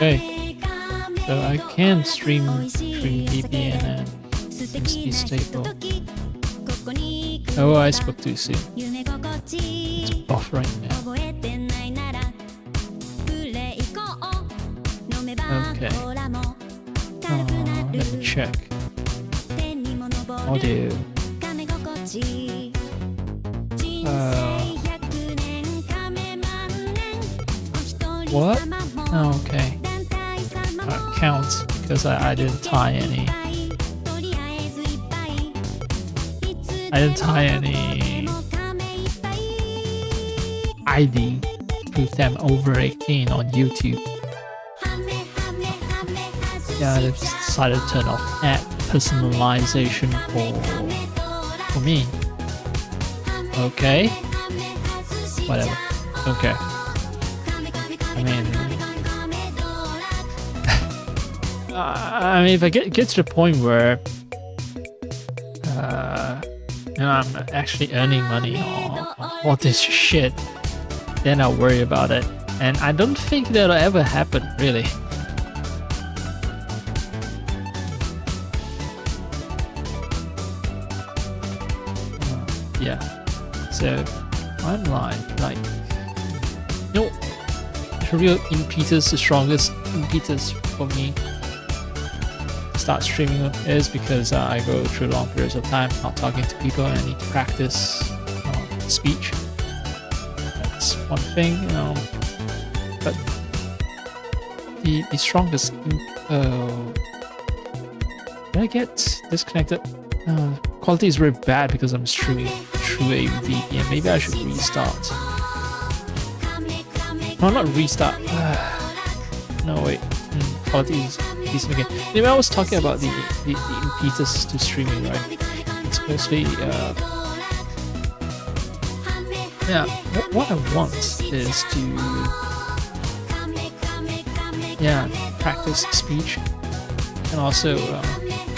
Okay, so I can stream through VPN and seems to be stable. Oh, I spoke too soon. It's buffering now. Okay. Let me check. Audio. What? Oh, okay. Counts because I didn't tie any. I didn't tie any ID proof them over 18 on YouTube. Yeah, I decided to turn off ad personalization for me. Okay. Whatever. Okay. I mean, if I get to the point where I'm actually earning money on all this shit, then I'll worry about it. And I don't think that'll ever happen, really. Yeah. So I'm like, you know, the real impetus, the strongest impetus for me to start streaming is because I go through long periods of time not talking to people and I need to practice speech. That's one thing, you know. But the strongest did I get disconnected? Quality is very bad because I'm streaming through a VPN. Maybe I should restart. No, not restart. No, wait. Quality is decent again. Anyway, I was talking about the impetus to streaming, right? It's mostly, yeah, what I want is to, yeah, practice speech and also,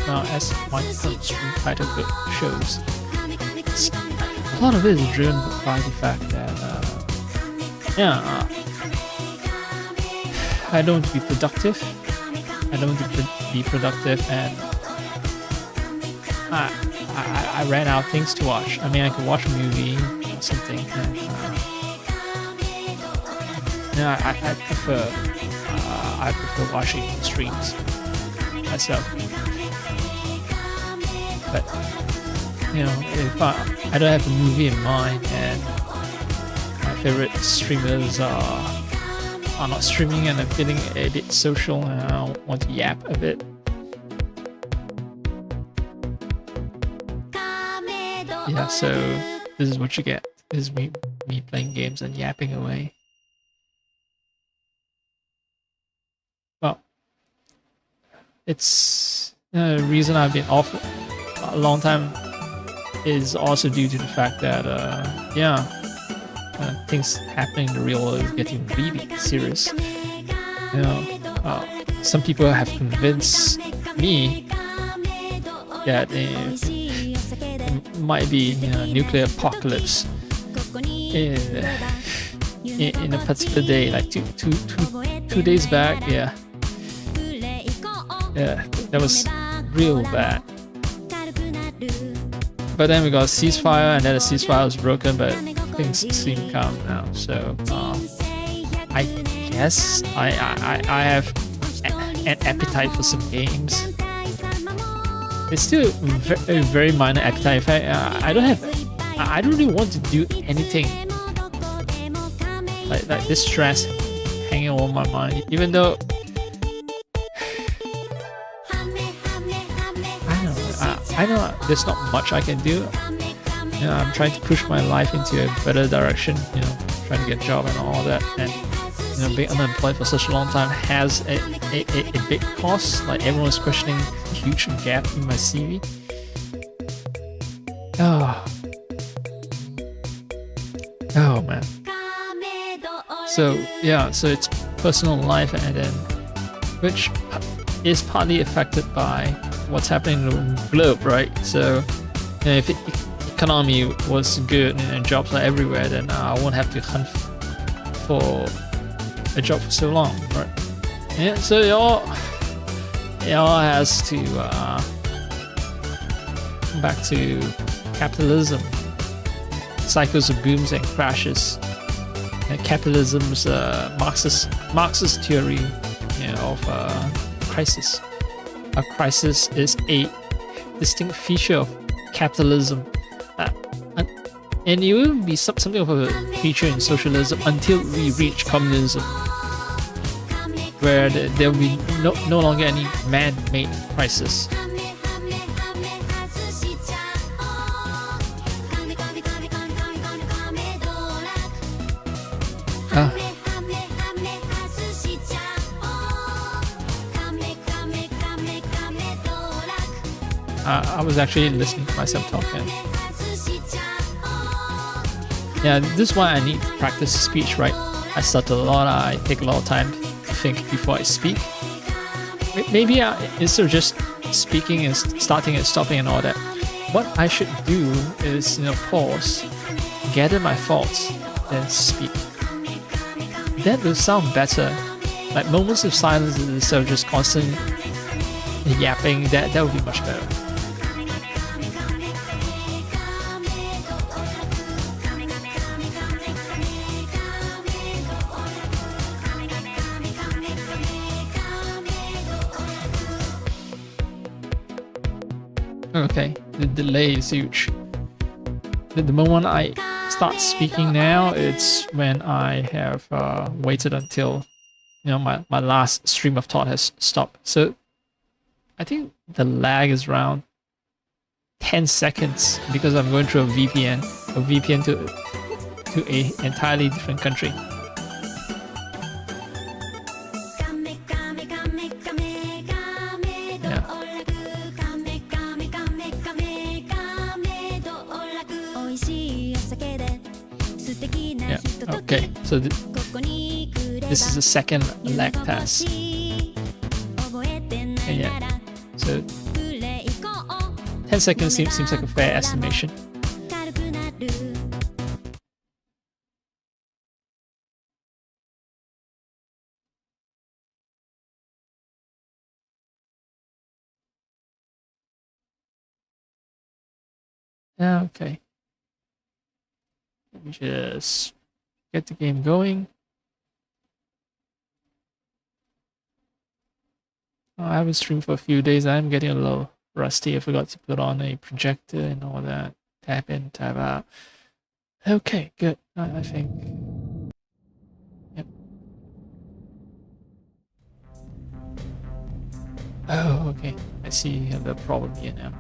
as my current stream title shows, a lot of it is driven by the fact that, yeah, I don't want to be productive. I don't want to be productive, and I ran out of things to watch. I mean, I could watch a movie or something. And, yeah, I prefer watching streams myself. But you know, if I don't have a movie in mind, and my favorite streamers are not streaming, and I'm feeling a bit social, and I want to yap a bit. Yeah, so this is what you get. This is me playing games and yapping away. Well, it's the reason I've been off a long time is also due to the fact that things happening in the real world is getting really serious. You know, some people have convinced me that it might be, you know, nuclear apocalypse in a particular day, like two days back. Yeah, that was real bad. But then we got a ceasefire, and then the ceasefire was broken, but things seem calm now. So I guess I have an appetite for some games. It's still a very minor appetite. In fact, I don't really want to do anything like this stress hanging over my mind. Even though I know there's not much I can do. You know, I'm trying to push my life into a better direction. You know, trying to get a job and all that. And you know, being unemployed for such a long time has a big cost. Like everyone's questioning a huge gap in my CV. Oh man. So yeah, so it's personal life, and then which is partly affected by what's happening in the globe, right? So you know, if the economy was good and jobs are everywhere, then I won't have to hunt for a job for so long, right? Yeah, so it all has to come back to capitalism, cycles of booms and crashes, and capitalism's Marxist theory, of crisis. A crisis is a distinct feature of capitalism, and it will be something of a feature in socialism until we reach communism, where there will be no longer any man-made crisis. I was actually listening to myself talking. Yeah, this is why I need to practice speech, right? I stutter a lot, I take a lot of time to think before I speak. Maybe instead of just speaking and starting and stopping and all that, what I should do is, pause, gather my thoughts, then speak. That will sound better. Like moments of silence instead of just constant yapping, that would be much better. Okay, the delay is huge. The moment I start speaking now, it's when I have waited until my last stream of thought has stopped. So I think the lag is around 10 seconds because I'm going through a VPN to a entirely different country. Okay, so this is the second lag test. And yeah, so 10 seconds seems like a fair estimation. Yeah, okay. Let me just get the game going. I haven't streamed for a few days. I'm getting a little rusty. I forgot to put on a projector and all that. Tap in, tap out. Okay, good. I think. Yep. Oh, okay. I see the problem here now.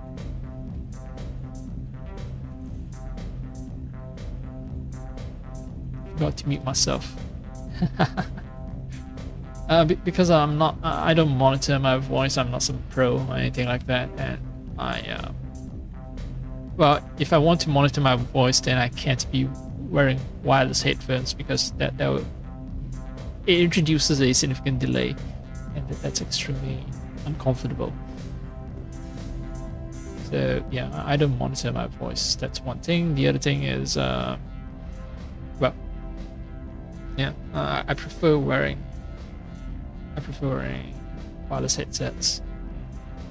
Forgot to mute myself. Because I don't monitor my voice. I'm not some pro or anything like that, and well, if I want to monitor my voice, then I can't be wearing wireless headphones because it introduces a significant delay, and that's extremely uncomfortable. So yeah, I don't monitor my voice. That's one thing. The other thing is, well, yeah, I prefer wearing wireless headsets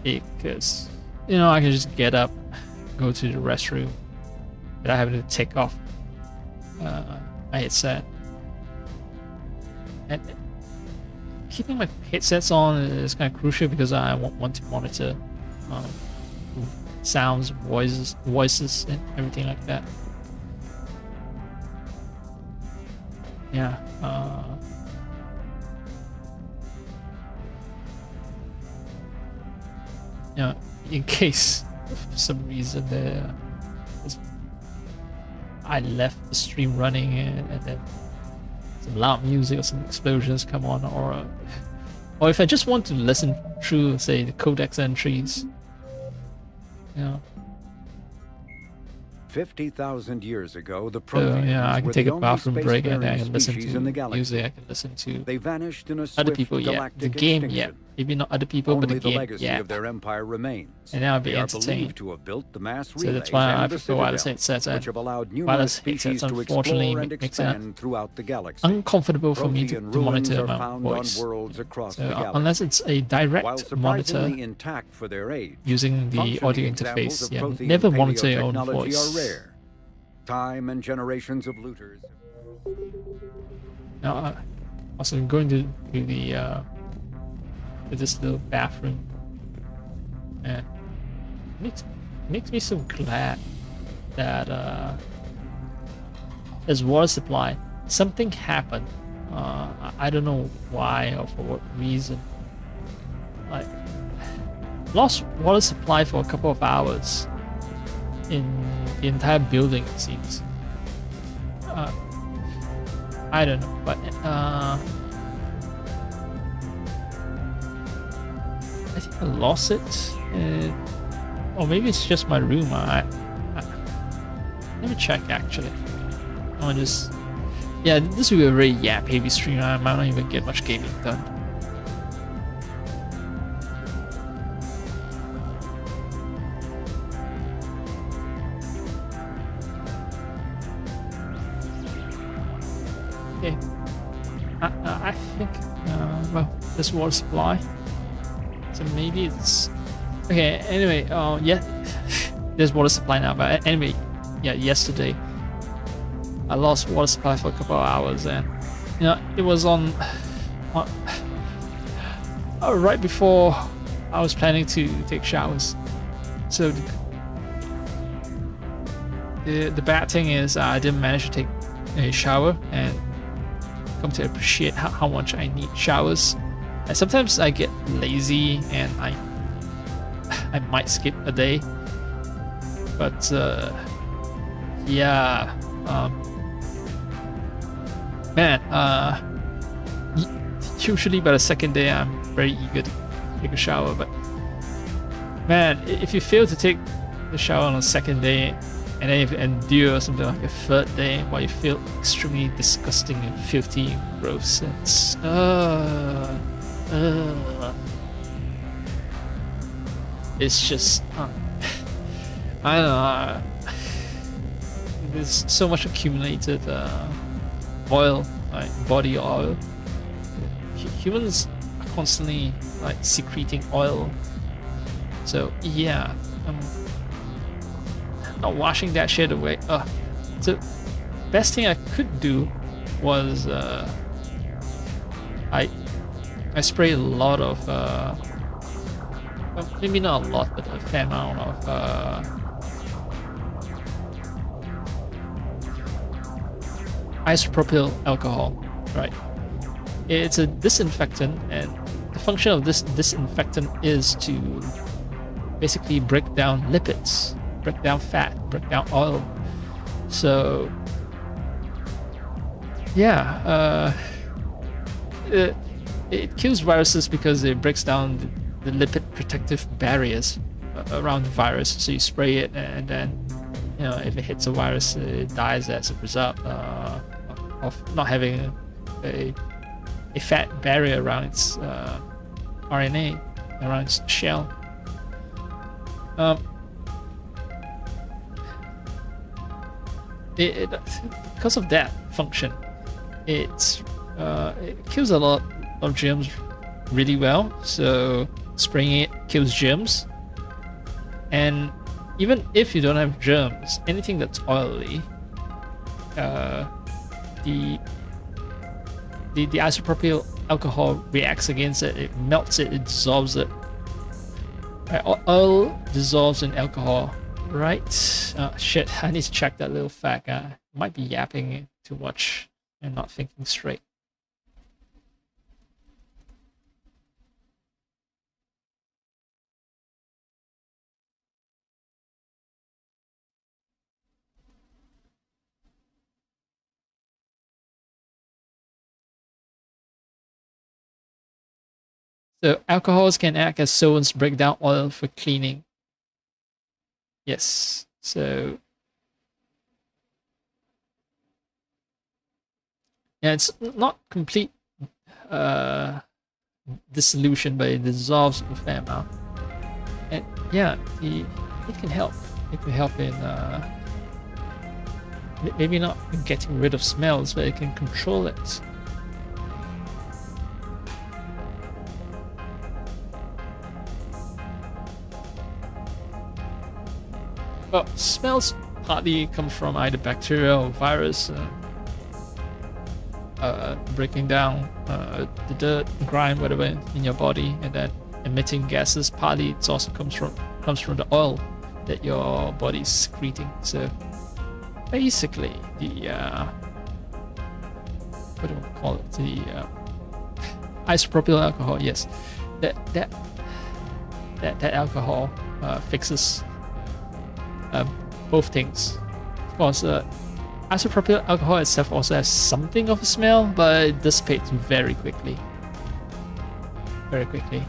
because I can just get up, go to the restroom without having to take off my headset. And keeping my headsets on is kind of crucial because I want to monitor sounds, voices, and everything like that. Yeah. In case for some reason I left the stream running and then some loud music or some explosions come on, or if I just want to listen through, say, the codex entries, 50,000 years ago, the I can take a bathroom break and I can listen to music. I can listen to they vanished in a other people. Yeah, the game, maybe not other people, but Only the the game. legacy Yeah. of their empire remains. And now I'll be They are entertained. believed to have built the mass So that's relays why I and the prefer wireless citadel, headsets. which And have allowed numerous wireless species headsets, to unfortunately, explore and makes it expand throughout the galaxy. uncomfortable for me to Prothean monitor ruins are my found voice. on worlds across So the galaxy. unless it's a While direct monitor surprisingly intact for their age, using the functioning audio examples interface, of yeah, Prothean never monitor your own paleotechnology voice. are rare. Time and generations of looters. Now, also I'm going to the this little bathroom, and makes me so glad that there's water supply. Something happened. I don't know why or for what reason. Like, lost water supply for a couple of hours in the entire building, it seems. I don't know, but I think I lost it, or maybe it's just my room. Let me check actually. I'll just, yeah, this will be a very heavy stream. I might not even get much gaming done. Okay, I think well, there's water supply, so maybe it's okay. Anyway, yeah, there's water supply now. But anyway, yeah, yesterday I lost water supply for a couple of hours, and you know it was on right before I was planning to take showers. So the bad thing is I didn't manage to take a shower, and come to appreciate how much I need showers. And sometimes I get lazy and I might skip a day, but yeah, man, usually by the second day I'm very eager to take a shower, but man, if you fail to take the shower on the second day and then if you endure something like a third day while you feel extremely disgusting and filthy and gross, it's it's just I don't know, there's so much accumulated oil, like body oil. Humans are constantly like secreting oil, so yeah, not washing that shit away. So best thing I could do was I spray a lot of well, maybe not a lot, but a fair amount of isopropyl alcohol, right? It's a disinfectant, and the function of this disinfectant is to basically break down lipids, break down fat, break down oil. So yeah, it kills viruses because it breaks down the lipid protective barriers around the virus. So you spray it, and then you know if it hits a virus, it dies as a result of not having a fat barrier around its RNA, around its shell. Because of that function, it kills a lot of germs really well. So spraying it kills germs, and even if you don't have germs, anything that's oily, the isopropyl alcohol reacts against it. It melts it. It dissolves it. Oil dissolves in alcohol, right? Shit, I need to check that little fact. Might be yapping too much and not thinking straight. So alcohols can act as solvents, break down oil for cleaning. Yes. So yeah, it's not complete dissolution, but it dissolves a fair amount. And yeah, it can help. It can help in maybe not in getting rid of smells, but it can control it. Well, smells partly come from either bacteria or virus breaking down the dirt, grime, whatever in your body, and then emitting gases. Partly it also comes from the oil that your body is secreting. So basically, the what do I call it? The isopropyl alcohol. Yes, that alcohol fixes both things. Of course, isopropyl alcohol itself also has something of a smell, but it dissipates very quickly. Very quickly,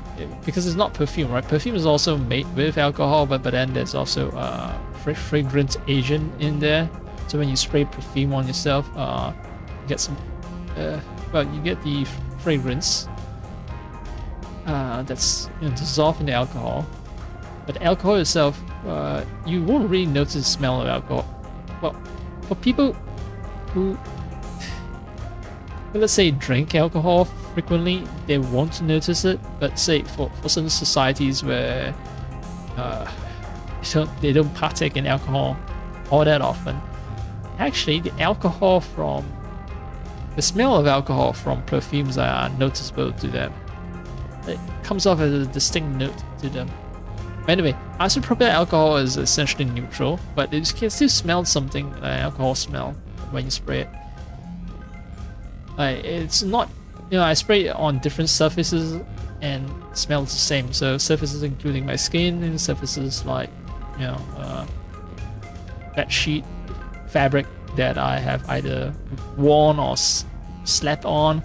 because it's not perfume, right? Perfume is also made with alcohol, but then there's also fragrance agent in there. So when you spray perfume on yourself, you get some, you get the fragrance that's dissolved in the alcohol. But the alcohol itself, you won't really notice the smell of alcohol. Well, for people who, let's say, drink alcohol frequently, they won't notice it. But say for certain societies where they don't partake in alcohol all that often, actually the smell of alcohol from perfumes are noticeable to them. It comes off as a distinct note to them. Anyway, isopropyl alcohol is essentially neutral, but you can still smell something, alcohol smell, when you spray it. It's not, I spray it on different surfaces and smells the same. So surfaces including my skin, and surfaces like, bed sheet, fabric that I have either worn or slept on,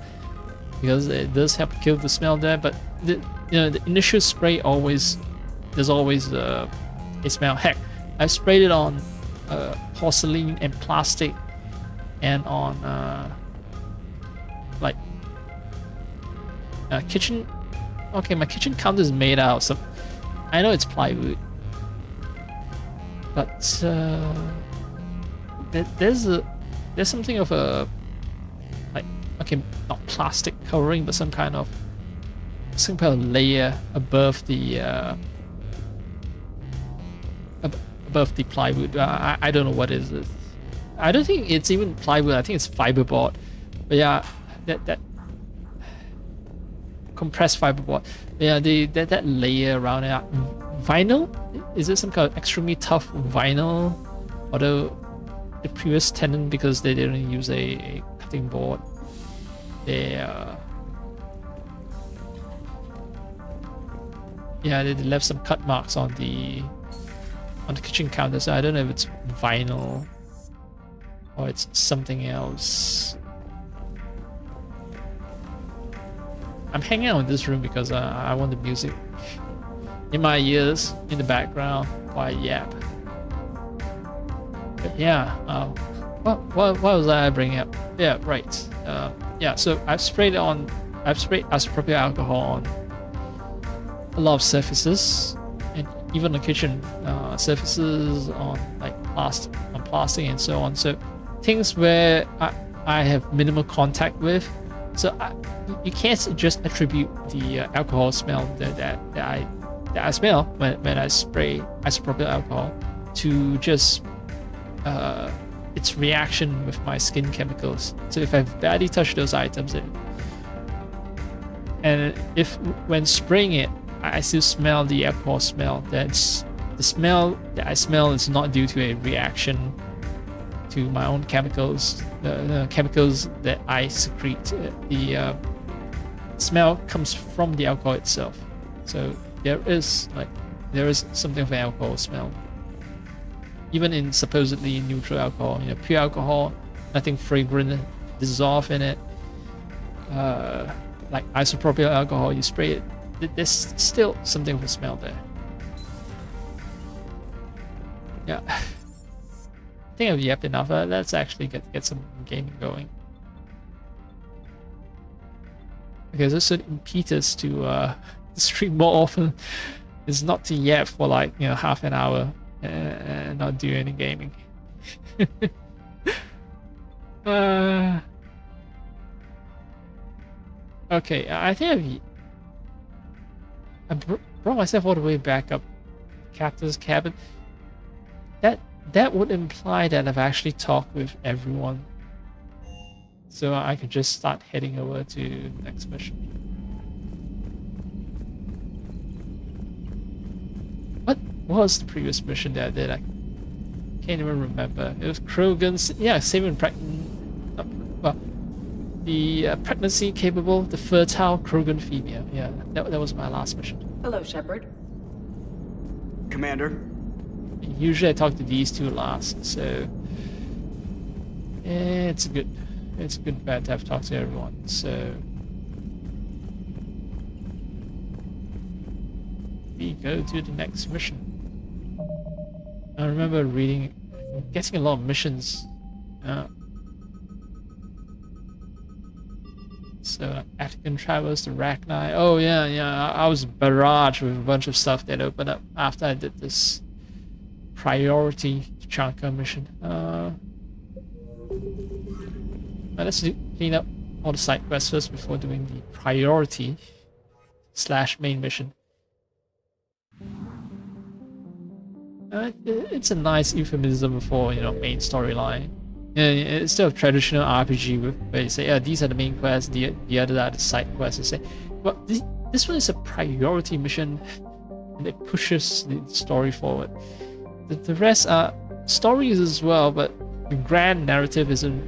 because it does help kill the smell there. But the initial spray there's always a smell. Heck, I've sprayed it on porcelain and plastic, and on kitchen. Okay, my kitchen counter is made out of some. I know it's plywood, but there's something of a not plastic covering, but some kind of layer above the plywood. I don't know what is this. I don't think it's even plywood. I think it's fiberboard. But yeah, that compressed fiberboard. Yeah, that layer around it. Vinyl? Is it some kind of extremely tough vinyl? Although the previous tenant, because they didn't use a cutting board, they left some cut marks on the kitchen counter. So I don't know if it's vinyl or it's something else. I'm hanging out in this room because I want the music in my ears in the background while I yap. But yeah, what was I bringing up? Yeah, right. So I've sprayed isopropyl alcohol on a lot of surfaces, and even the kitchen surfaces, on plastic and so on. So things where I have minimal contact with. So you can't just attribute the alcohol smell that I smell when I spray isopropyl alcohol to just its reaction with my skin chemicals. So if I've badly touched those items, and if when spraying it, I still smell the alcohol smell, that's the smell that I smell is not due to a reaction to my own chemicals, the chemicals that I secrete. The smell comes from the alcohol itself. So there is something of an alcohol smell. Even in supposedly neutral alcohol, pure alcohol, nothing fragrant dissolve in it. Like isopropyl alcohol, you spray it, there's still something of a smell there. Yeah. I think I've yapped enough. Let's actually get some gaming going. because it's an impetus to stream more often is not to yap for like, you know, half an hour and not do any gaming. Okay, I think I brought myself all the way back up Captain's cabin. That would imply that I've actually talked with everyone, so I could just start heading over to the next mission. What was the previous mission that I did? I can't even remember. It was Krogan's, yeah, saving the pregnancy capable, the fertile Krogan female. Yeah, that was my last mission. Hello, Shepard. Commander. Usually I talk to these two last, so it's a good bet to have talked to everyone. So we go to the next mission. I remember getting a lot of missions. So Attican Travels to Rachni. Oh yeah. I was barraged with a bunch of stuff that opened up after I did this priority Chanka mission. Let's clean up all the side quests first before doing the priority / main mission. It's a nice euphemism for, you know, main storyline. Instead of traditional RPG where you say, yeah, these are the main quests, the other are the side quests, and say, well, this one is a priority mission and it pushes the story forward. The rest are stories as well, but the grand narrative isn't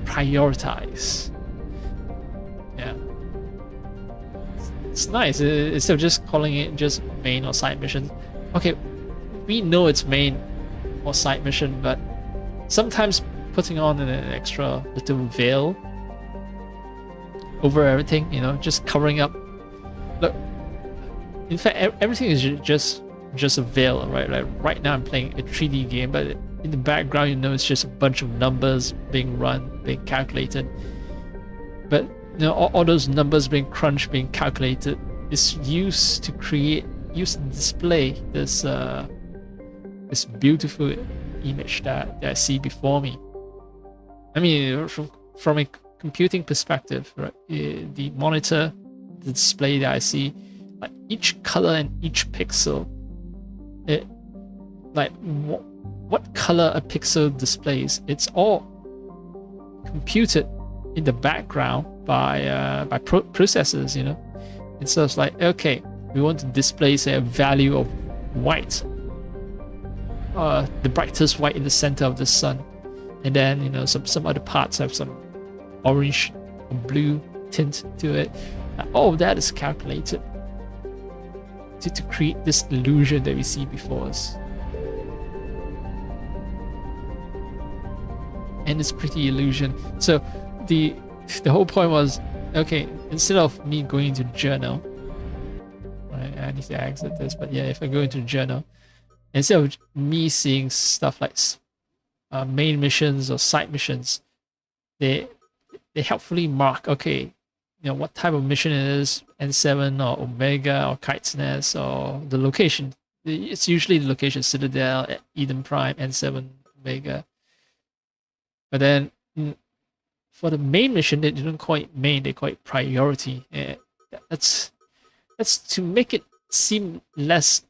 prioritized. Yeah. It's nice, instead of just calling it just main or side missions. Okay, we know it's main or side mission, but sometimes putting on an extra little veil over everything, you know, just covering up. Look, in fact, everything is just a veil, right? Like right now I'm playing a 3D game, but in the background, you know, it's just a bunch of numbers being run, being calculated. But you know, all those numbers being crunched, being calculated, is used to display this this beautiful image that I see before me. I mean, from a computing perspective, right? The monitor, the display that I see, like each color and each pixel, like what color a pixel displays, it's all computed in the background by processors, you know. And so it's like, okay, we want to display, say, a value of white, the brightest white in the center of the sun, and then, you know, some other parts have some orange or blue tint to it. All of that is calculated to create this illusion that we see before us. And it's pretty illusion. So the whole point was, okay, instead of me going into journal, right, I need to exit this, but yeah, if I go into journal, instead of me seeing stuff like main missions or side missions, they helpfully mark, okay, you know, what type of mission it is, N7 or Omega or Kite's Nest, or the location. It's usually the location, Citadel, Eden Prime, N7, Omega. But then for the main mission, they don't call it main, they call it priority. That's to make it seem less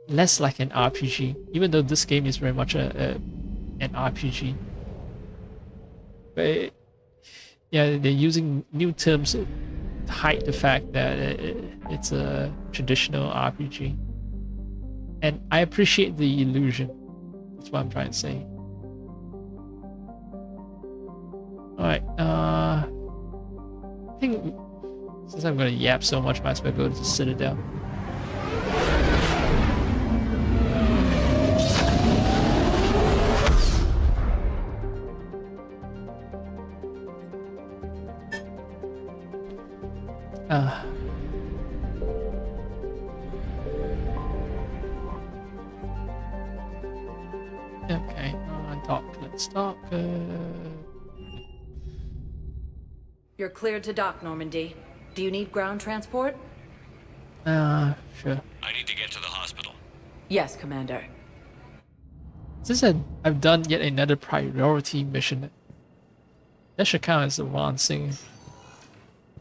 like an RPG, even though this game is very much an RPG. But yeah, they're using new terms to hide the fact that it's a traditional RPG. And I appreciate the illusion. That's what I'm trying to say. Alright, I think since I'm gonna yap so much, might as well go to the Citadel. Okay, dock, let's dock. You're cleared to dock, Normandy. Do you need ground transport? Sure. I need to get to the hospital. Yes, Commander. Since I've done yet another priority mission, that should count as advancing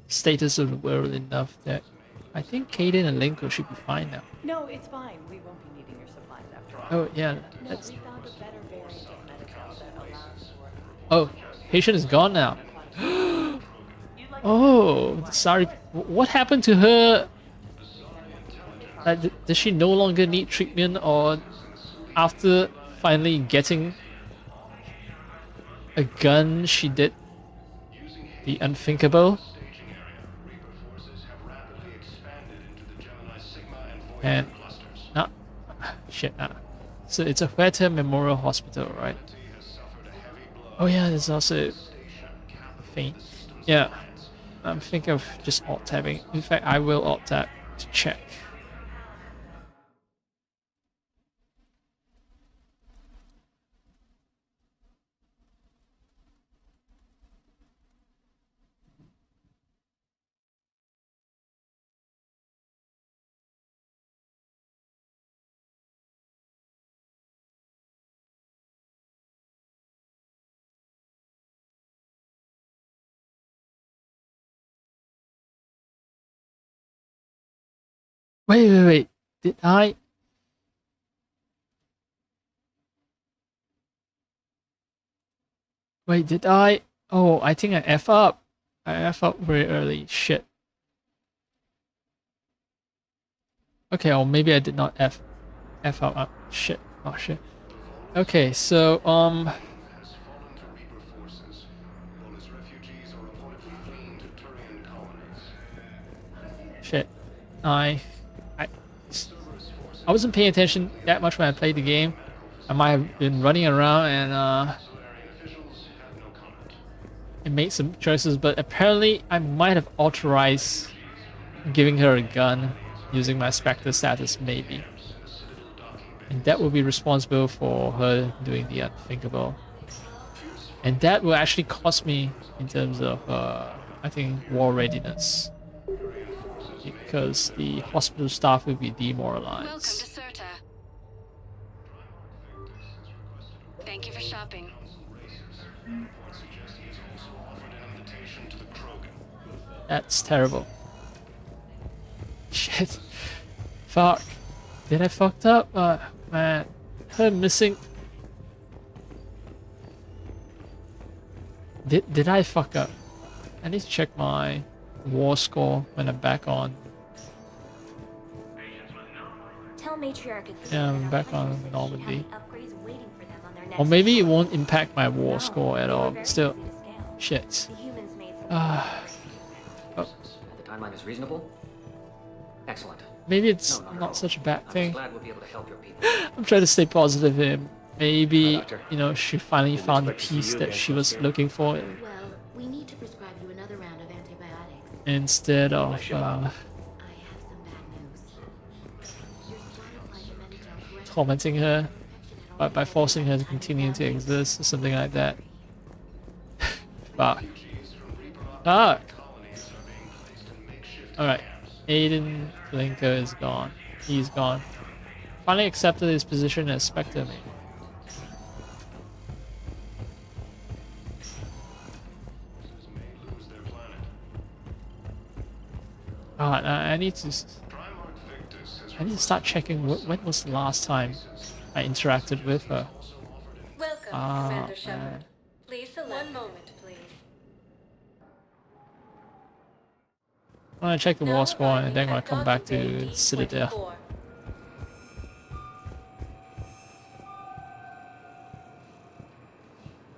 status of the world enough that I think Kaden and Linko should be fine now. No, it's fine. We won't be needing your supplies after all. Oh yeah, No, that's... we found a better variant of Medical that allows for... Oh, patient is gone now. Oh, sorry. What happened to her? Does she no longer need treatment, or after finally getting a gun, she did the unthinkable? And not shit. So it's a Huerta Memorial Hospital, right? Oh yeah, there's also a thing. Yeah, I'm thinking of just alt tabbing. In fact, I will alt tab to check. Wait. Did I? Wait, did I? Oh, I think I F up. I F up very early. Shit. Okay, or maybe I did not F up. Shit. Oh shit. Okay, so shit. I wasn't paying attention that much when I played the game. I might have been running around and made some choices, but apparently I might have authorized giving her a gun using my Spectre status, maybe. And that will be responsible for her doing the unthinkable. And that will actually cost me in terms of, I think, war readiness. Because the hospital staff will be demoralized. Welcome to Serta. Thank you for shopping. That's terrible. Shit. Fuck. Did I fucked up? Man. Her missing... Did I fuck up? I need to check my war score when I'm back on. Tell Matriarch if Yeah, I'm back on Normandy. upgrades waiting for them on their next Or maybe it patrol. won't impact my war No, score at they were all. very Still, easy to scale. shit. The humans made some Ah. The timeline is reasonable? Excellent. Maybe it's No, not at not all. such a bad I'm thing. just glad we'll be able to help your people. I'm trying to stay positive here. Maybe, Hi, Doctor. you know, she finally Didn't found the expect to see piece you that again she so was soon. looking for Well, we need to prescribe you another round of antibiotics. instead of I have some bad news. Your splatterplant Medical corrects tormenting her infection at all by forcing her to continue to exist or something like that. Fuck. Fuck! Alright. Aiden Linker is gone. He's gone. Finally accepted his position as Spectre, maybe. God, I need to start checking when was the last time I interacted with her. Welcome, Ah, Commander Shepard. man. Please select. One moment, please. I'm gonna check the war score and then I'm gonna At come back Docking to Bay Citadel. D24.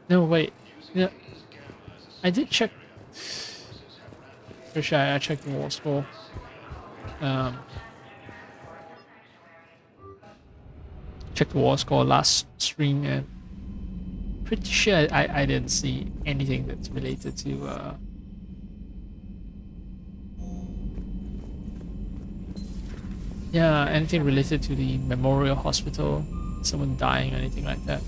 No, wait. Yeah, I did check. For sure, I checked the war score. Checked the war score last stream and pretty sure I didn't see anything that's related to yeah, anything related to the memorial hospital, someone dying or anything like that.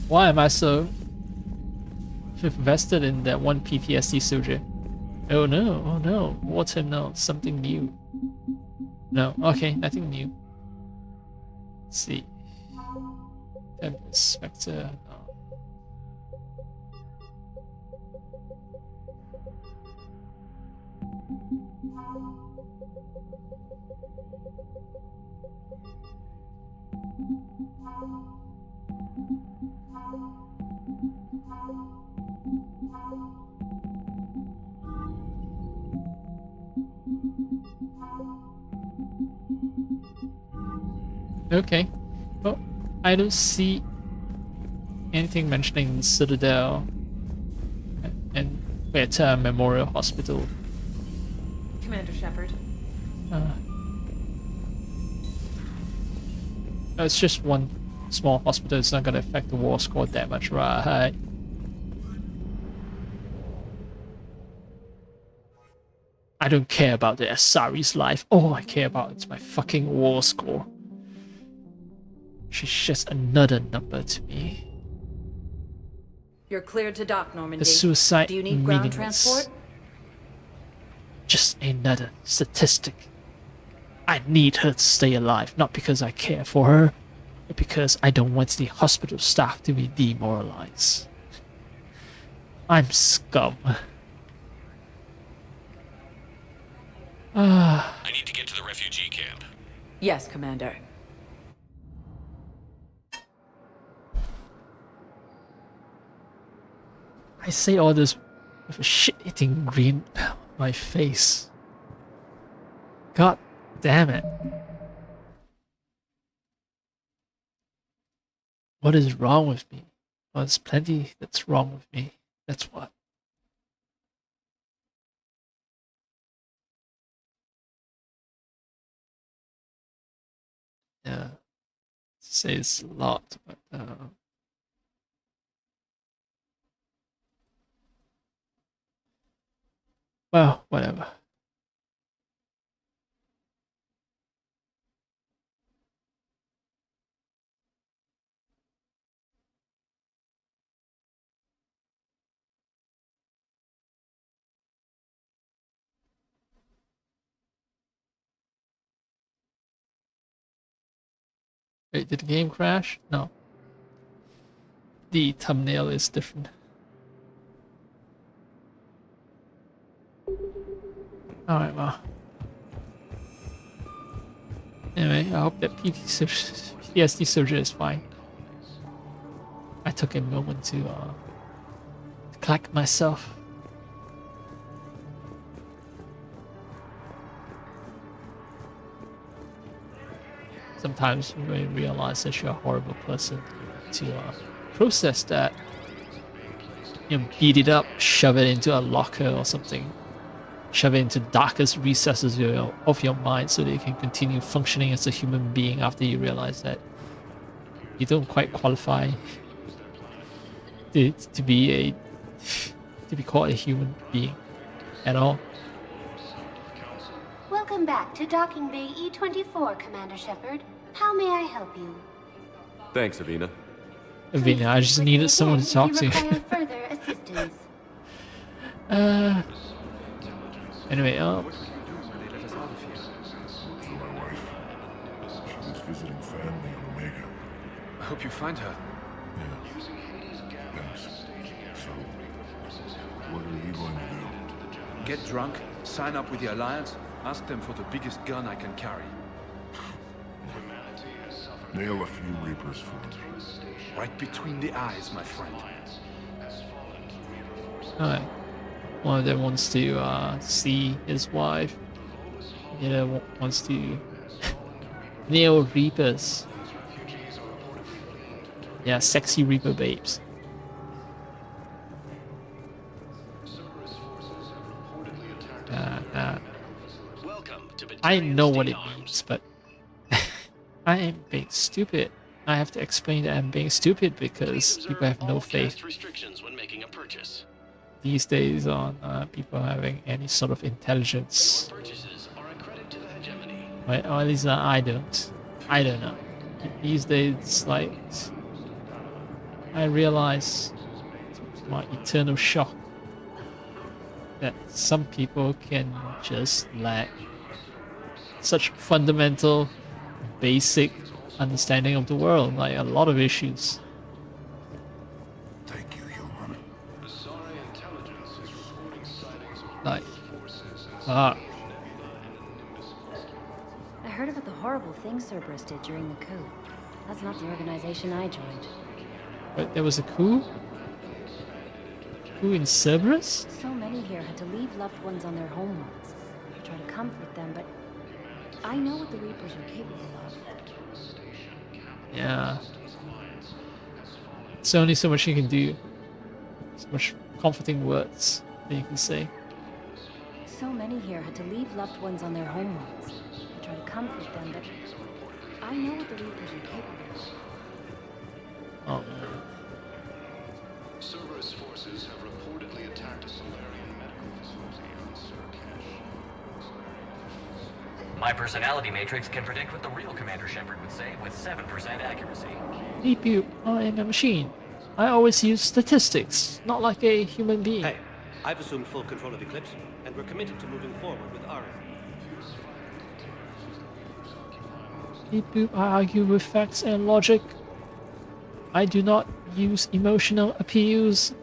Why am I so invested in that one PTSD soldier. Oh no, what's him now? Something new. No, okay, nothing new. Let's see. Tempest, Spectre, no. Okay. Well, I don't see anything mentioning Citadel and Beta Memorial Hospital. Commander Shepard. It's just one small hospital. It's not gonna affect the war score that much, right? I don't care about the Asari's life. All I care about is my fucking war score. She's just another number to me. You're cleared to dock, Normandy. The suicide Do you need ground meaningless. transport? Just another statistic. I need her to stay alive, not because I care for her, but because I don't want the hospital staff to be demoralized. I'm scum. I need to get to the refugee camp. Yes, Commander. I say all this with a shit-eating grin on my face. God damn it. What is wrong with me? Well, there's plenty that's wrong with me. That's what. Yeah. Says a lot, but well, whatever. Wait, did the game crash? No. The thumbnail is different. Alright, well. Anyway, I hope that PTSD soldier is fine. I took a moment to collect myself. Sometimes when you realize that you're a horrible person, to process that, you know, beat it up, shove it into a locker or something, shove it into darkest recesses of your mind so that you can continue functioning as a human being after you realize that you don't quite qualify to be called a human being at all. Welcome back to Docking Bay E-24, Commander Shepard. How may I help you? Thanks, Avina. Avina, I just needed someone to talk to. Require further assistance. Anyway, To my wife. She was visiting family on Omega. I hope you find her. Yeah. Thanks. So, what are you going to do? Get drunk, sign up with the Alliance, ask them for the biggest gun I can carry. Nail a few Reapers for me. Right between the eyes, my friend. alright. One of them wants to see his wife. The other wants to nail Reapers. Yeah, sexy Reaper babes. I know what it means, but I am being stupid. I have to explain that I'm being stupid because people have no faith these days on people having any sort of intelligence. Right? Or at least I don't. I don't know. These days, it's like I realize my eternal shock that some people can just lack such fundamental, basic understanding of the world, like a lot of issues. Thank you, human. Like, fuck. I heard about the horrible things Cerberus did during the coup. That's not the organization I joined. But there was a coup? Coup in Cerberus? So many here had to leave loved ones on their homeworlds. I try to comfort them, but I know what the Reapers are capable of. Yeah. There's only so much you can do. So much comforting words that you can say. So many here had to leave loved ones on their homeworlds. I try to comfort them, but I know what the Reapers are capable of. Oh man. Cerberus forces have reportedly attacked a Solarian medical facility on Surcash. My personality matrix can predict what the real Commander Shepard would say with 7% accuracy. Beep you, I am a machine. I always use statistics, not like a human being. Hey, I've assumed full control of Eclipse, and we're committed to moving forward with Ari. Beep boop, I argue with facts and logic. I do not use emotional appeals.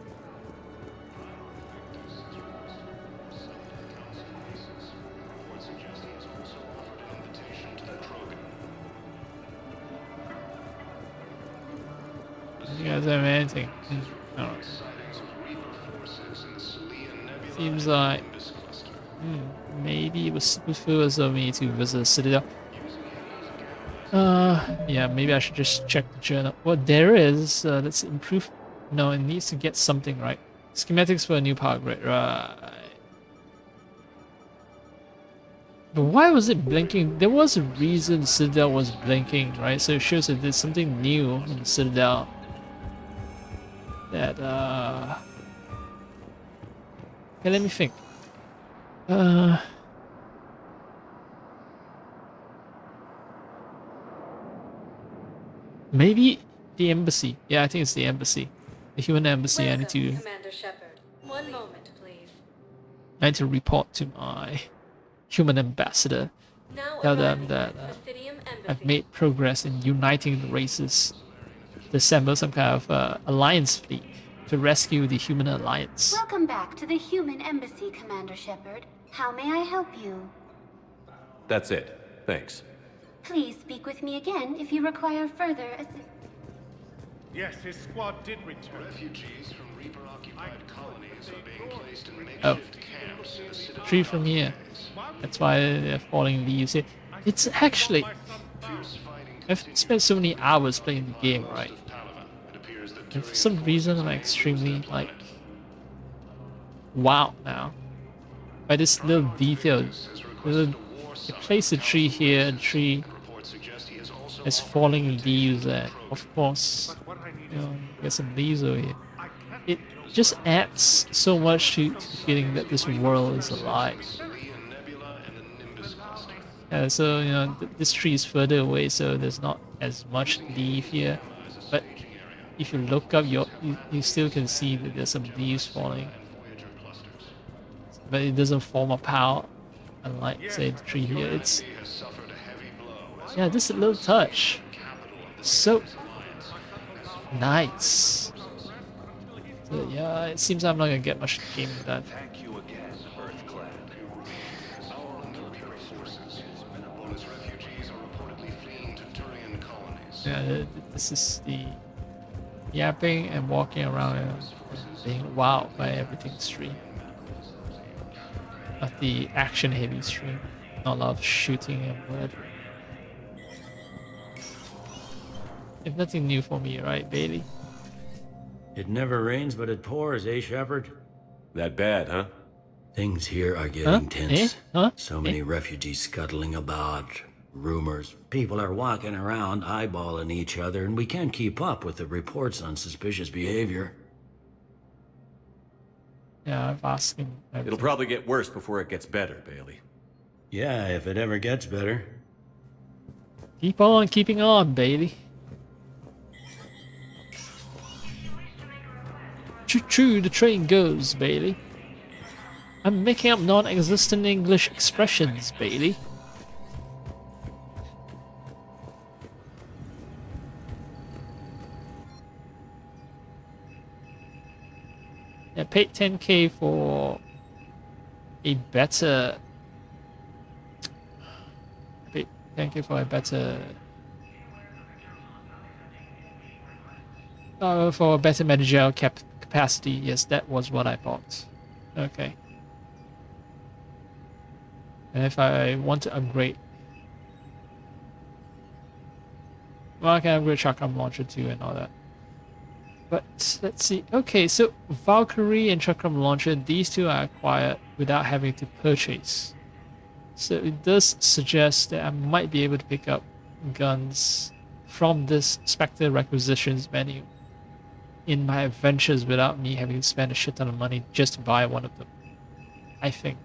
You guys have anything? No. Seems like maybe it was superfluous of me to visit the Citadel. Yeah, maybe I should just check the journal. Well, there is. Let's improve. No, it needs to get something right. Schematics for a new power grid, right? But why was it blinking? There was a reason the Citadel was blinking, right? So it shows that there's something new in the Citadel. That okay, let me think. Maybe the embassy. Yeah, I think it's the embassy. The human embassy. Welcome, I need to Commander Shepard. One moment, please. report to my human ambassador. Now Tell them arriving that at Ophidium I've Embassy. made progress in uniting the races to assemble some kind of alliance fleet to rescue the human alliance. Welcome back to the Human Embassy, Commander Shepard. How may I help you? That's it. Thanks. Please speak with me again if you require further assistance. Yes, his squad did return. Refugees from Reaper-occupied colonies are being placed in Oh, makeshift camps in the Citadel. tree from here. That's why they're falling leaves here. It's actually, I've spent so many hours playing the game, right? And for some reason, I'm extremely like wow now by this little detail. They place a tree here, a tree is falling leaves, and of course, you know, get some leaves over here. It just adds so much to the feeling that this world is alive. So you know, this tree is further away, so there's not as much leaf here. But if you look up, you still can see that there's some leaves falling. But it doesn't form a pile, unlike say the tree here. It's yeah, this little touch, so nice. So yeah, it seems I'm not gonna get much game done. Thank you again, Earthclad. Our Reaper forces, Minneapolis refugees are reportedly fleeing to Turian colonies. Yeah, this is the yapping and walking around and being wowed by everything stream. Not the action-heavy stream. Not a lot of shooting and murder. If nothing new for me, right, Bailey? It never rains, but it pours, eh, Shepard? That bad, huh? Things here are getting tense. Huh? So many refugees scuttling about. Rumors. People are walking around eyeballing each other, and we can't keep up with the reports on suspicious behavior. Yeah, I've asked him. It'll probably get worse before it gets better, Bailey. Yeah, if it ever gets better. Keep on keeping on, Bailey. Choo-choo, the train goes, Bailey. I'm making up non-existent English expressions, Bailey. I paid 10k for a better... I paid 10k for a better... for a better managerial capacity. Yes, that was what I bought. Okay. And if I want to upgrade... Well, I can upgrade Chakram Launcher too and all that. But let's see. Okay, so Valkyrie and Chakram Launcher, these two are acquired without having to purchase. So it does suggest that I might be able to pick up guns from this Spectre requisitions menu in my adventures without me having to spend a shit ton of money just to buy one of them. I think.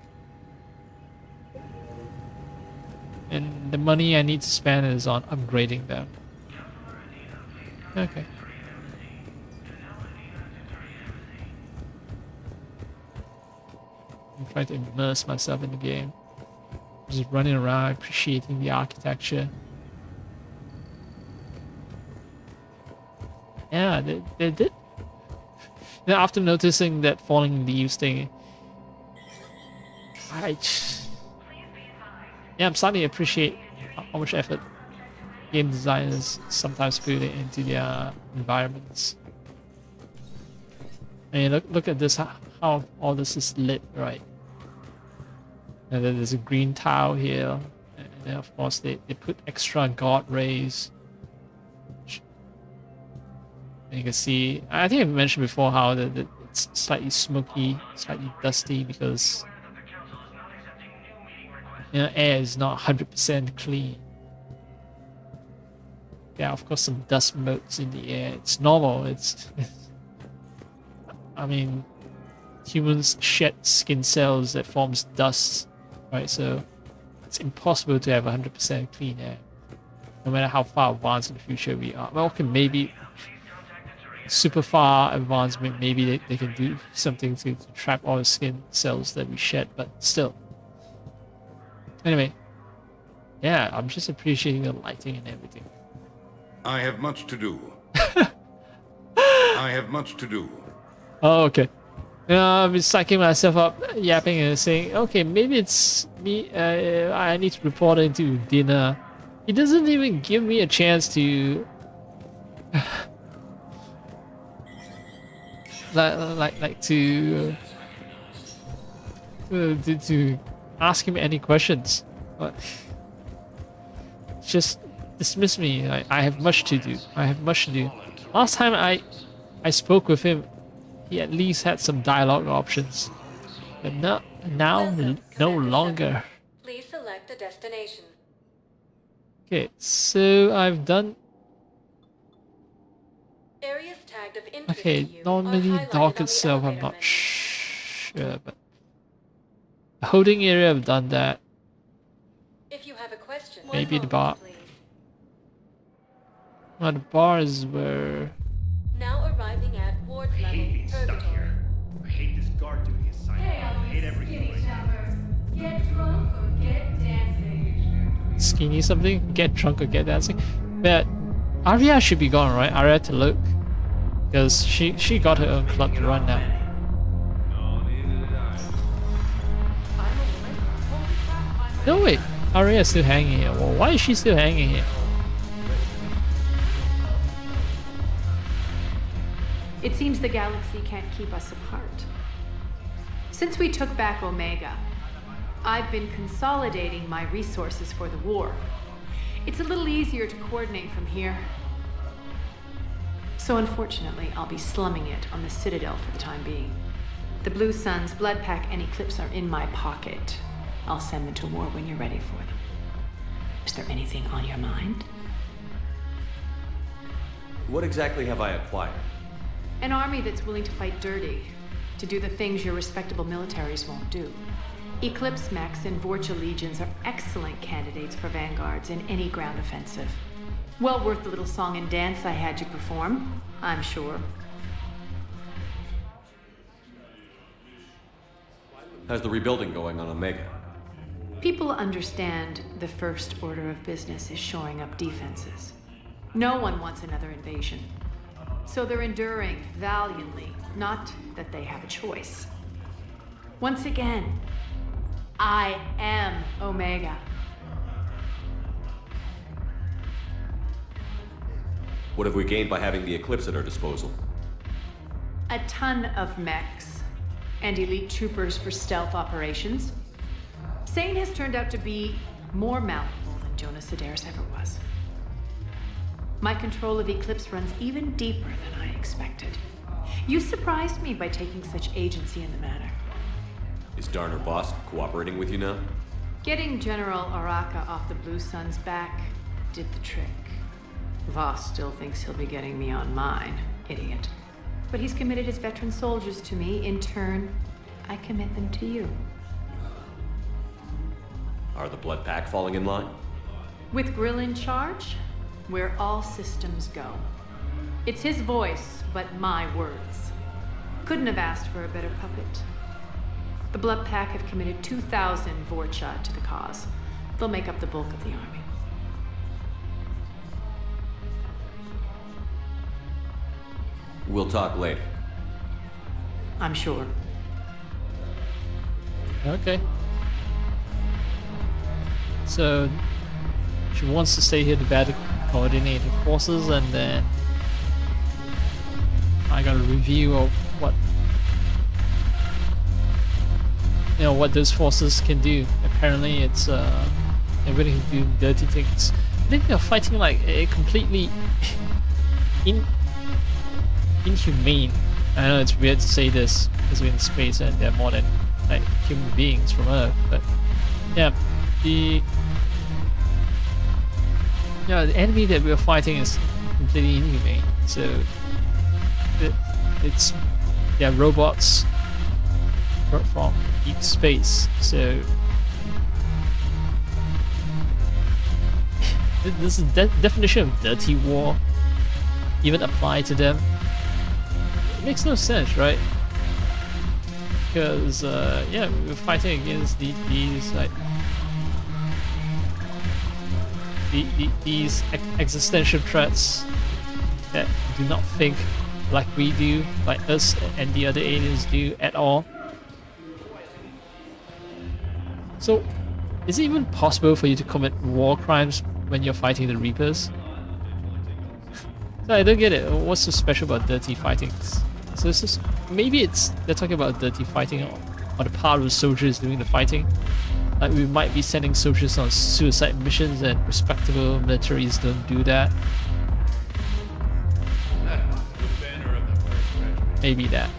And the money I need to spend is on upgrading them. Okay. I'm trying to immerse myself in the game. Just running around, appreciating the architecture. Yeah, they did. Then after noticing that falling leaves thing, I'm starting to appreciate how much effort game designers sometimes put into their environments. I mean, look at this, how all this is lit, right? And then there's a green tile here, and then of course they put extra god rays. And you can see, I think I've mentioned before how it's slightly smoky, slightly dusty because air is not 100% clean. Yeah, of course some dust motes in the air. It's normal. It's I mean, humans shed skin cells that forms dust, right? So it's impossible to have 100% clean air, no matter how far advanced in the future we are. Well, okay, maybe super far advancement, maybe they can do something to trap all the skin cells that we shed, but still. Anyway, yeah, I'm just appreciating the lighting and everything. I have much to do. I have much to do. Oh, okay. I've been psyching myself up, yapping and saying, okay, maybe it's me, I need to report into dinner. He doesn't even give me a chance to... to ask him any questions. But just dismiss me. I have much to do. I have much to do. Last time I spoke with him, he at least had some dialogue options. But now no longer. Please select a destination. Okay, so I've done... Areas tagged of interest to Okay, you normally are highlighted dock on the itself I'm elevator not menu. sure, but... The holding area I've done that. If you have a question, Maybe the one bar. moment, please. Well, the bar is where... Now arriving at ward level purgatory. I hate this guard duty assignment. I hate everything. Get drunk or get dancing. Skinny something? Get drunk or get dancing? But Arya should be gone, right? Arya to look. Because she got her own club to run now. No wait, Arya is still hanging here. Well, why is she still hanging here? It seems the galaxy can't keep us apart. Since we took back Omega, I've been consolidating my resources for the war. It's a little easier to coordinate from here. So unfortunately, I'll be slumming it on the Citadel for the time being. The Blue Suns, Bloodpack, and Eclipse are in my pocket. I'll send them to war when you're ready for them. Is there anything on your mind? What exactly have I acquired? An army that's willing to fight dirty, to do the things your respectable militaries won't do. Eclipse Mechs and Vorcha Legions are excellent candidates for vanguards in any ground offensive. Well worth the little song and dance I had you perform, I'm sure. How's the rebuilding going on Omega? People understand the first order of business is shoring up defenses. No one wants another invasion. So they're enduring valiantly, not that they have a choice. Once again, I am Omega. What have we gained by having the Eclipse at our disposal? A ton of mechs and elite troopers for stealth operations. Sane has turned out to be more malleable than Jonas Sedaris ever was. My control of Eclipse runs even deeper than I expected. You surprised me by taking such agency in the matter. Is Darner Boss cooperating with you now? Getting General Araka off the Blue Sun's back did the trick. Voss still thinks he'll be getting me on mine, idiot. But he's committed his veteran soldiers to me. In turn, I commit them to you. Are the Blood Pack falling in line? With Grill in charge, where all systems go. It's his voice, but my words. Couldn't have asked for a better puppet. The Blood Pack have committed 2,000 Vorcha to the cause. They'll make up the bulk of the army. We'll talk later. I'm sure. Okay. So she wants to stay here to better coordinate the forces, and then I got a review of what what those forces can do. Apparently, it's everybody can do dirty things. I think they're fighting like a completely inhumane. I know it's weird to say this because we're in space and they're more than like human beings from Earth, but yeah, the enemy that we're fighting is completely inhumane. So it's they're robots from deep space. So this is definition of dirty war even apply to them? It makes no sense, right? Because yeah, we're fighting against these like these existential threats that do not think like we do, like us and the other aliens do at all. So, is it even possible for you to commit war crimes when you're fighting the Reapers? So I don't get it. What's so special about dirty fighting? So this is, maybe they're talking about dirty fighting on the part of the soldiers doing the fighting. Like we might be sending soldiers on suicide missions and respectable militaries don't do that. Maybe that.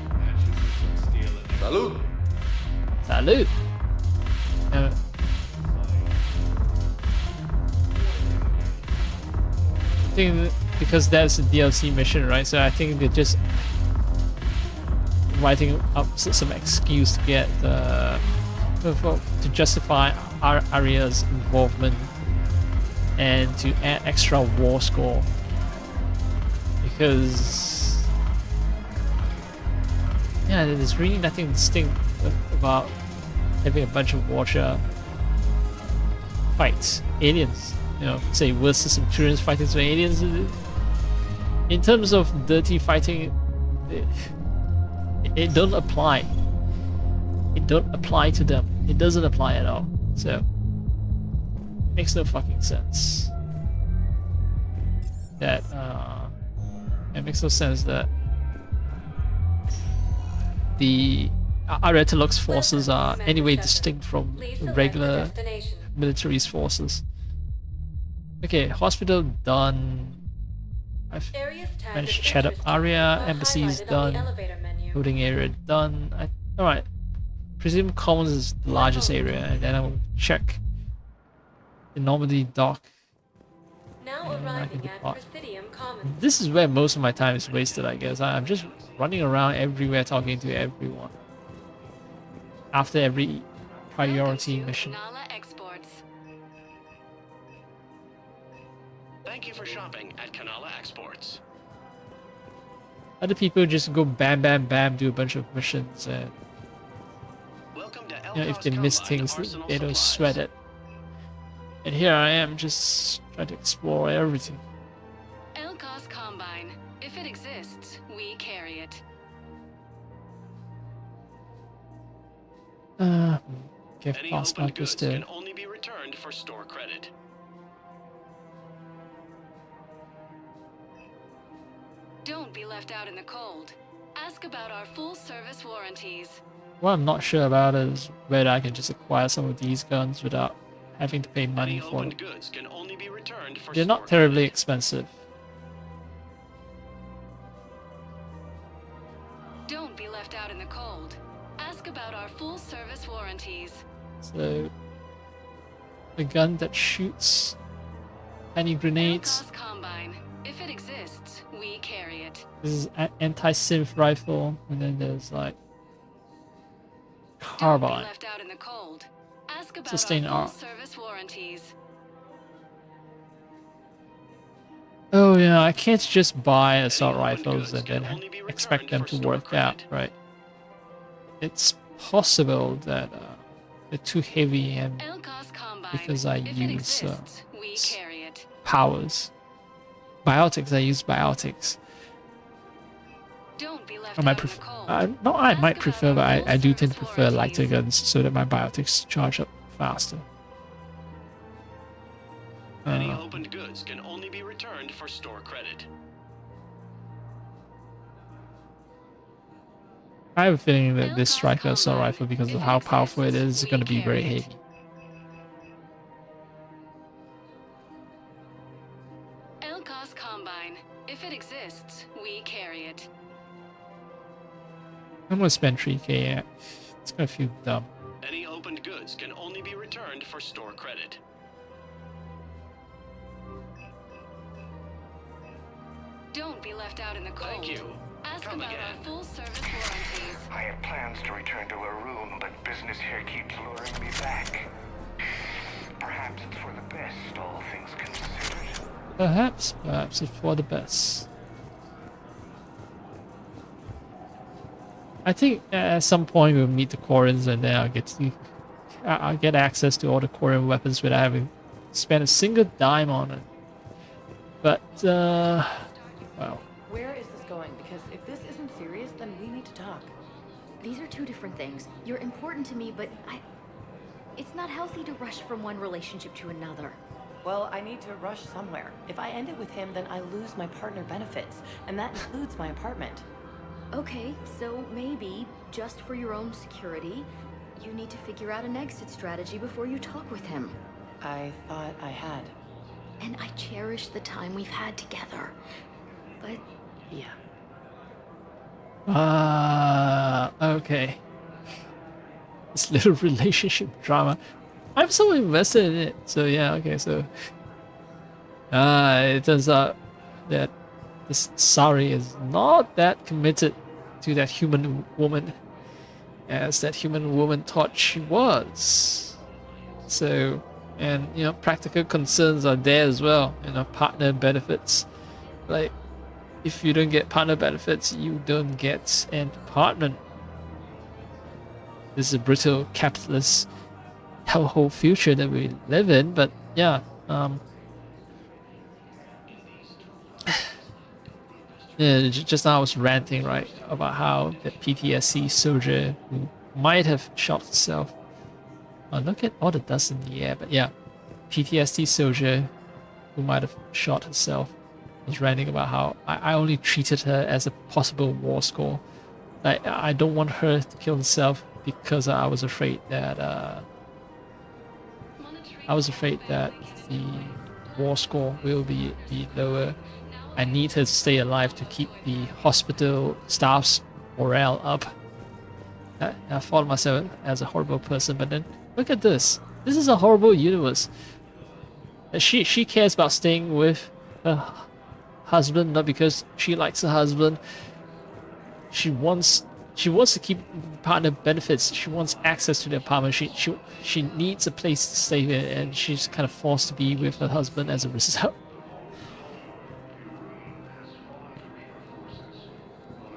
Salute! Salute! I think because that's a DLC mission, right? So I think they're just writing up some excuse to get to justify Arya's involvement and to add extra war score, because yeah, there's really nothing distinct about having a bunch of Watcher fights aliens, say versus some Turians fighting some aliens. In terms of dirty fighting, it don't apply. It don't apply to them. It doesn't apply at all. So it makes no fucking sense. That it makes no sense that the Aretalux forces are anyway distinct from regular military's forces. Okay, hospital done. I've managed to chat up Aria. Embassy's done. Loading area done. Alright. Presume Commons is the largest area, and then I'll check the Normandy dock. Now arriving at Presidium Commons. This is where most of my time is wasted, I guess. I'm just running around everywhere talking to everyone. After every priority mission. Thank you for shopping at Kanala Exports. Other people just go bam bam bam, do a bunch of missions and Welcome to you know, if they miss things, they don't sweat it. And here I am, just trying to explore everything. Elcos Combine. If it exists, we carry it. Give Any past open markers goods still. can only be returned for store credit. Don't be left out in the cold. Ask about our full service warranties. What I'm not sure about is whether I can just acquire some of these guns without having to pay money Any for them. opened goods can only be returned for They're store not terribly credit. expensive. Don't be left out in the cold. Ask about our full service warranties. So, a gun that shoots tiny grenades. Elcos Combine. If it exists, we carry it. This is an anti-synth rifle, and then there's like Don't be carbine. left out in the cold. Ask about Sustain our arm. full service warranties. Oh yeah, I can't just buy assault rifles and then expect them to work out, right? It's possible that they're too heavy, and Elcos Combine. because I If it use exists, we carry it. powers. Biotics, I use biotics. Don't be left I might out in the prefer. cold. No, I might prefer, but I do tend to prefer lighter guns so that my biotics charge up faster. Any opened goods can only be returned for store credit. I have a feeling that this striker assault rifle, because of how powerful it is going to be very heavy. Elcos Combine. If it exists, we carry it. I'm gonna spend 3k. Yeah. It's gonna feel dumb. Any opened goods can only be returned for store credit. Don't be left out in the cold. Thank you. Ask Come about again. our full service warranties. I had plans to return to a room, but business here keeps luring me back. Perhaps it's for the best, all things considered. Perhaps it's for the best. I think at some point we'll meet the Koreans, and then I'll get access to all the Korean weapons without having spent a single dime on it. But well. Where is this going? Because if this isn't serious, then we need to talk. These are two different things. You're important to me, but it's not healthy to rush from one relationship to another. Well, I need to rush somewhere. If I end it with him, then I lose my partner benefits, and that includes my apartment. Okay, so maybe, just for your own security, you need to figure out an exit strategy before you talk with him. I thought I had. And I cherish the time we've had together. But... yeah. Okay. This little relationship drama. I'm so invested in it. So yeah, okay, so it turns out that this Sari is not that committed to that human woman as that human woman thought she was. So, and you know, practical concerns are there as well. You know, partner benefits. Like, if you don't get partner benefits, you don't get an apartment. This is a brutal capitalist hellhole future that we live in, but yeah, yeah, just now I was ranting, right, about how the PTSD soldier who might have shot herself. Oh, look at all the dust in the air, but yeah, PTSD soldier who might have shot herself was ranting about how I only treated her as a possible war score. Like, I don't want her to kill herself because I was afraid that the war score will be lower. I need her to stay alive to keep the hospital staff's morale up. I thought myself as a horrible person, but then look at this. This is a horrible universe. She cares about staying with her husband, not because she likes her husband. She wants to keep partner benefits. She wants access to the apartment. She needs a place to stay in, and she's kind of forced to be with her husband as a result.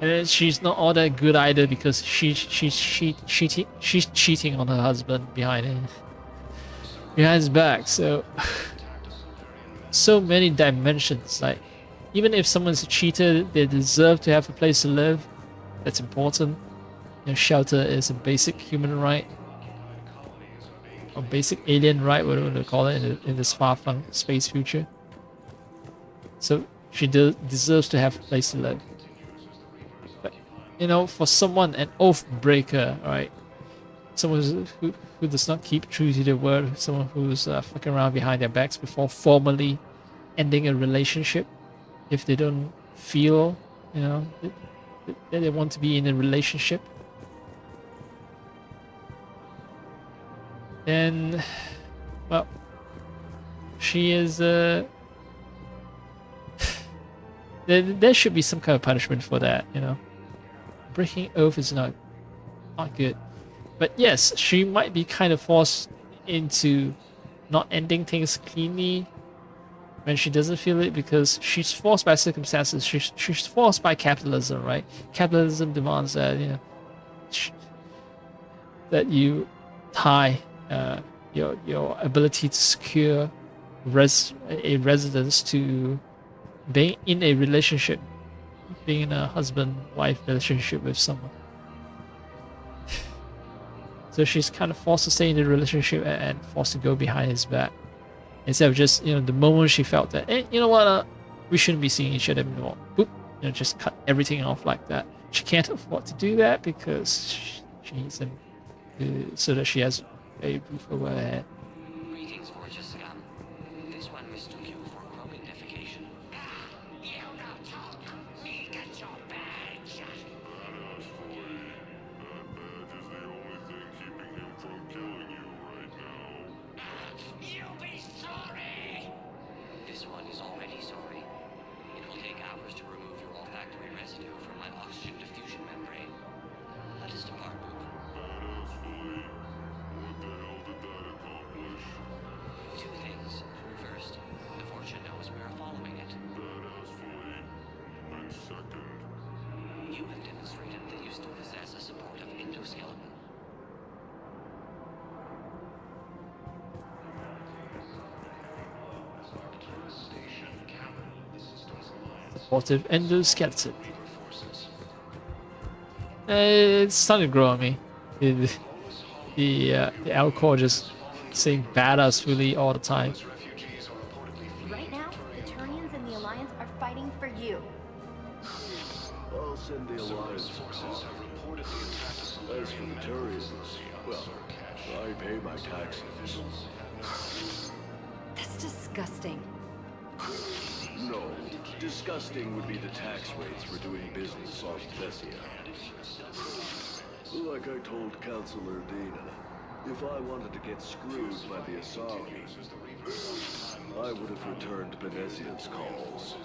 And then she's not all that good either because she's cheating on her husband behind his back. So so many dimensions. Like even if someone's a cheater, they deserve to have a place to live. That's important. You know, shelter is a basic human right, or basic alien right, whatever they call it in this far-flung space future. So she deserves to have a place to live. But you know, for someone, an oath breaker, right? Someone who does not keep true to their word, someone who's fucking around behind their backs before formally ending a relationship, if they don't feel, you know, that they want to be in a relationship, then, well, she is, there should be some kind of punishment for that, you know. Breaking oath is not good. But yes, she might be kind of forced into not ending things cleanly when she doesn't feel it, because she's forced by circumstances. She's forced by capitalism, right? Capitalism demands that, you know, that you tie your ability to secure a residence to being in a relationship, being in a husband-wife relationship with someone. So she's kind of forced to stay in the relationship and forced to go behind his back, instead of just, you know, the moment she felt that, hey, you know what, we shouldn't be seeing each other anymore. Boop, you know, just cut everything off like that. She can't afford to do that because she needs him so that she has a roof over her head. Greetings, gorgeous scum. This one mistook you for growing defecation. You don't talk. Me get your badge. Badass boy. That badge is the only thing keeping him from killing you right now. You'll be sorry. This one is already sorry. It will take hours to remove your olfactory residue from my oxygen diffusion membrane. Let us depart, Boop. Badass boy. What the hell did that accomplish? Two things. First, the fortune knows we are following it. Badass boy. And second, You have demonstrated that you still possess a supportive endoskeleton. Supportive endoskeleton. It's starting to grow on me. The alcohol just saying badass really all the time. Right now, the Turians and the Alliance are fighting for you. I'll send the Alliance a call. As for the Turians, well, I pay my taxes. That's disgusting. No, disgusting would be the tax rates for doing business on Thessia. Like I told Councilor Dina, if I wanted to get screwed by the Asari, I would have returned Benesia's calls.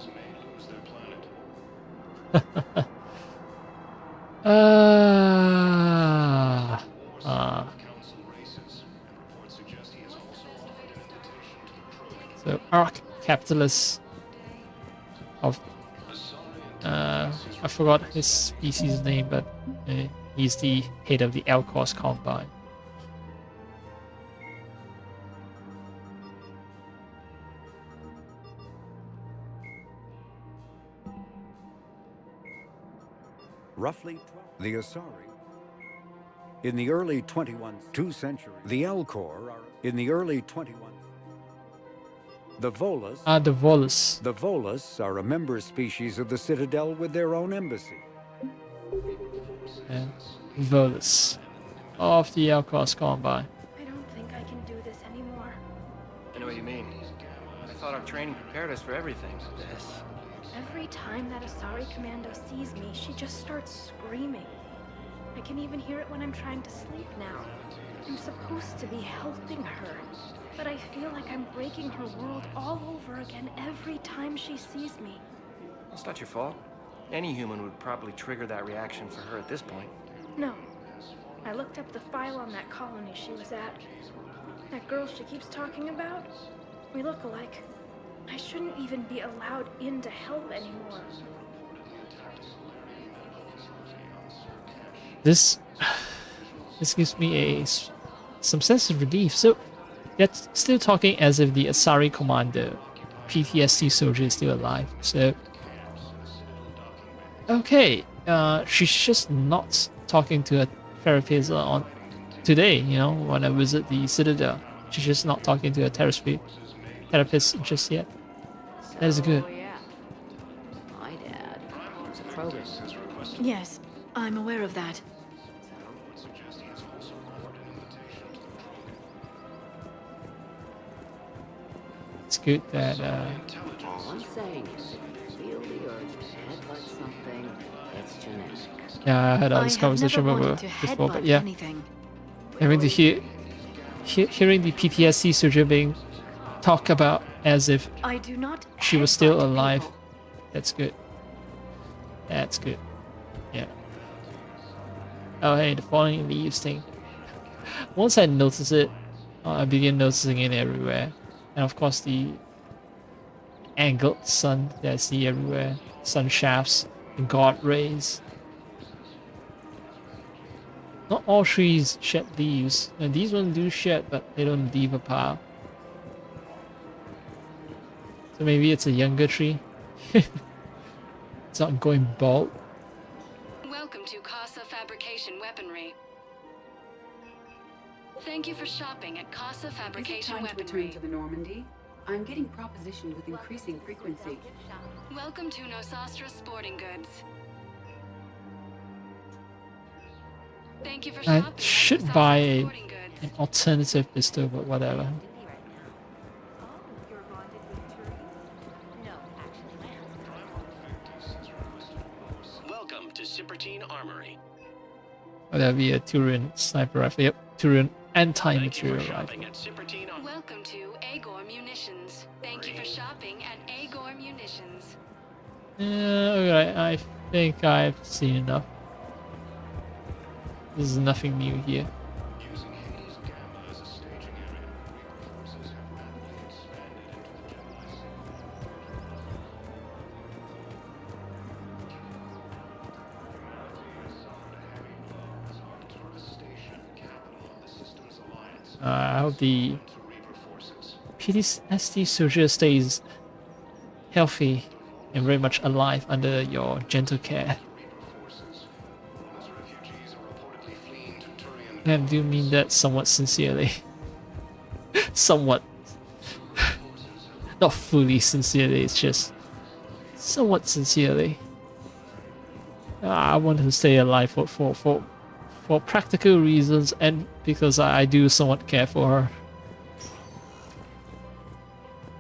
So arc capitalist of I forgot his species name, but he's the head of the Alcors Combine. Roughly the Asari. In the early 2 centuries, the Alcor are in the early 21. The Volus. The Volus. The Volus are a member species of the Citadel with their own embassy. And Volus of the Alcors Combine. I don't think I can do this anymore. I know what you mean. I thought our training prepared us for everything. This. Every time that Asari commando sees me, she just starts screaming. I can even hear it when I'm trying to sleep now. I'm supposed to be helping her, but I feel like I'm breaking her world all over again every time she sees me. It's not your fault. Any human would probably trigger that reaction for her at this point. No. I looked up the file on that colony she was at. That girl she keeps talking about? We look alike. I shouldn't even be allowed in to help anymore. This this gives me some sense of relief. So they're still talking as if the Asari commander, PTSD soldier, is still alive. So okay, she's just not talking to a therapist on today. You know, when I visit the Citadel, she's just not talking to a therapist just yet. That is good. Yeah. My dad was a Krogan. Yes, I'm aware of that. It's good that All I'm saying is, if you feel the urge to headbutt something, it's genetic. yeah, I had this I have conversation never with wanted her to before, headbutt but yeah, anything. having to hearing the PTSD soldier being talk about as if I do not she was still headbutt alive. people. That's good. That's good. Yeah. Oh hey, the falling leaves thing. Once I notice it, I begin noticing it everywhere. And of course the angled sun that I see everywhere. Sun shafts and god rays. Not all trees shed leaves. And these ones do shed, but they don't leave a pile. So maybe it's a younger tree. It's not going bald. Welcome to Casa Fabrication Weaponry. Thank you for shopping at Casa Is it Fabrication time to return Weaponry. to the Normandy? I'm getting propositioned with increasing frequency. Welcome to Nosastra Sporting Goods. Thank you for I shopping at should Nosastra buy Sporting Goods. an alternative pistol, but whatever. Welcome to Cipertine Armory. Oh, that'd be a Turian sniper rifle. Yep, Turian Thank you anti-material for rifle. shopping at Cipertine Armory. Welcome to Agor Munitions. Thank you for shopping at Agor Munitions. Yeah, alright, I think I've seen enough. This is nothing new here. Using Hades Gamma as a staging area, Reaper forces have rapidly expanded into the galaxy. I hope the PTSD soldier stays healthy and very much alive under your gentle care. And I do mean that somewhat sincerely. Somewhat. Not fully sincerely, it's just somewhat sincerely. I want to stay alive for practical reasons and because I do somewhat care for her.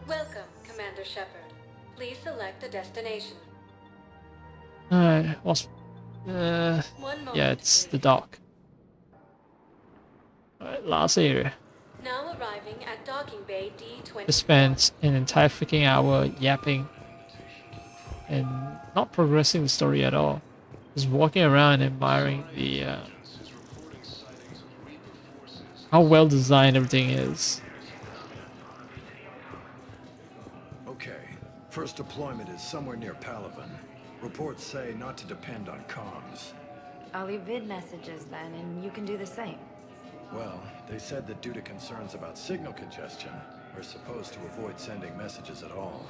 Welcome, Commander Shepard. Please select a destination. Alright, what's... One moment, yeah, it's the dock. Alright, last area. Now arriving at docking bay D20. I spent an entire freaking hour yapping and not progressing the story at all. Just walking around and admiring the how well designed everything is. Okay, first deployment is somewhere near Palaven. Reports say not to depend on comms. I'll leave vid messages then, and you can do the same. Well, they said that due to concerns about signal congestion, we're supposed to avoid sending messages at all.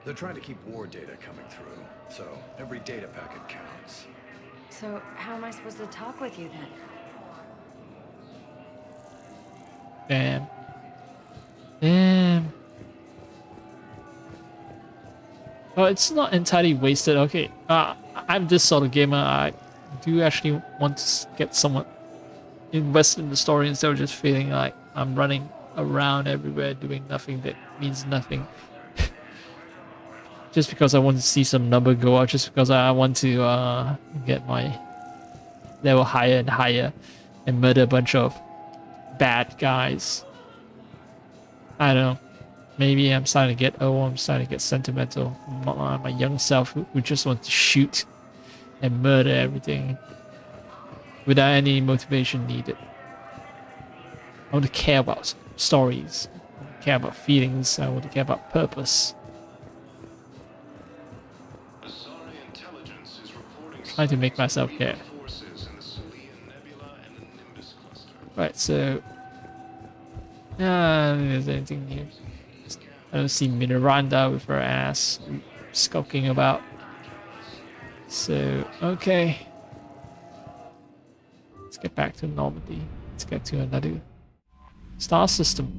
They're trying to keep war data coming through, so every data packet counts. So how am I supposed to talk with you then? Damn. Damn. Well, it's not entirely wasted. Okay, I'm this sort of gamer. I do actually want to get someone invested in the story instead of just feeling like I'm running around everywhere doing nothing that means nothing. Just because I want to see some number go up, just because I want to get my level higher and higher and murder a bunch of bad guys. I don't know. Maybe I'm starting to get old, I'm starting to get sentimental. My young self who just wants to shoot and murder everything without any motivation needed. I want to care about stories, I want to care about feelings, I want to care about purpose. Trying to make myself care. Right, so there's anything new. I don't see Miranda with her ass skulking about. So, okay. Let's get back to Normandy. Let's get to another star system.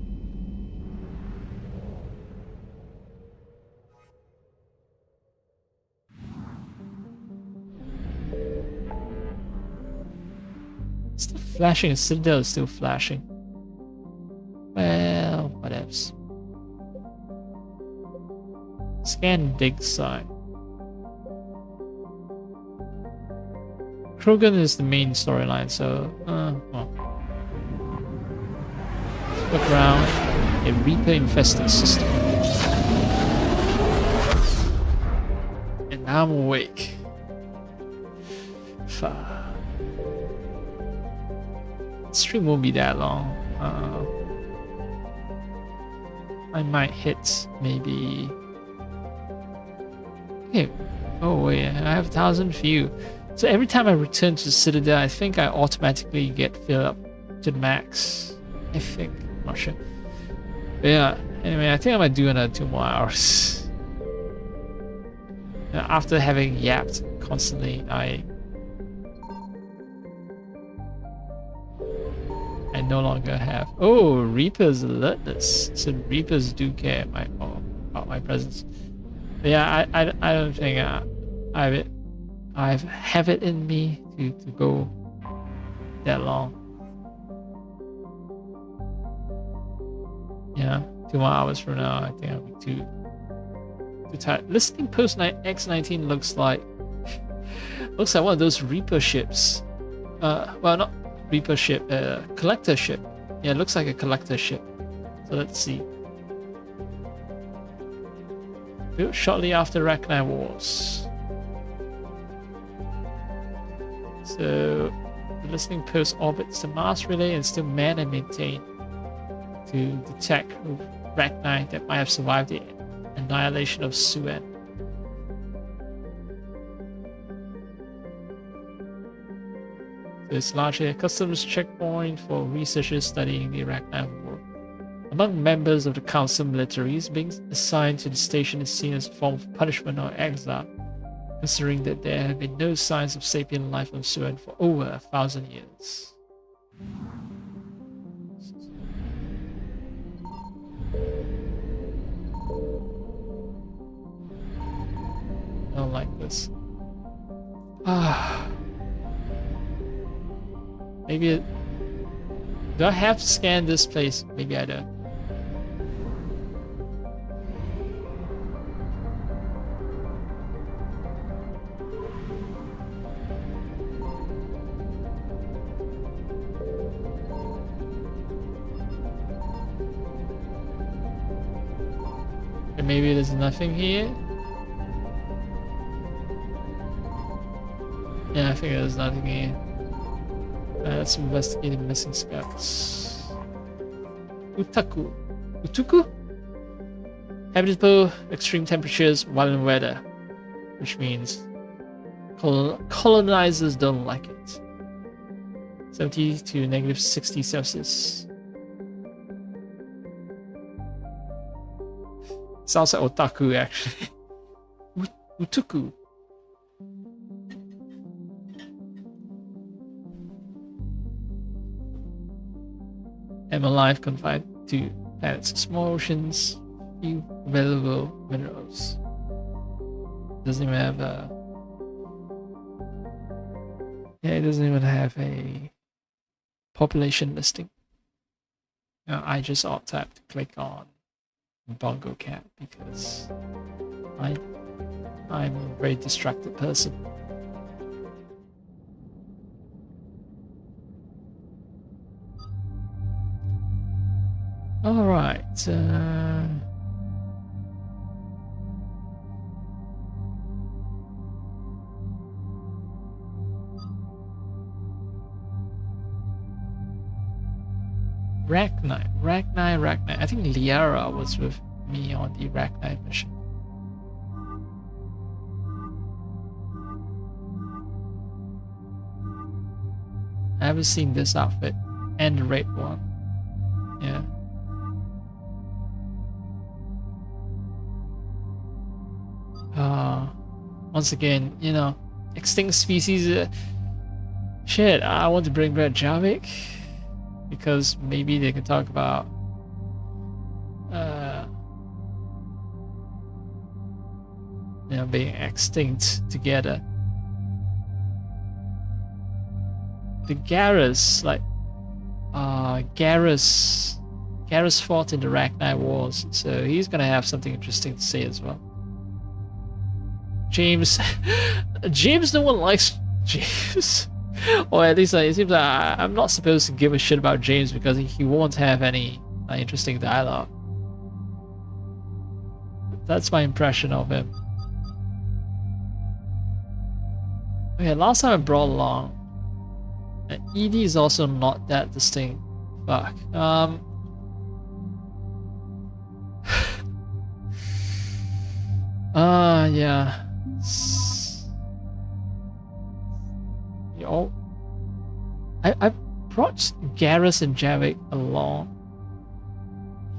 It's still flashing. The Citadel is still flashing. Well, whatevs. Scan dig side. Krogan is the main storyline, so well. Let's look around a Reaper infested system. And now I'm awake. Stream won't be that long. I might hit maybe. Okay. Oh wait, I have 1,000 view. So every time I return to Citadel, I think I automatically get filled up to the max. I think. I'm not sure. But yeah. Anyway, I think I might do another 2 more hours. After having yapped constantly, I no longer have. Oh, Reaper's alertness. So Reapers do care about my presence. But yeah, I don't think I have it in me to go that long. Yeah, 2 more hours from now, I think I'll be too tired. Listening post X19 looks like one of those Reaper ships. Well, not Reaper ship, collector ship. Yeah, it looks like a collector ship. So let's see. Built shortly after Rachni Wars. So the listening post orbits the Mars relay and still man and maintain to detect Rachni that might have survived the annihilation of Suen. It's largely a customs checkpoint for researchers studying the Rachni War. Among members of the Council militaries, being assigned to the station is seen as a form of punishment or exile, considering that there have been no signs of sapient life on Suen for over 1,000 years. I don't like this. Maybe do I have to scan this place? Maybe I don't. Or maybe there's nothing here. Yeah, I think there's nothing here. Let's investigate the missing scouts. Utaku. Utuku? Habitable, extreme temperatures, violent weather. Which means colonizers don't like it. 70 to negative 60 Celsius. Sounds like otaku actually. Utuku. Am alive, confined to planets, small oceans, few available minerals. Doesn't even have a. Yeah, it doesn't even have a population listing. I just alt-tab to click on Bongo Cat because I'm a very distracted person. All right. Rachni. I think Liara was with me on the Rachni mission. I haven't seen this outfit and the red one. Yeah. Once again, you know, extinct species. Shit, I want to bring back Javik because maybe they can talk about you know, being extinct together. The Garrus, like Garrus fought in the Ragnar Wars, so he's gonna have something interesting to say as well. James, James, no one likes James. Or at least it seems like I'm not supposed to give a shit about James because he won't have any interesting dialogue. That's my impression of him. Okay, last time I brought along, ED is also not that distinct. Fuck. Yeah. Yo, I brought Garrus and Javik along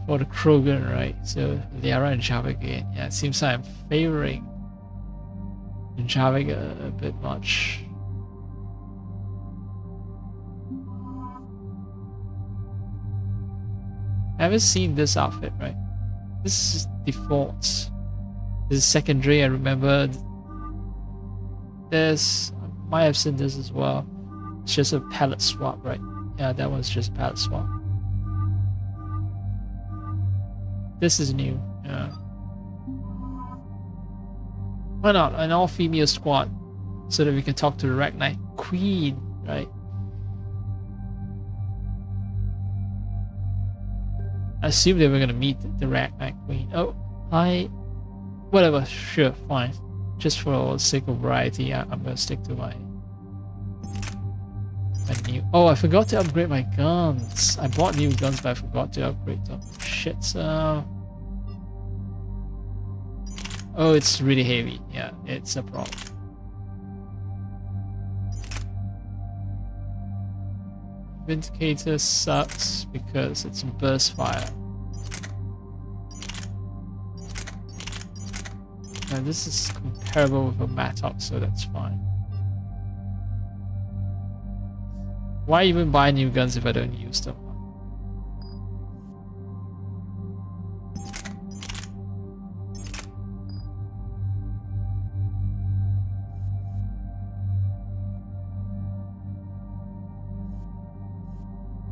for the Krogan, right? So Liara and Javik again. Yeah, it seems like I'm favoring Javik a bit much. I haven't seen this outfit, right? This is default. This is secondary. I remember there's. Might have seen this as well. It's just a palette swap, right? Yeah, that one's just a palette swap. This is new. Yeah. Why not? An all-female squad, so that we can talk to the Ragnar Queen, right? I assumed they were gonna meet the Ragnar Queen. Oh, whatever. Sure, fine. Just for the sake of variety, I'm gonna stick to my new. Oh, I forgot to upgrade my guns. I bought new guns, but I forgot to upgrade them. Shit. Oh, it's really heavy. Yeah, it's a problem. Vindicator sucks because it's burst fire. And this is comparable with a Mattock, so that's fine. Why even buy new guns if I don't use them?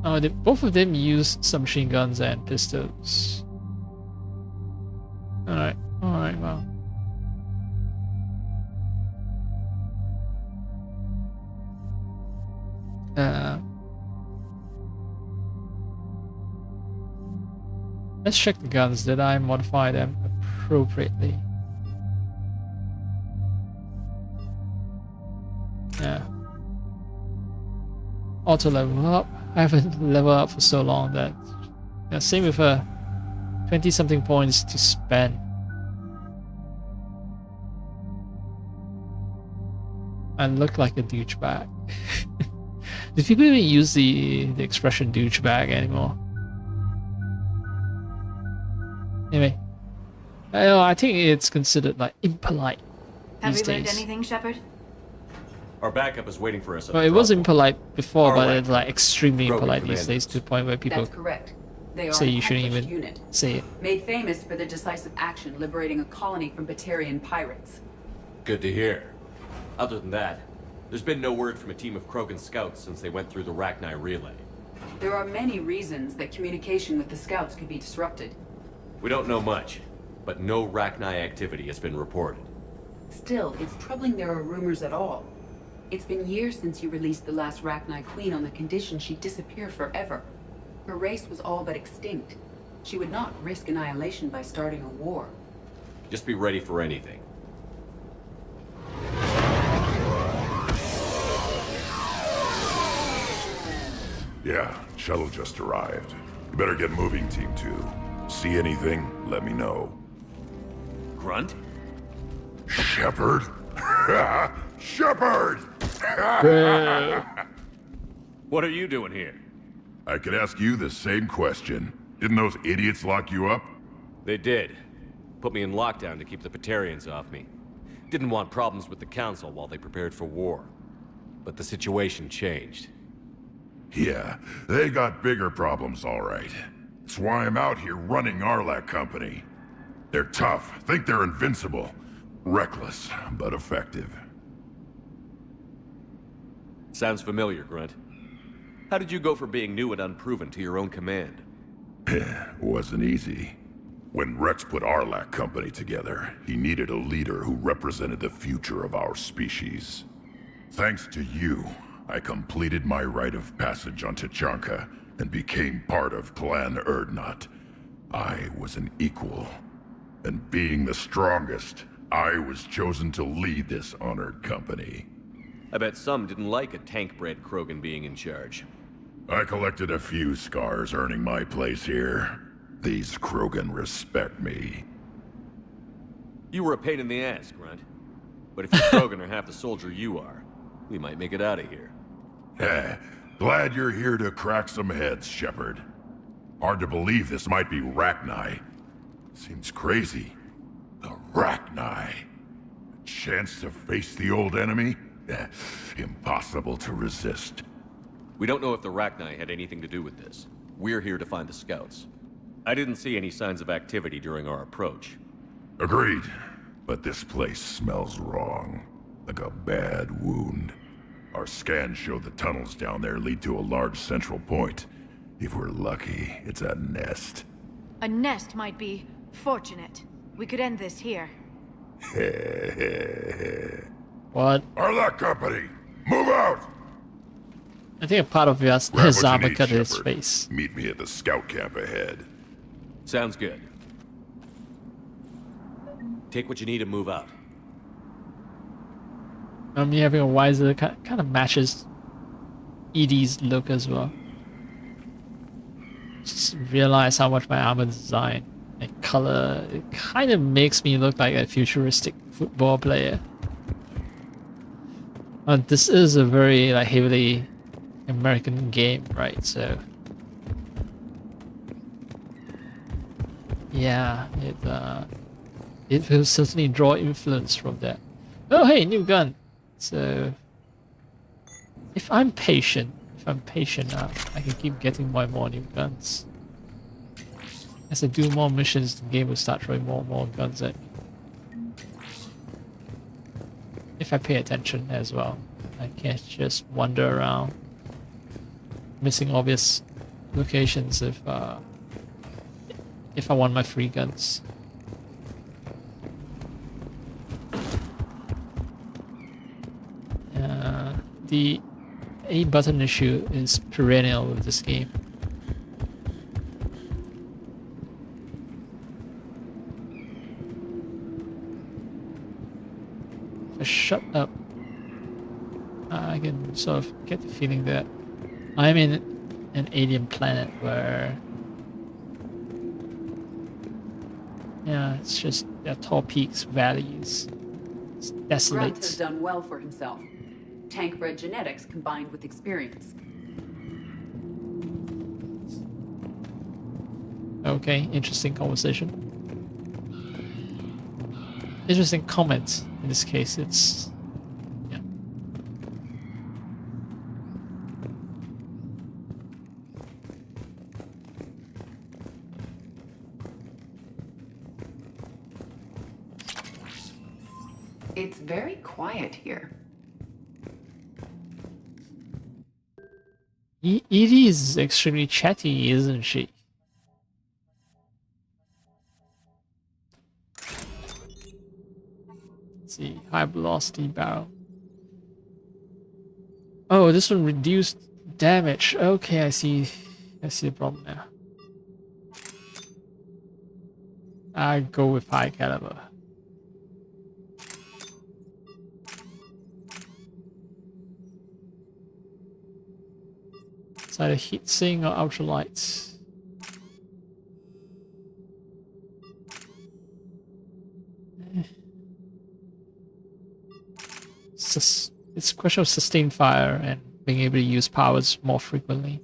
Oh, both of them use submachine guns and pistols. Alright, well. Let's check the guns. Did I modify them appropriately? Yeah. Auto level up. I haven't leveled up for so long that. Yeah, same with 20 something points to spend. I look like a douchebag. Do people even use the expression douchebag anymore? Anyway, I think it's considered like impolite these Have we learned days. anything, Shepard? Our backup is waiting for us. Well, it was impolite before, but Alright. it's like extremely Broken impolite these days commanders. to the point where people That's correct. They are say an you shouldn't accomplished even unit, say it. made famous for their decisive action liberating a colony from Batarian pirates. Good to hear. Other than that, there's been no word from a team of Krogan scouts since they went through the Ragnar relay. There are many reasons that communication with the scouts could be disrupted. We don't know much, but no Ragnar activity has been reported. Still, it's troubling there are rumors at all. It's been years since you released the last Ragnar Queen on the condition she'd disappear forever. Her race was all but extinct. She would not risk annihilation by starting a war. Just be ready for anything. Yeah, shuttle just arrived. You better get moving, Team 2. See anything, let me know. Grunt? Shepard? Shepard! What are you doing here? I could ask you the same question. Didn't those idiots lock you up? They did. Put me in lockdown to keep the Patarians off me. Didn't want problems with the Council while they prepared for war. But the situation changed. Yeah, they got bigger problems, all right. That's why I'm out here running Arlac Company. They're tough, think they're invincible. Reckless, but effective. Sounds familiar, Grunt. How did you go from being new and unproven to your own command? Wasn't easy. When Rex put Arlac Company together, he needed a leader who represented the future of our species. Thanks to you, I completed my rite of passage on Tachanka and became part of Clan Erdnot. I was an equal. And being the strongest, I was chosen to lead this honored company. I bet some didn't like a tank-bred Krogan being in charge. I collected a few scars earning my place here. These Krogan respect me. You were a pain in the ass, Grunt. But if you Krogan are half the soldier you are, we might make it out of here. Glad you're here to crack some heads, Shepard. Hard to believe this might be Rachni. Seems crazy. The Rachni. A chance to face the old enemy? Impossible to resist. We don't know if the Rachni had anything to do with this. We're here to find the scouts. I didn't see any signs of activity during our approach. Agreed. But this place smells wrong. Like a bad wound. Our scans show the tunnels down there lead to a large central point. If we're lucky, it's a nest. A nest might be fortunate. We could end this here. What? Arlac Company! Move out! I think a part of his Grab what you armor need, cut his Shepard. face. Meet me at the scout camp ahead. Sounds good. Take what you need and move out. Me having a visor kind of matches Edie's look as well. Just realize how much my armor design and color, it kind of makes me look like a futuristic football player. This is a very like heavily American game, right? So yeah, it will certainly draw influence from that. Oh hey, new gun. So if I'm patient, I can keep getting more and more new guns. As I do more missions, the game will start throwing more and more guns at me. If I pay attention as well. I can't just wander around missing obvious locations if I want my free guns. The A button issue is perennial with this game. If I shut up, I can sort of get the feeling that I'm in an alien planet where, yeah, it's just there are tall peaks, valleys, it's desolate. Grunt has done well for himself. Tank-bred genetics combined with experience. Okay, interesting conversation. Interesting comment in this case. It's yeah. It's very quiet here. Edie is extremely chatty, isn't she? Let's see, high velocity barrel. Oh, this one reduced damage. Okay, I see the problem now. I go with high caliber. It's either heat sink or ultralights. It's a question of sustained fire and being able to use powers more frequently.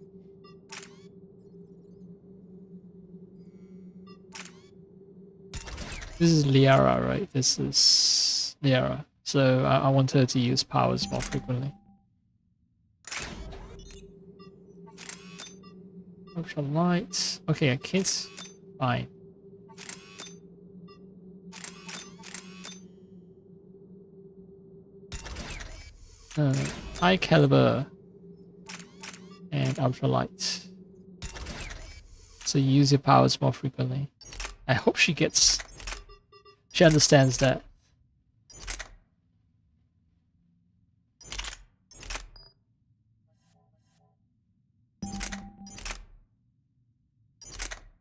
This is Liara, right? This is Liara. So I want her to use powers more frequently. Ultralight. Okay, a kid's fine. High caliber and ultralight. So use your powers more frequently. I hope she understands that.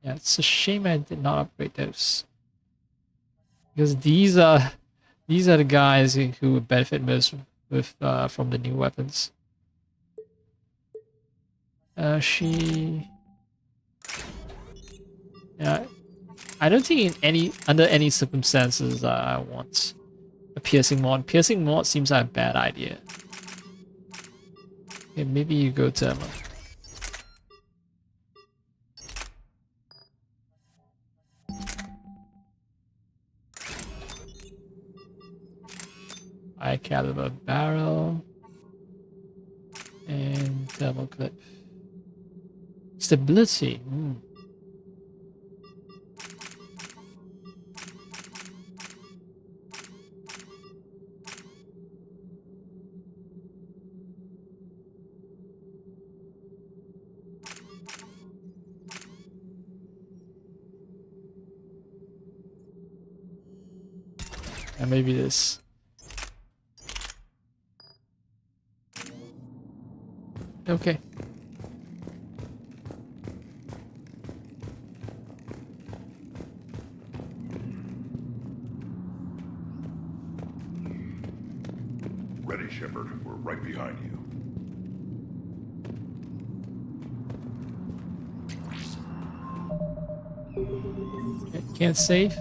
Yeah, it's a shame I did not upgrade those. Because these are the guys who would benefit most with from the new weapons. Yeah, I don't think under any circumstances I want a piercing mod. Piercing mod seems like a bad idea. Okay, maybe you go to Emma. High caliber barrel and thermal clip. Stability. And maybe this. Okay. Ready, Shepard. We're right behind you. Okay, can't save.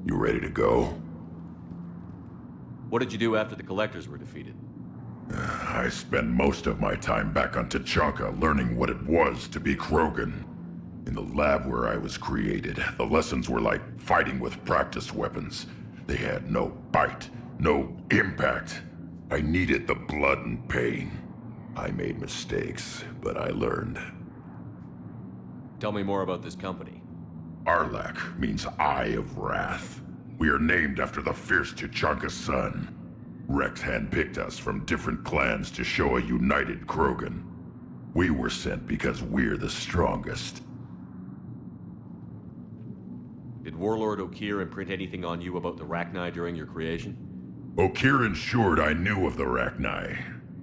You ready to go? What did you do after the collectors were defeated? I spent most of my time back on Tachanka learning what it was to be Krogan. In the lab where I was created, the lessons were like fighting with practice weapons. They had no bite, no impact. I needed the blood and pain. I made mistakes, but I learned. Tell me more about this company. Arlak means Eye of Wrath. We are named after the fierce Tachanka sun. Rex handpicked us from different clans to show a united Krogan. We were sent because we're the strongest. Did Warlord Okir imprint anything on you about the Rachni during your creation? Okir ensured I knew of the Rachni.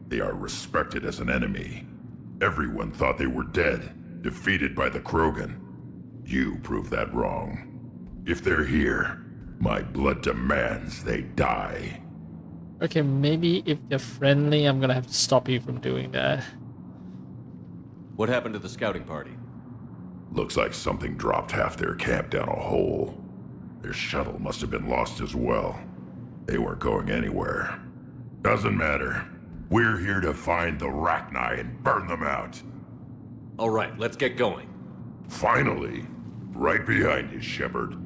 They are respected as an enemy. Everyone thought they were dead, defeated by the Krogan. You proved that wrong. If they're here, my blood demands they die. Okay, maybe if they're friendly, I'm gonna have to stop you from doing that. What happened to the scouting party? Looks like something dropped half their camp down a hole. Their shuttle must have been lost as well. They weren't going anywhere. Doesn't matter. We're here to find the Rachni and burn them out. All right, let's get going. Finally. Right behind you, Shepard.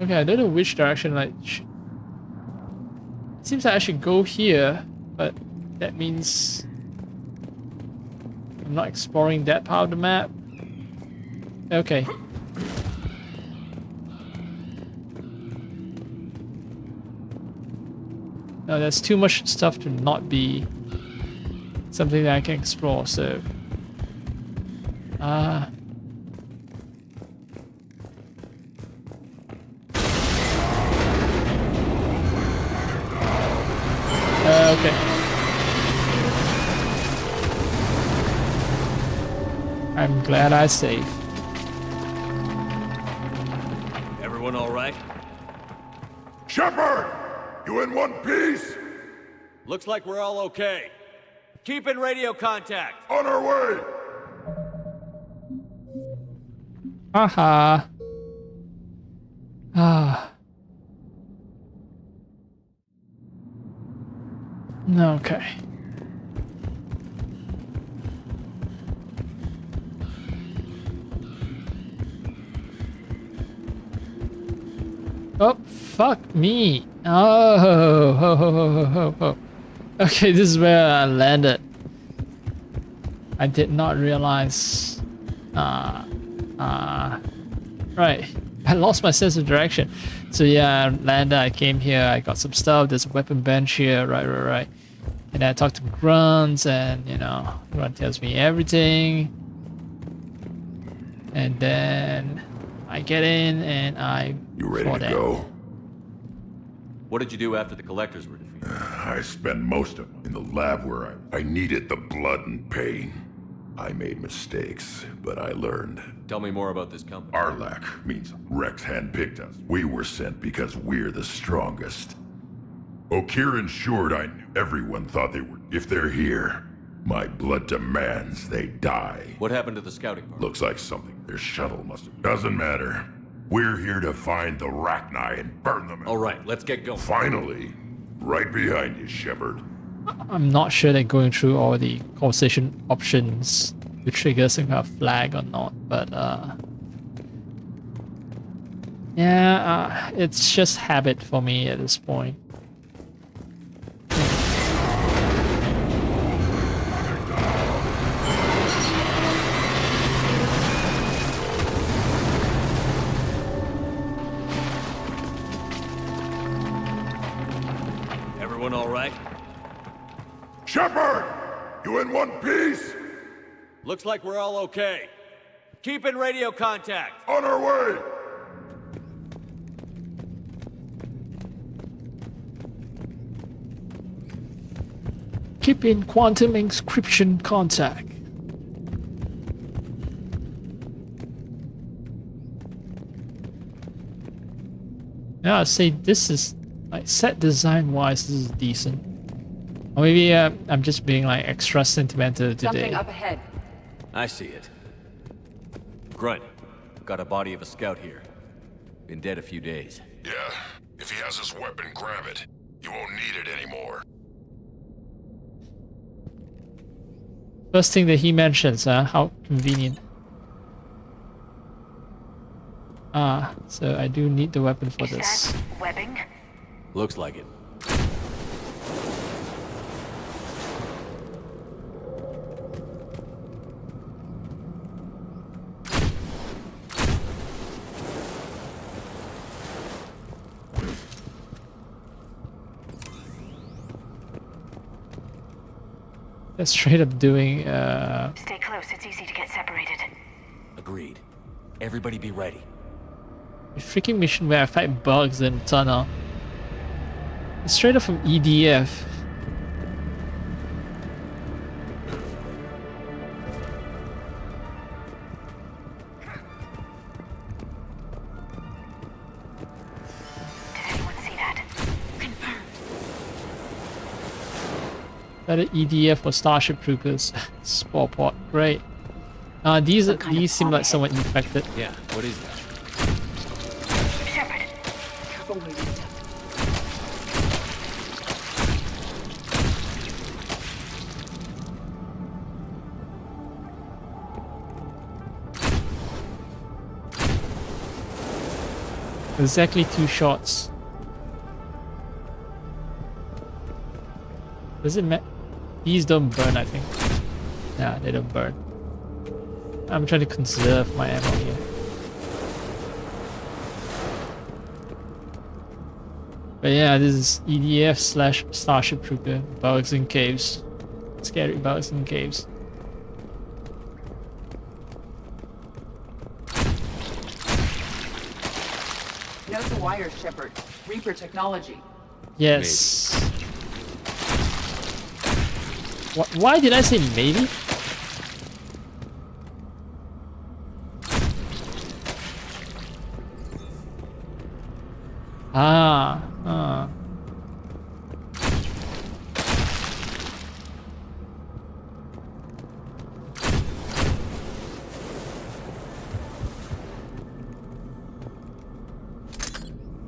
Okay, I don't know which direction it seems like I should go here, but that means I'm not exploring that part of the map. Okay. No, there's too much stuff to not be something that I can explore, so... okay. I'm glad I saved. Everyone all right? Shepard! You in one piece? Looks like we're all okay. Keep in radio contact. On our way! Haha. Ah. Okay. Oh, fuck me. Oh, ho, ho, ho, ho, ho. Okay, this is where I landed. I did not realize. Right. I lost my sense of direction. So yeah, I landed, I came here, I got some stuff, there's a weapon bench here, right. And I talked to Grunts, and you know, Grunt tells me everything. And then I get in and I You ready to down. go? What did you do after the collectors were defeated? I spent most of it in the lab where I needed the blood and pain. I made mistakes, but I learned. Tell me more about this company. Arlac means Rex handpicked us. We were sent because we're the strongest. Okir ensured I knew. Everyone thought they were. If they're here, my blood demands they die. What happened to the scouting party? Looks like something. Their shuttle must have. Doesn't matter. We're here to find the Rachni and burn them. All right, let's get going. Finally, right behind you, Shepard. I'm not sure that going through all the conversation options to trigger some kind of flag or not, but yeah, it's just habit for me at this point. Everyone all right? Shepard! You in one piece? Looks like we're all okay. Keep in radio contact. On our way! Keep in quantum encryption contact. Yeah, I'd say this is, like, set design wise, this is decent. Or maybe I'm just being like extra sentimental today. Something up ahead. I see it. Grunt, got a body of a scout here. Been dead a few days. Yeah, if he has his weapon, grab it. You won't need it anymore. First thing that he mentions, how convenient. Ah, so I do need the weapon for this. Webbing? Looks like it. They're straight up doing Stay close, it's easy to get separated. Agreed. Everybody be ready. a freaking mission where I fight bugs in tunnel. It's straight up from EDF. That is EDF for Starship Troopers. Spore pod, great. These seem like somewhat infected. Yeah, what is that? Shepard. Careful where you step. Exactly 2 shots. Does it matter? These don't burn, I think. Yeah, they don't burn. I'm trying to conserve my ammo here. But yeah, this is EDF slash Starship Trooper. Bugs in caves. Scary bugs in caves. Note the wire, Shepard. Reaper technology. Yes. Why did I say maybe?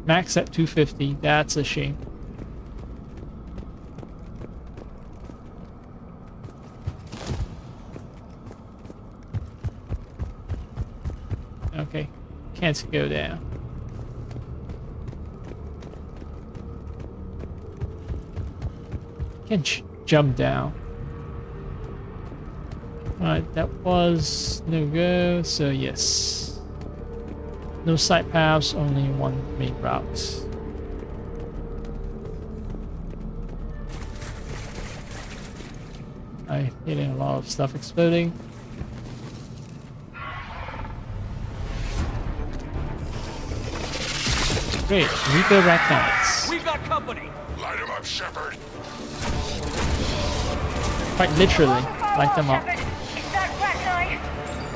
Max at 250. That's a shame. Okay, can't go down. Can jump down. Alright, that was no go, so yes. No side paths, only one main route. I'm hitting a lot of stuff exploding. Great, Reaper Arachnids. We've got company! Light him up, Shepard! Quite literally, light them up.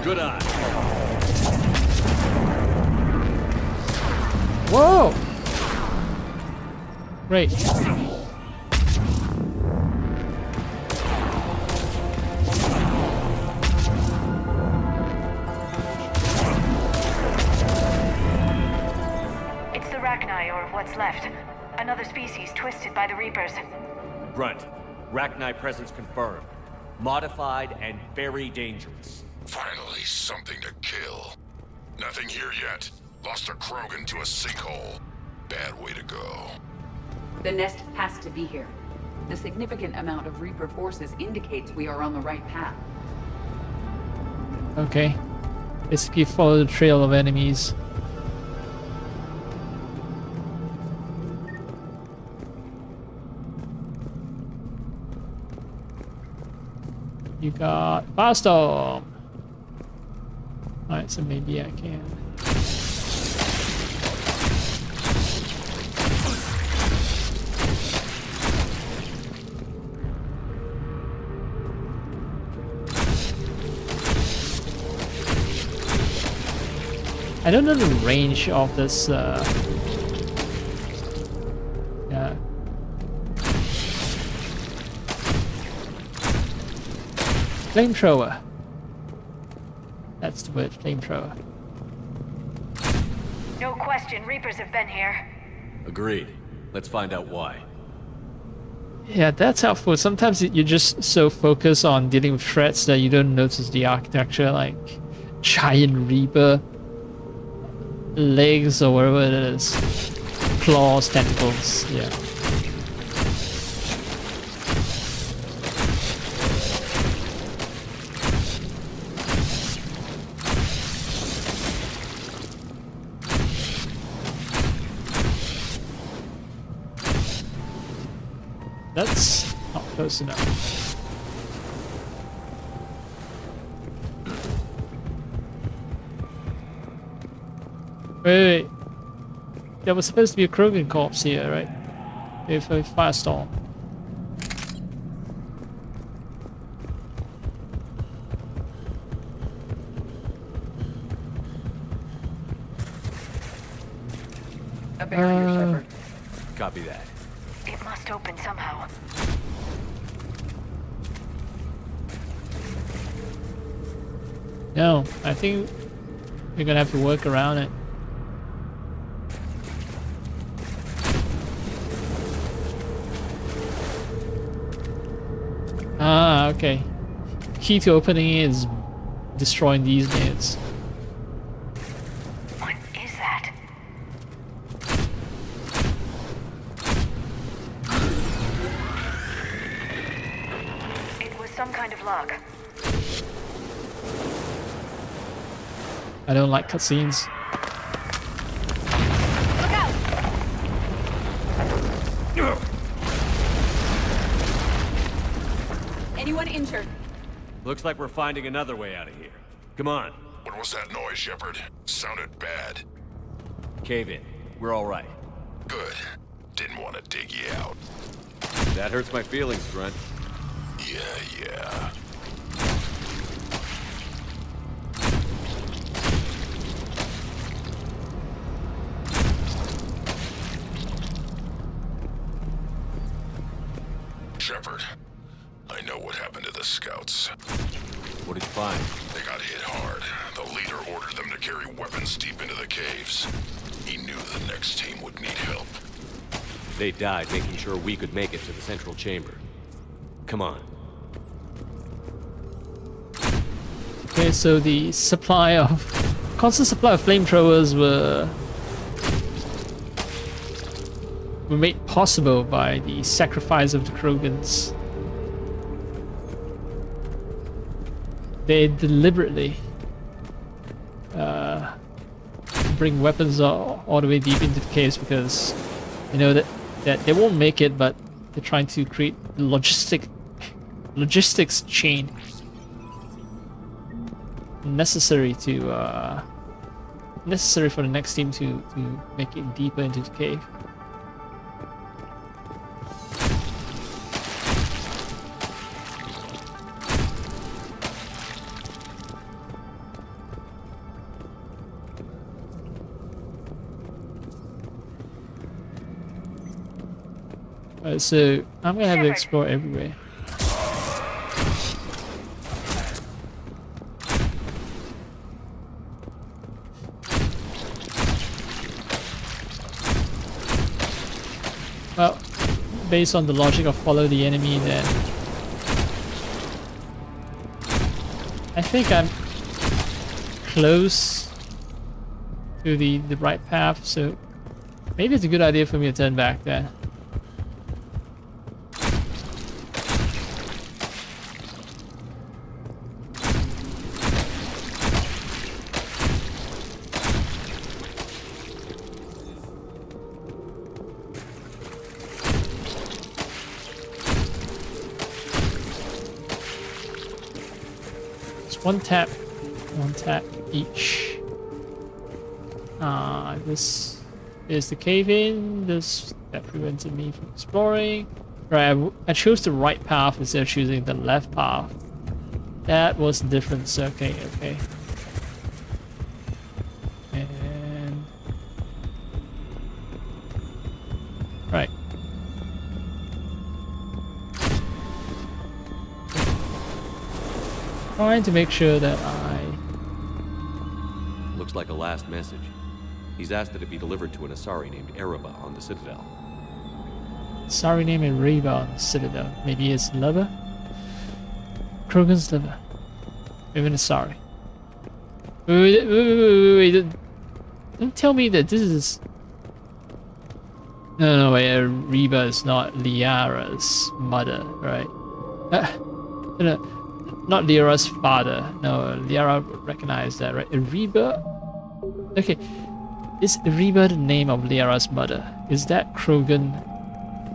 Good eye. Whoa! Great. It's the Rachni, or what's left. Another species twisted by the Reapers. Grunt. Rachni presence confirmed. Modified and very dangerous. Finally, something to kill. Nothing here yet. Lost a Krogan to a sinkhole. Bad way to go. The nest has to be here. The significant amount of Reaper forces indicates we are on the right path. Okay. Basically follow the trail of enemies. You got Firestorm. Alright, so maybe I can. I don't know the range of this yeah. Flamethrower. That's the word, flamethrower. No question, Reapers have been here. Agreed. Let's find out why. Yeah, that's helpful. Sometimes you're just so focused on dealing with threats that you don't notice the architecture, like giant Reaper legs or whatever it is. Claws, tentacles, yeah. That's not close enough. Wait. There was supposed to be a Krogan corpse here, right? With a firestorm. A barrier, Shepard. Copy that. It must open somehow. No, I think we're gonna have to work around it. Ah, okay. Key to opening it is destroying these units. What is that? It was some kind of lock. I don't like cutscenes. Anyone injured? Looks like we're finding another way out of here. Come on. What was that noise, Shepard? Sounded bad. Cave in. We're all right. Good. Didn't want to dig you out. That hurts my feelings, Grunt. Yeah. Shepard, I know what happened to the scouts. What did you find? They got hit hard. The leader ordered them to carry weapons deep into the caves. He knew the next team would need help. They died making sure we could make it to the central chamber. Come on. Okay, so the constant supply of flamethrowers were made possible by the sacrifice of the Krogans. They deliberately bring weapons all the way deep into the caves because they know that they won't make it, but they're trying to create logistics chain necessary for the next team to make it deeper into the cave. Alright, so I'm gonna have to explore everywhere. Well, based on the logic of follow the enemy, then I think I'm close to the right path, so maybe it's a good idea for me to turn back there. One tap each. This is the cave in. That prevented me from exploring. Right, I chose the right path instead of choosing the left path. That was the difference. Okay. And right. Trying to make sure that Looks like a last message. He's asked that it be delivered to an Asari named Ereba on the Citadel. Sorry name Ereba on the Citadel. Maybe it's lover? Krogan's lover. Maybe an Asari. Wait. Don't tell me that this is... No, wait. Ereba is not Liara's mother, right? No. Not Liara's father. No, Liara recognized that, right? Ereba? Okay. Is Ereba the name of Liara's mother? Is that Krogan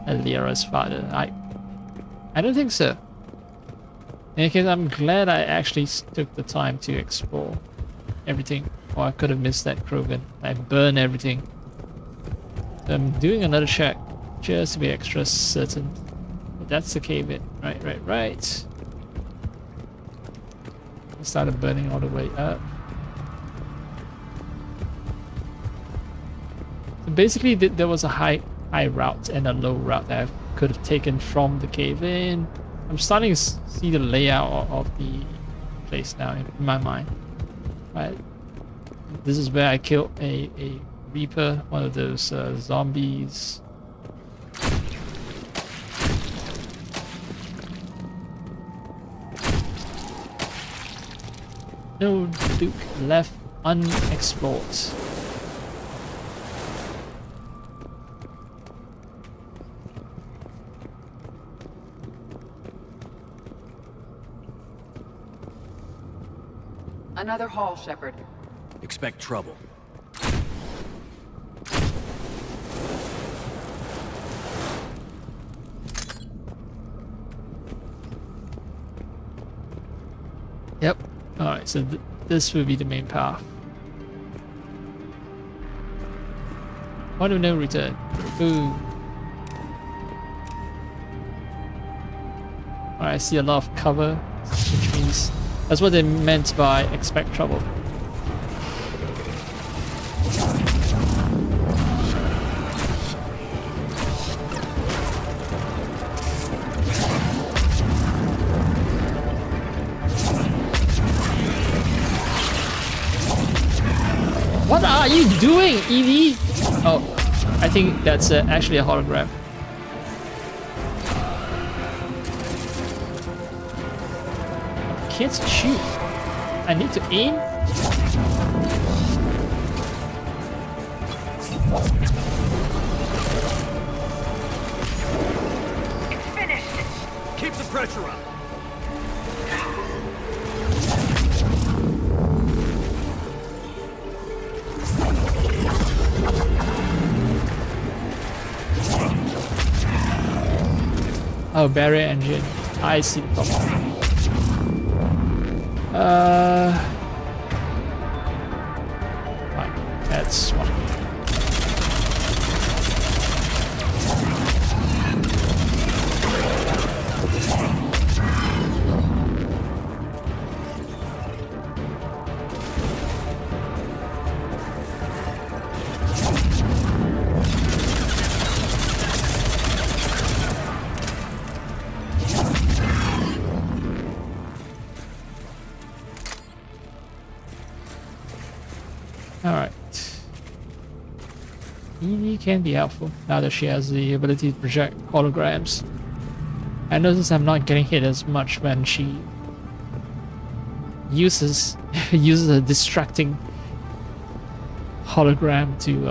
Liara's father? I don't think so. In any case, I'm glad I actually took the time to explore everything. Or I could have missed that Krogan. I burned everything. So I'm doing another check just to be extra certain. But that's the cave in. Right. It started burning all the way up. So basically, there was a high route and a low route that I could have taken from the cave in. I'm starting to see the layout of the place now in my mind. Right, this is where I killed a Reaper, one of those zombies. No Duke left unexplored. Another hall, Shepard. Expect trouble. Yep. Alright, so this will be the main path. Point of no return. Boom. Alright, I see a lot of cover, which means that's what they meant by expect trouble. What are you doing, Evie? Oh, I think that's actually a hologram. Can't shoot. I need to aim. It's finished. Keep the pressure up. Oh, barrier engine. I see the problem. Fine. That's one. Alright. Evie can be helpful now that she has the ability to project holograms. I notice I'm not getting hit as much when she uses a distracting hologram to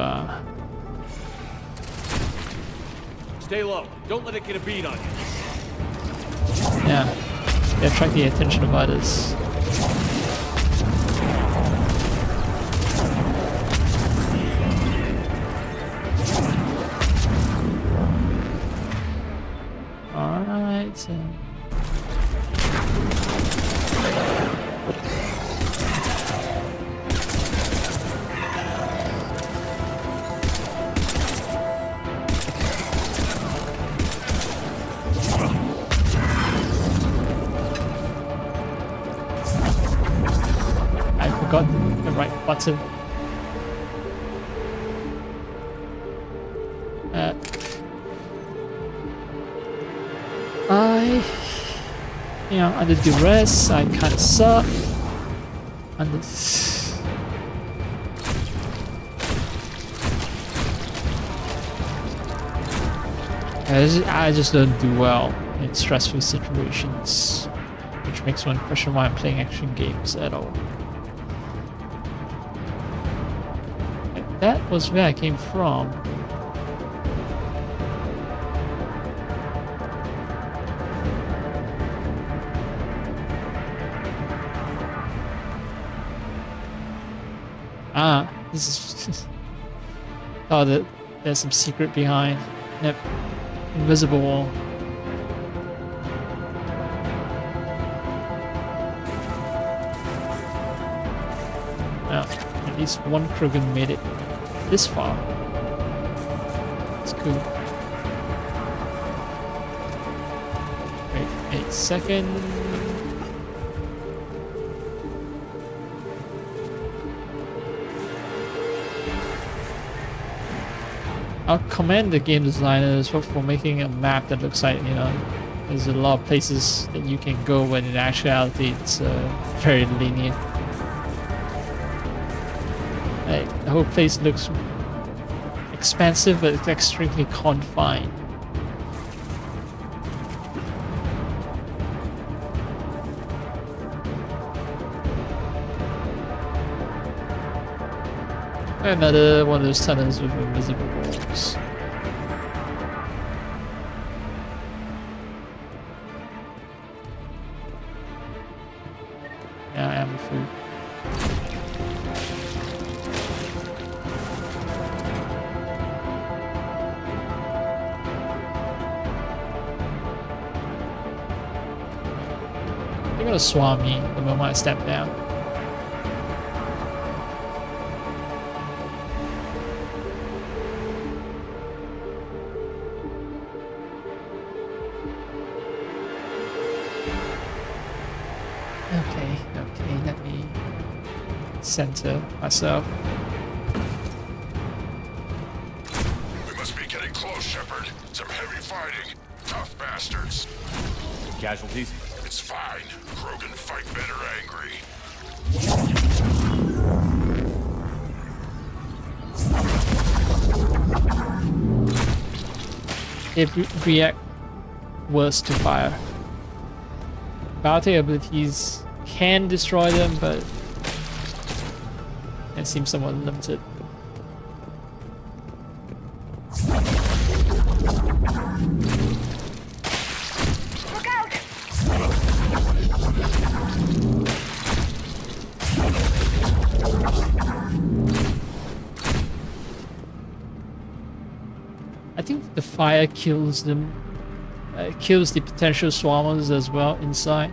Stay low. Don't let it get a bead on you. yeah, attract the attention of others. Alright. I forgot the right button. Under duress, I kind of suck. Under I just don't do well in stressful situations, which makes one question why I'm playing action games at all. That was where I came from. Ah, this is... oh, there's some secret behind. Yep. Invisible wall. Now, at least one Krogan made it this far. It's cool. Wait a second. I'll commend the game designers for making a map that looks like, you know, there's a lot of places that you can go, when in actuality it's very linear. Like, the whole place looks expansive, but it's extremely confined. Another one of those tunnels with invisible walls. Yeah, I am a fool. They're gonna swarm me the moment I step down. Okay, let me center myself. We must be getting close, Shepard. Some heavy fighting. Tough bastards. Casualties? It's fine. Krogan fight better angry. they react worse to fire. Biotech abilities can destroy them, but it seems somewhat limited. Look out! I think the fire kills them. Kills the potential swarmers as well inside.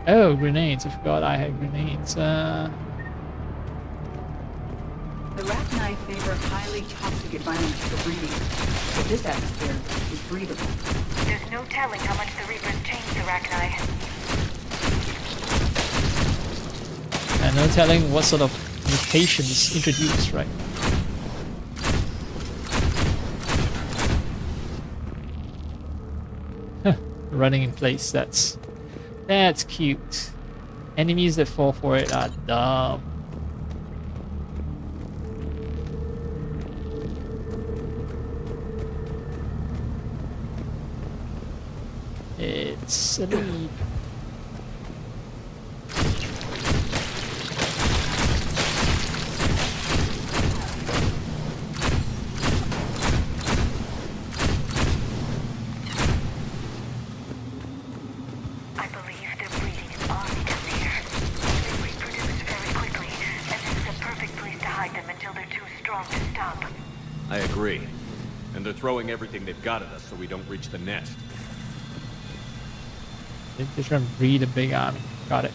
Oh, grenades. I forgot I had grenades. The Rachni favor highly toxic environments for breeding, but this atmosphere is breathable. There's no telling how much the Reapers changed the Rachni. And no telling what sort of mutations introduced, right? Running in place, that's cute. Enemies that fall for it are dumb. It's a lead. I agree. And they're throwing everything they've got at us so we don't reach the nest. They're trying to breed a big army. Got it.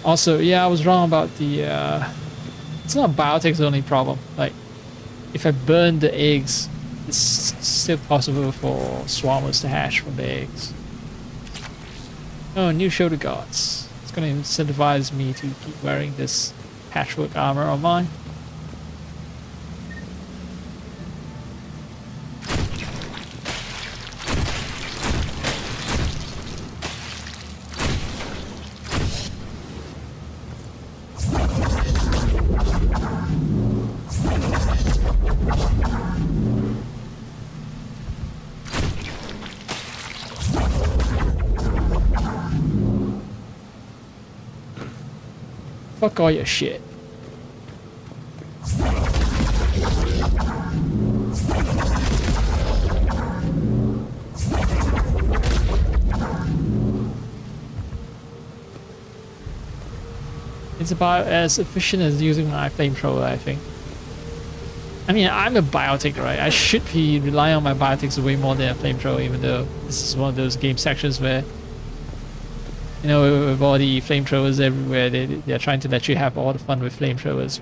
Also, yeah, I was wrong about the... it's not biotech's only problem. Like, if I burn the eggs, it's still possible for swarmers to hatch from the eggs. Oh, new shoulder guards. It's going to incentivize me to keep wearing this patchwork armor on mine. Fuck all your shit. It's about as efficient as using my flamethrower, I think. I mean, I'm a biotech, right? I should be relying on my biotechs way more than a flamethrower, even though this is one of those game sections where, you know, with all the flamethrowers everywhere, they're trying to let you have all the fun with flamethrowers.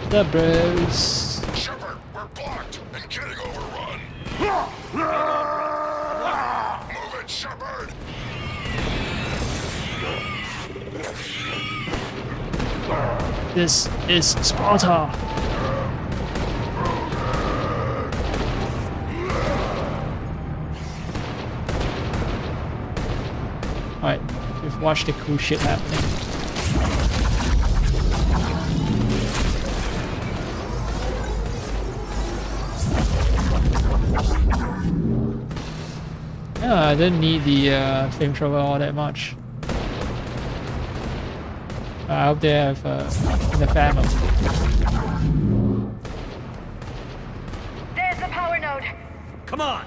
What's up, bros? Shepard, we're blocked and getting overrun. Move it, Shepard! This is Sparta. Alright, we've watched the cool shit happening. Yeah, I didn't need the flamethrower all that much. I hope they have enough ammo. There's the power node. Come on!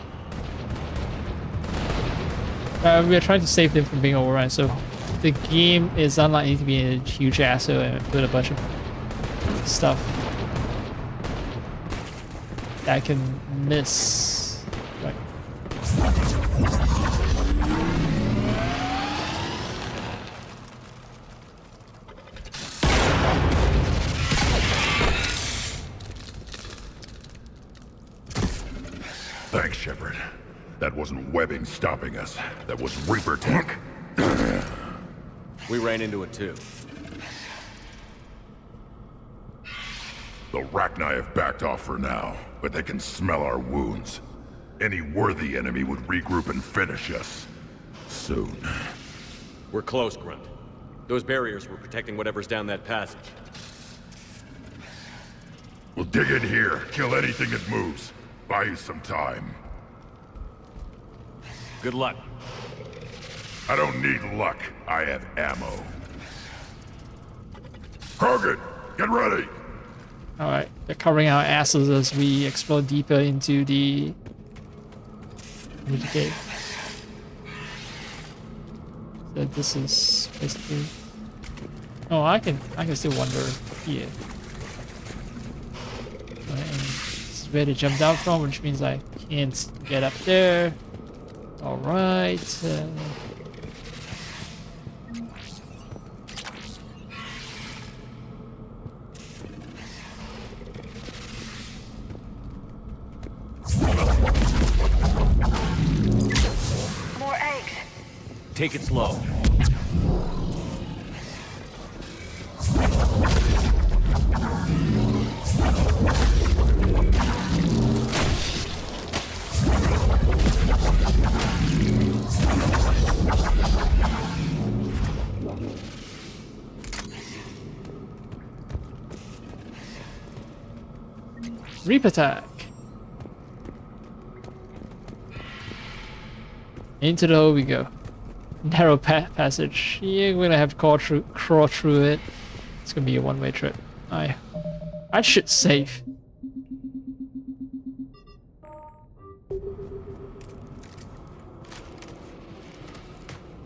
We are trying to save them from being overrun, so the game is unlikely to be a huge asshole and put a bunch of stuff that I can miss. Right. Thanks, Shepard. That wasn't webbing stopping us. That was Reaper tech. We ran into it too. The Rachni have backed off for now, but they can smell our wounds. Any worthy enemy would regroup and finish us. Soon. We're close, Grunt. Those barriers were protecting whatever's down that passage. We'll dig in here, kill anything that moves. Buy you some time. Good luck. I don't need luck. I have ammo. Krogan, get ready! Alright, they're covering our asses as we explore deeper into the cave. So this is basically... Oh, I can still wander here. And this is where to jump down from, which means I can't get up there. Alright. More eggs. Take it slow. Reap attack. Into the hole we go. Narrow passage. Yeah, we're gonna have to crawl through it. It's gonna be a one-way trip. I should save.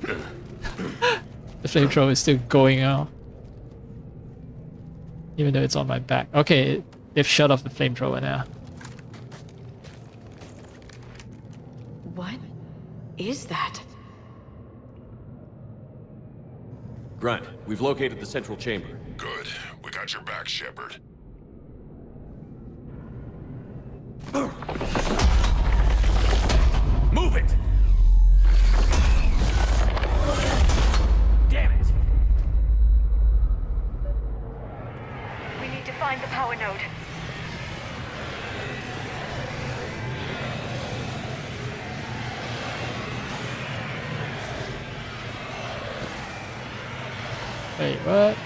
The flamethrower is still going out. Even though it's on my back. Okay, they've shut off the flamethrower now. What is that? Grunt, we've located the central chamber. Good. We got your back, Shepard. Move it! Damn it! We need to find the power node. Wait, what?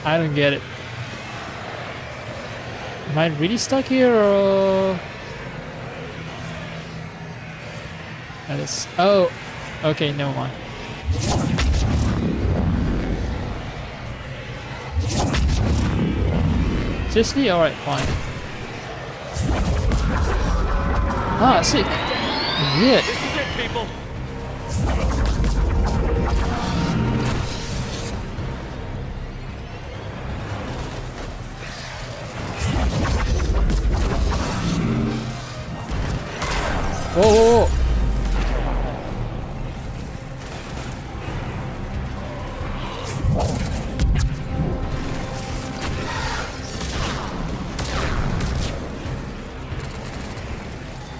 I don't get it. Am I really stuck here or... That is... Oh! Okay, never mind. Seriously? Alright, fine. Ah, sick. Yeah. This is it, people. Whoa, whoa, whoa.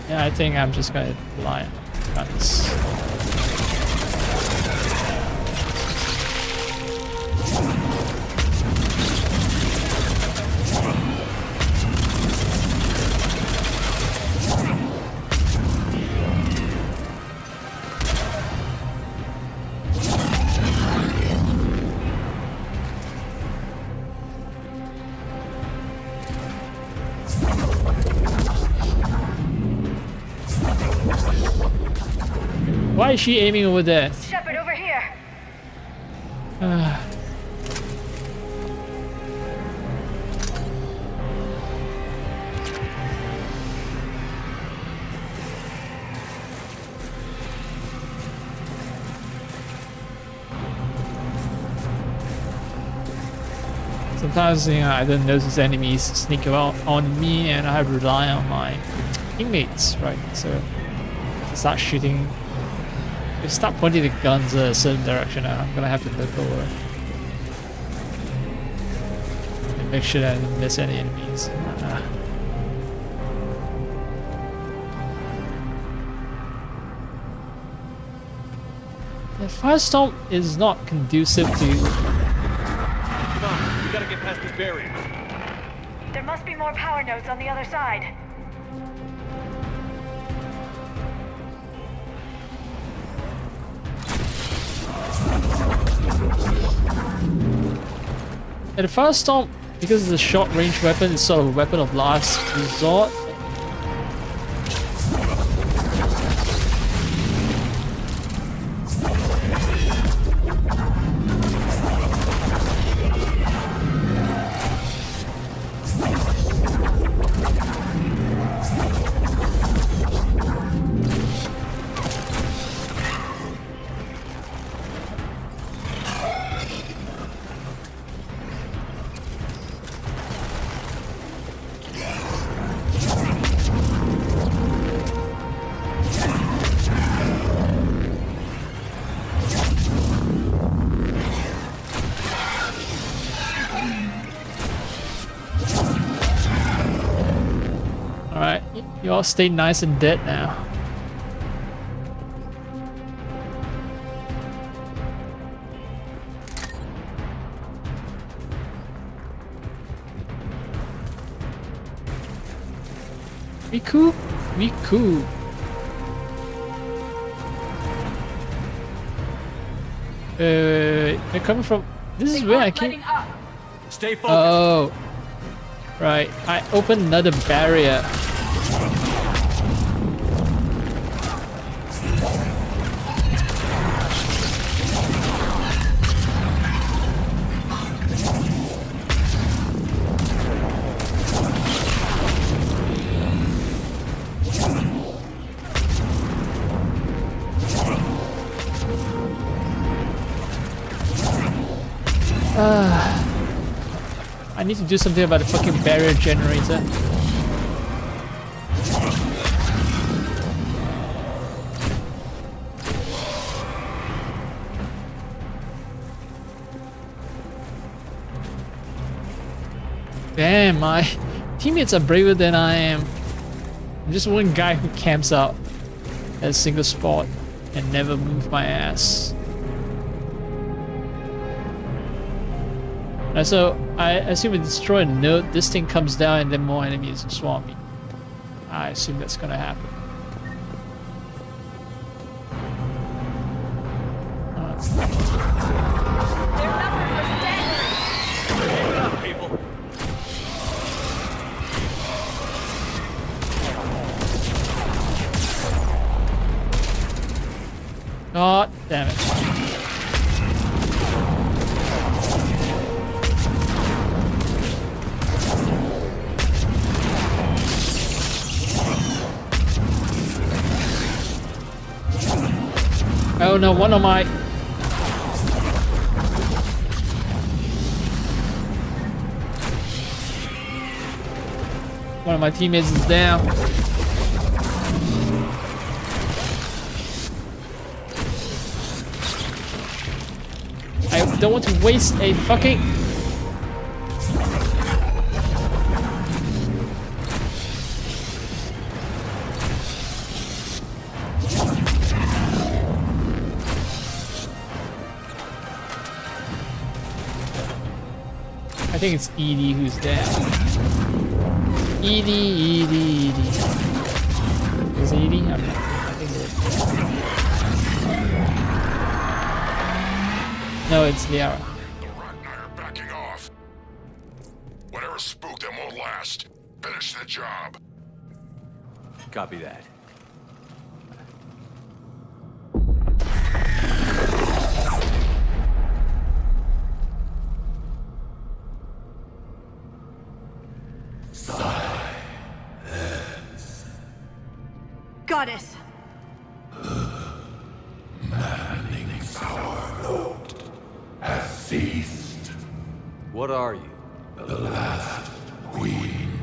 Yeah, I think I'm just gonna rely on guns. Why is she aiming over there? Shepard, over here. Sometimes, you know, I don't notice enemies sneak out on me, and I have to rely on my teammates, right? So if I start shooting, if I start pointing the guns a certain direction, I'm gonna have to look over and make sure that I don't miss any enemies. The firestorm is not conducive to... Come on, we gotta get past these barriers. There must be more power nodes on the other side. And the Firestorm, because it's a short-range weapon, it's sort of a weapon of last resort. Alright, you all stay nice and dead now. Riku? Riku. They're coming from... This is where I came... Stay focused. Oh. Right, I opened another barrier. I need to do something about the fucking barrier generator. Damn, my teammates are braver than I am. I'm just one guy who camps out at a single spot and never move my ass. So I assume we destroy a node, this thing comes down and then more enemies swarm me. I assume that's gonna happen. God damn it. Oh no, one of my... One of my teammates is down. I don't want to waste a fucking... I think it's Edie who's down. Edie. Is it Edie? I think it is. No, it's Liara. The Rachni are backing off. Whatever spooked them won't last. Finish the job. Copy that. Goddess. Manning's our note has ceased. What are you? The last queen.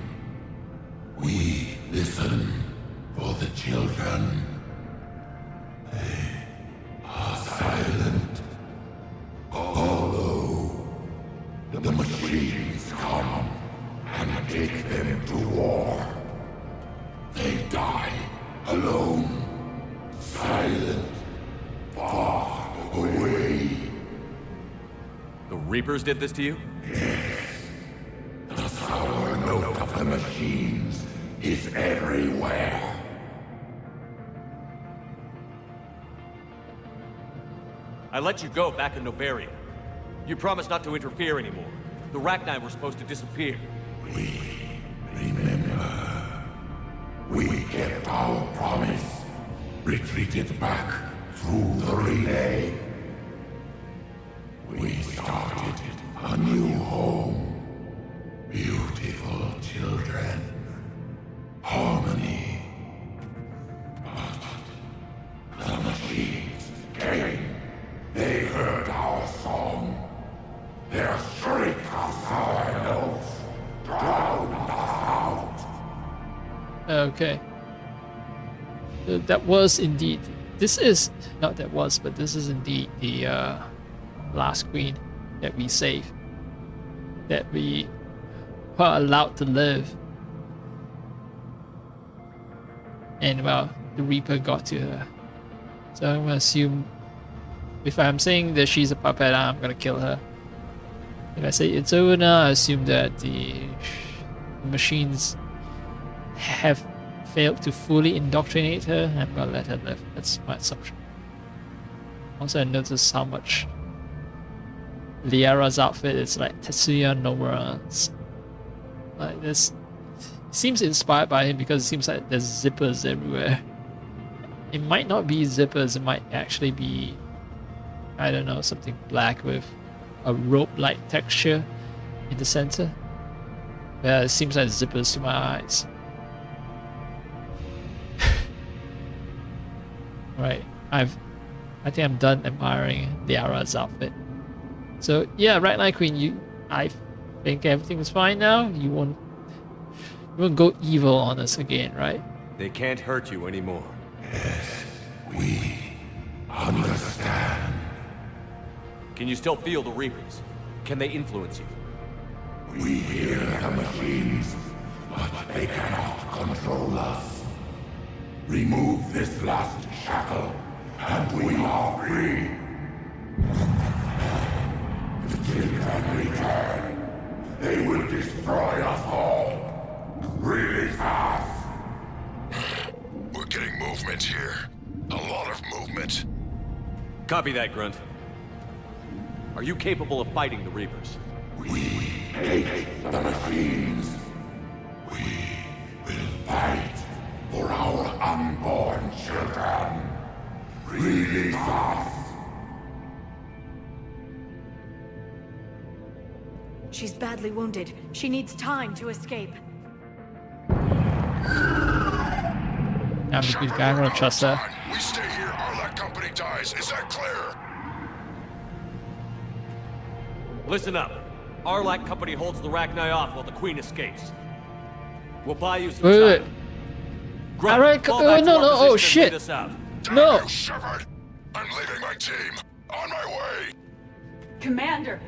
We listen for the children. They are silent. Although the machines come and take them to war, they die alone, silent, far away. The Reapers did this to you? Yes. The sour note of the machines is everywhere. I let you go back in Novaria. You promised not to interfere anymore. The Rachni were supposed to disappear. Remember, we kept our promise. Retreated back through the relay. We started a new home. Beautiful children. Harmony. But the machines came. They heard our song. Their shriek of sour notes drowned us out. Okay. That was indeed. This is not that was, but this is indeed the last queen that we saved. That we were allowed to live. And well, the Reaper got to her. So I'm gonna assume, if I'm saying that she's a puppet, I'm gonna kill her. If I say it's over now, I assume that the machines have failed to fully indoctrinate her. I'm gonna let her live. That's my assumption. Also, I noticed how much Liara's outfit is like Tetsuya Nomura's. Like this, seems inspired by him because it seems like there's zippers everywhere. It might not be zippers. It might actually be, I don't know, something black with a rope-like texture in the center. Yeah, it seems like zippers to my eyes. Right, I think I'm done admiring Liara's outfit. So yeah, right now, Queen, I think everything's fine now. You won't go evil on us again, right? They can't hurt you anymore. Yes, we understand. Can you still feel the Reapers? Can they influence you? We hear the machines, but they cannot control us. Remove this last shackle, and we are free. The children return. They will destroy us all. Release us. We're getting movement here. A lot of movement. Copy that, Grunt. Are you capable of fighting the Reapers? We hate the machines. We will fight for our unborn children. Release us. She's badly wounded. She needs time to escape. I'm a good guy. I'm gonna trust her. We stay here, our company dies. Is that clear? Listen up. Arlac Company holds the Rachni off while the Queen escapes. We'll buy you some Wait. time. Grunt, Alright, fall back to our no, oh position and shit. lead us out. No. Shepard, I'm leaving my team. On my way. Commander!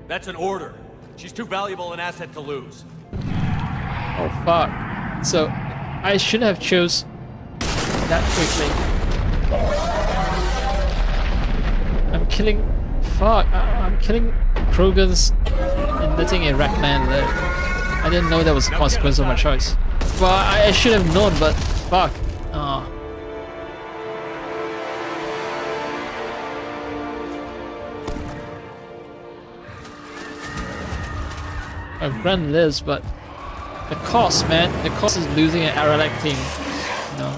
That's an order. She's too valuable an asset to lose. Oh fuck. So I should have chose that quickly. I'm killing. Fuck. I'm killing Krogans and letting a Rachni live. I didn't know that was a consequence of my choice. Well, I should have known, but fuck. Oh. Grand lives, but the cost, man, the cost is losing an Aralac team. You know,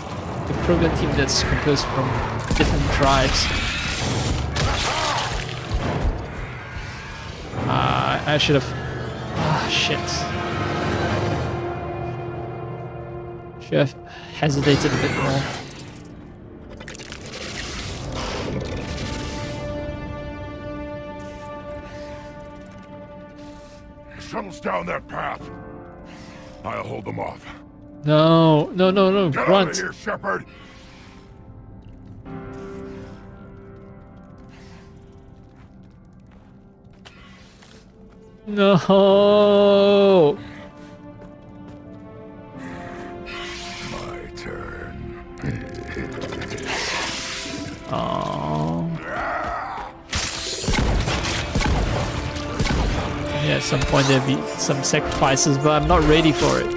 the Krogan team that's composed from different tribes. I should have. Shit. Should have hesitated a bit more. Shuttles down that path. I'll hold them off. No, Get out of Grunt. here, Shepard. No. My turn. Oh. Yeah, at some point there'll be some sacrifices, but I'm not ready for it.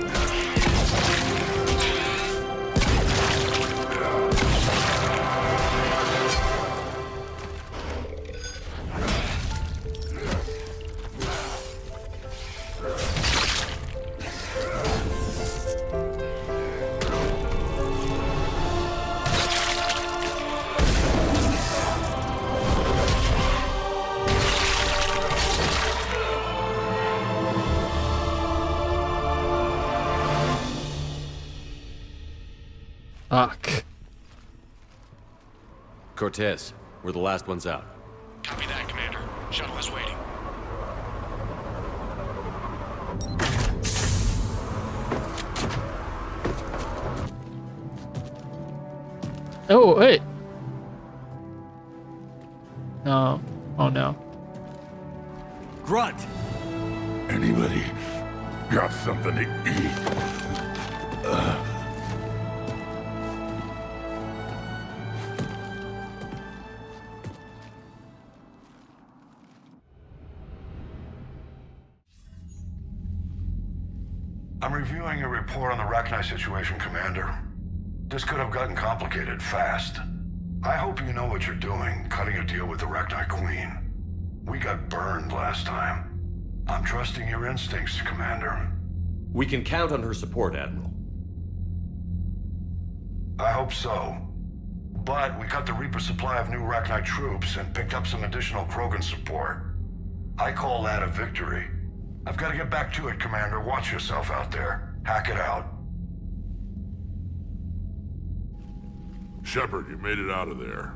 Fuck. Cortez, we're the last ones out. Copy that, Commander. Shuttle is waiting. Oh, wait. No. Oh, no. Grunt! Anybody got something to eat? I'm reviewing your report on the Rachni situation, Commander. This could have gotten complicated fast. I hope you know what you're doing, cutting a deal with the Rachni Queen. We got burned last time. I'm trusting your instincts, Commander. We can count on her support, Admiral. I hope so. But we cut the Reaper supply of new Rachni troops and picked up some additional Krogan support. I call that a victory. I've got to get back to it, Commander. Watch yourself out there. Hack it out. Shepard, you made it out of there.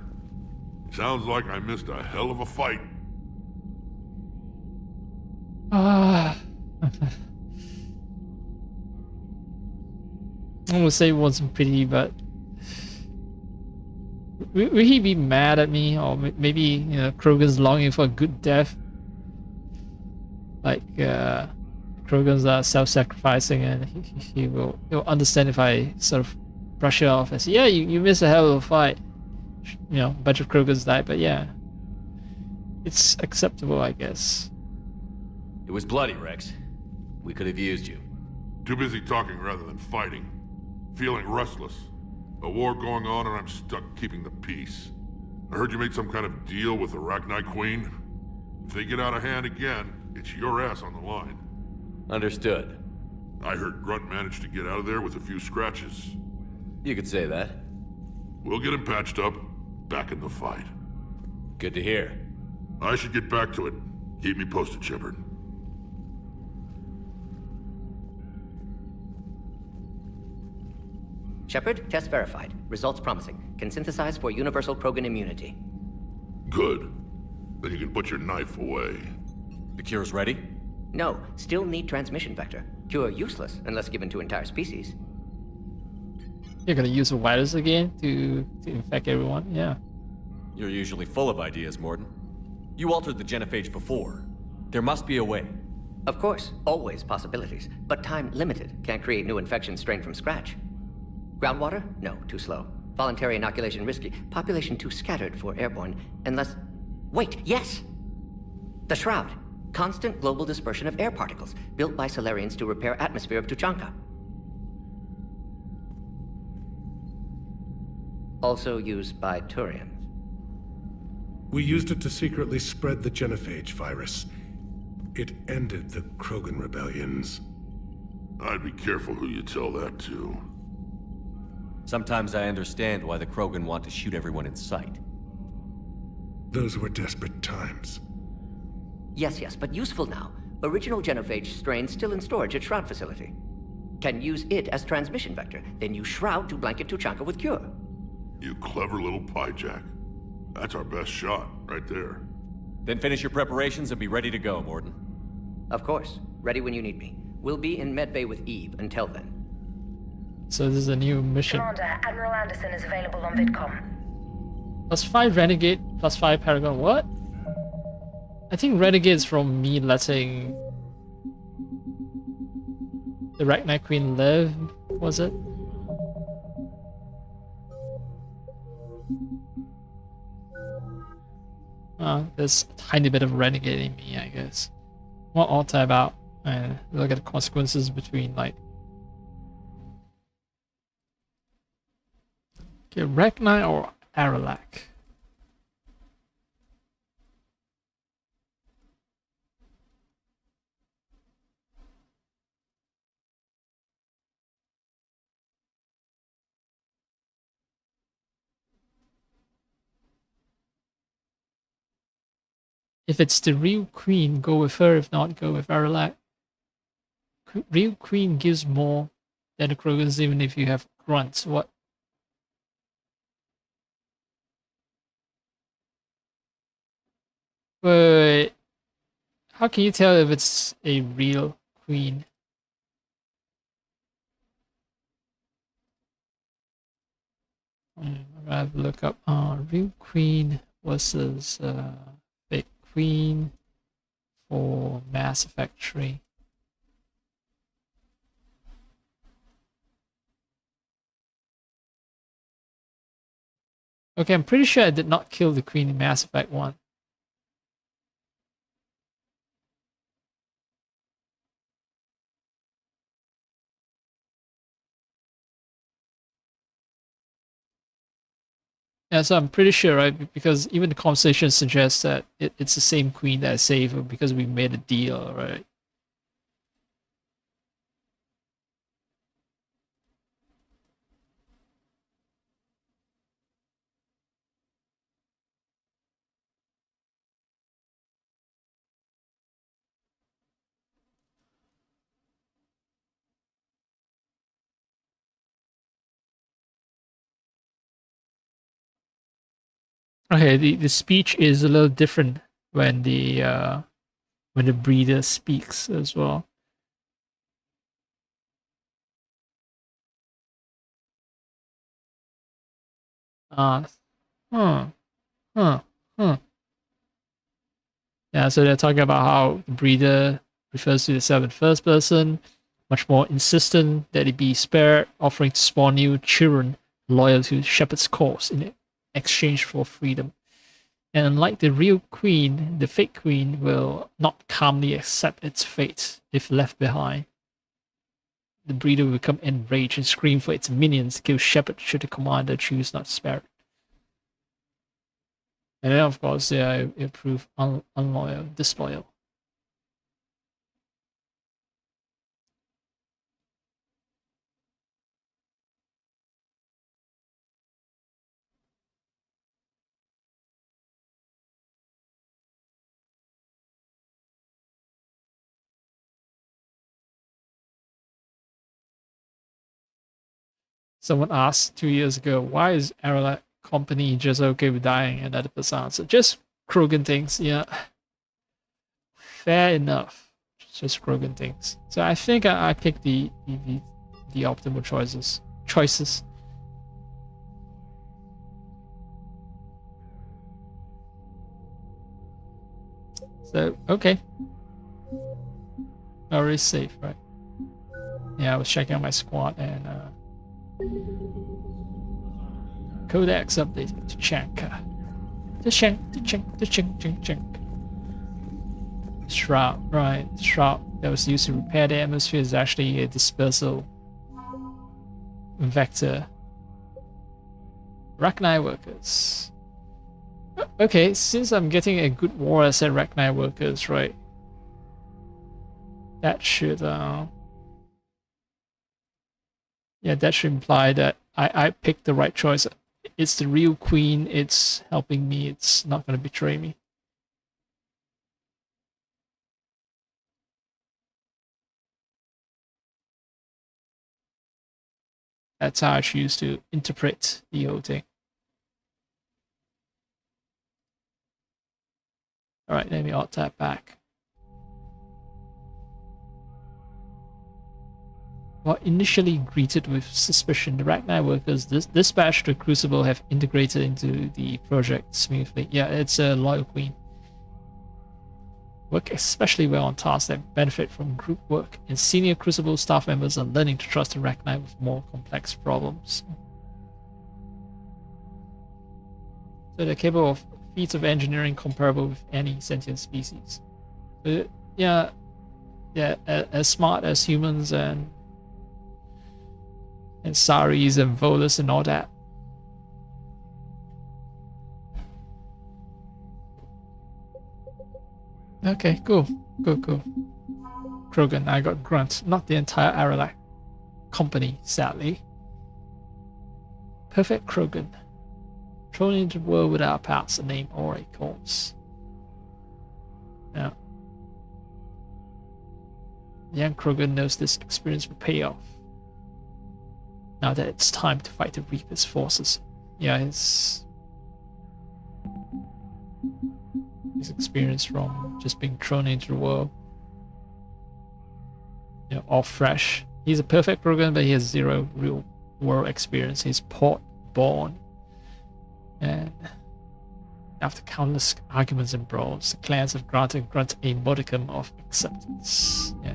Sounds like I missed a hell of a fight. I would say it wasn't pretty, but will he be mad at me, or maybe, you know, Krogan's longing for a good death? Like, Krogans are self-sacrificing, and he'll understand if I sort of brush it off and say, yeah, you missed a hell of a fight. You know, a bunch of Krogans died, but yeah, it's acceptable, I guess. It was bloody, Rex. We could have used you. Too busy talking rather than fighting. Feeling restless. A war going on and I'm stuck keeping the peace. I heard you made some kind of deal with the Rachni Queen. If they get out of hand again, it's your ass on the line. Understood. I heard Grunt managed to get out of there with a few scratches. You could say that. We'll get him patched up, back in the fight. Good to hear. I should get back to it. Keep me posted, Shepard. Shepard, test verified. Results promising. Can synthesize for universal Krogan immunity. Good. Then you can put your knife away. The cure's ready? No, still need transmission vector. Cure useless unless given to entire species. You're gonna use a virus again to infect everyone? Yeah. You're usually full of ideas, Morton. You altered the genophage before. There must be a way. Of course, always possibilities, but time limited. Can't create new infection strain from scratch. Groundwater? No, too slow. Voluntary inoculation risky. Population too scattered for airborne, unless... Wait, yes! The Shroud. Constant global dispersion of air particles, built by Solarians to repair atmosphere of Tuchanka. Also used by Turians. We used it to secretly spread the genophage virus. It ended the Krogan rebellions. I'd be careful who you tell that to. Sometimes I understand why the Krogan want to shoot everyone in sight. Those were desperate times. Yes, but useful now. Original genophage strain still in storage at Shroud facility. Can use it as transmission vector, then use Shroud to blanket Tuchanka with cure. You clever little piejack. That's our best shot, right there. Then finish your preparations and be ready to go, Morton. Of course. Ready when you need me. We'll be in medbay with Eve until then. So this is a new mission. Commander, Admiral Anderson is available on VidCom. +5 Renegade, +5 Paragon. What? I think Renegade's from me letting the Rachni Queen live, was it? There's a tiny bit of Renegade in me, I guess. What alter about? And look at the consequences between, like... Okay, Rachni or Aralak? If it's the real queen, go with her. If not, go with Aralak. Real queen gives more than the Krogans, even if you have grunts. What? Wait. How can you tell if it's a real queen? I'm gonna have a look up real queen versus fake queen for Mass Effect 3. Okay, I'm pretty sure I did not kill the queen in Mass Effect 1. Yeah, so I'm pretty sure, right? Because even the conversation suggests that it's the same queen that I saved because we made a deal, right? Okay, the speech is a little different when the breeder speaks as well. Uh, huh, huh, huh. Yeah, so they're talking about how the breeder refers to itself in first person, much more insistent that it be spared, offering to spawn new children loyal to Shepherd's cause in exchange for freedom. And unlike the real queen, the fake queen will not calmly accept its fate if left behind. The breeder will become enraged and scream for its minions to kill Shepherd should the commander choose not to spare it. And then, of course, it prove unloyal, disloyal. Someone asked 2 years ago, why is Aralak company just okay with dying? And that person answered, just Krogan things, yeah. Fair enough. Just Krogan things. So I think I picked the optimal choices. So, okay. Already safe, right? Yeah, I was checking out my squad and Codex updated to Chanka. To Chank. Shroud, right. The shroud that was used to repair the atmosphere is actually a dispersal vector. Rachni workers. Okay, since I'm getting a good war asset Rachni workers, right? That should yeah, that should imply that I picked the right choice. It's the real queen, it's helping me, it's not gonna betray me. That's how I choose to interpret the whole thing. Alright, let me alt tab back. While initially greeted with suspicion, the Rachni workers dispatched to Crucible have integrated into the project smoothly. Yeah, it's a loyal queen. Work especially well on tasks that benefit from group work, and senior Crucible staff members are learning to trust the Rachni with more complex problems. So they're capable of feats of engineering comparable with any sentient species. So, yeah, as smart as humans and Saris and Volus and all that. Okay, cool. Krogan, I got Grunt, not the entire Aralak company, sadly. Perfect Krogan. Thrown into the world without past, a name or a cause. Yeah. Young Krogan knows this experience will pay off. Now that it's time to fight the Reaper's forces. Yeah, his his experience from just being thrown into the world. You know, all fresh. He's a perfect Krogan, but he has zero real world experience. He's port born. And after countless arguments and brawls, the clans have granted Grunt a modicum of acceptance. Yeah.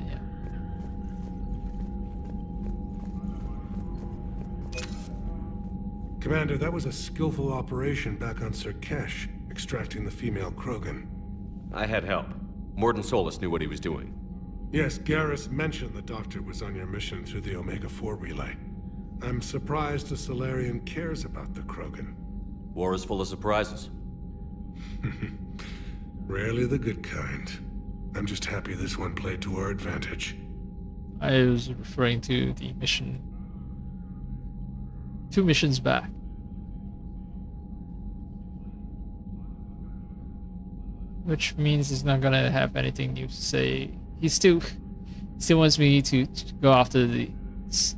Commander, that was a skillful operation back on Sirkesh, extracting the female Krogan. I had help. Morden Solus knew what he was doing. Yes, Garrus mentioned the Doctor was on your mission through the Omega-4 relay. I'm surprised the Solarian cares about the Krogan. War is full of surprises. Rarely the good kind. I'm just happy this one played to our advantage. I was referring to the mission 2 missions back. Which means he's not gonna have anything new to say. He still wants me to go after the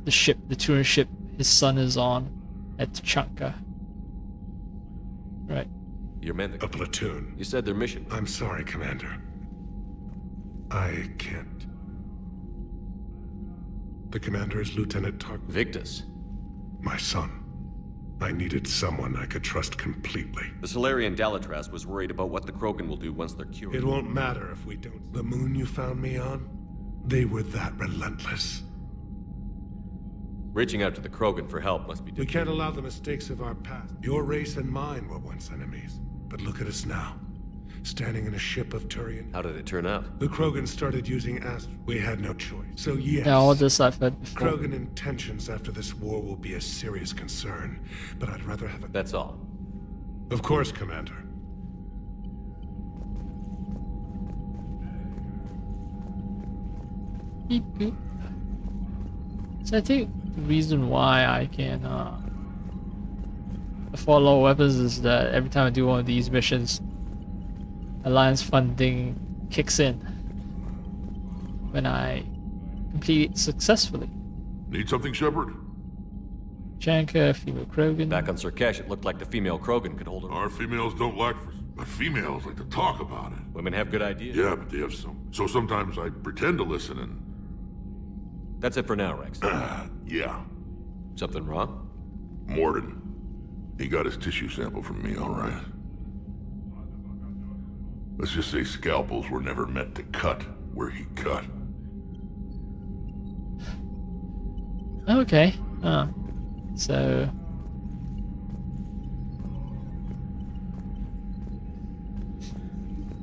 ship, the Turan ship his son is on at Tachanka. Right. Your men... A platoon. You said their mission. I'm sorry, Commander. I can't. The commander is Lieutenant Victus. My son. I needed someone I could trust completely. The Solarian Dalatras was worried about what the Krogan will do once they're cured. It won't matter if we don't. The moon you found me on? They were that relentless. Reaching out to the Krogan for help must be difficult. We can't allow the mistakes of our past. Your race and mine were once enemies. But look at us now. Standing in a ship of Turian. How did it turn out? The Krogan started using Astro. We had no choice. So yes. Yeah, all this I've heard before. Krogan intentions after this war will be a serious concern. But I'd rather have a... That's all. Of course, Commander. Beep, beep. So I think the reason why I can afford lower weapons is that every time I do one of these missions, Alliance funding kicks in when I complete it successfully. Need something, Shepard? Janka, female Krogan. Back on Sirkesh, it looked like the female Krogan could hold her. Our females don't like... But females like to talk about it. Women have good ideas. Yeah, but they have some. So sometimes I pretend to listen and... That's it for now, Rex. Yeah. Something wrong? Morden. He got his tissue sample from me, all right. Let's just say scalpels were never meant to cut where he cut. Okay. So...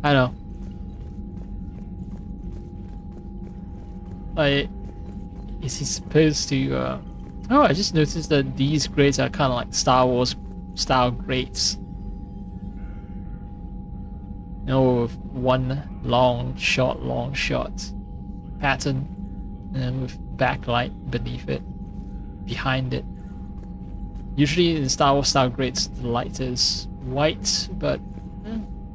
I know. Is he supposed to, Oh, I just noticed that these grades are kind of like Star Wars style grades. You know, with one long shot pattern, and with backlight beneath it, behind it. Usually in Star Wars style grades, the light is white, but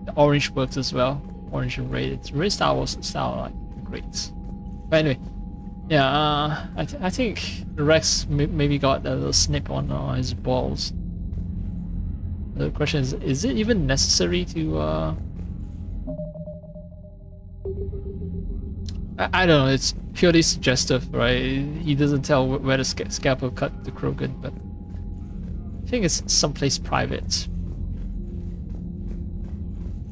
the orange works as well. Orange and red. It's really Star Wars style like grades. But anyway, yeah, I think Rex maybe got a little snip on his balls. The question is it even necessary to I don't know, it's purely suggestive, right? He doesn't tell where the scalpel cut the Krogan, but I think it's someplace private.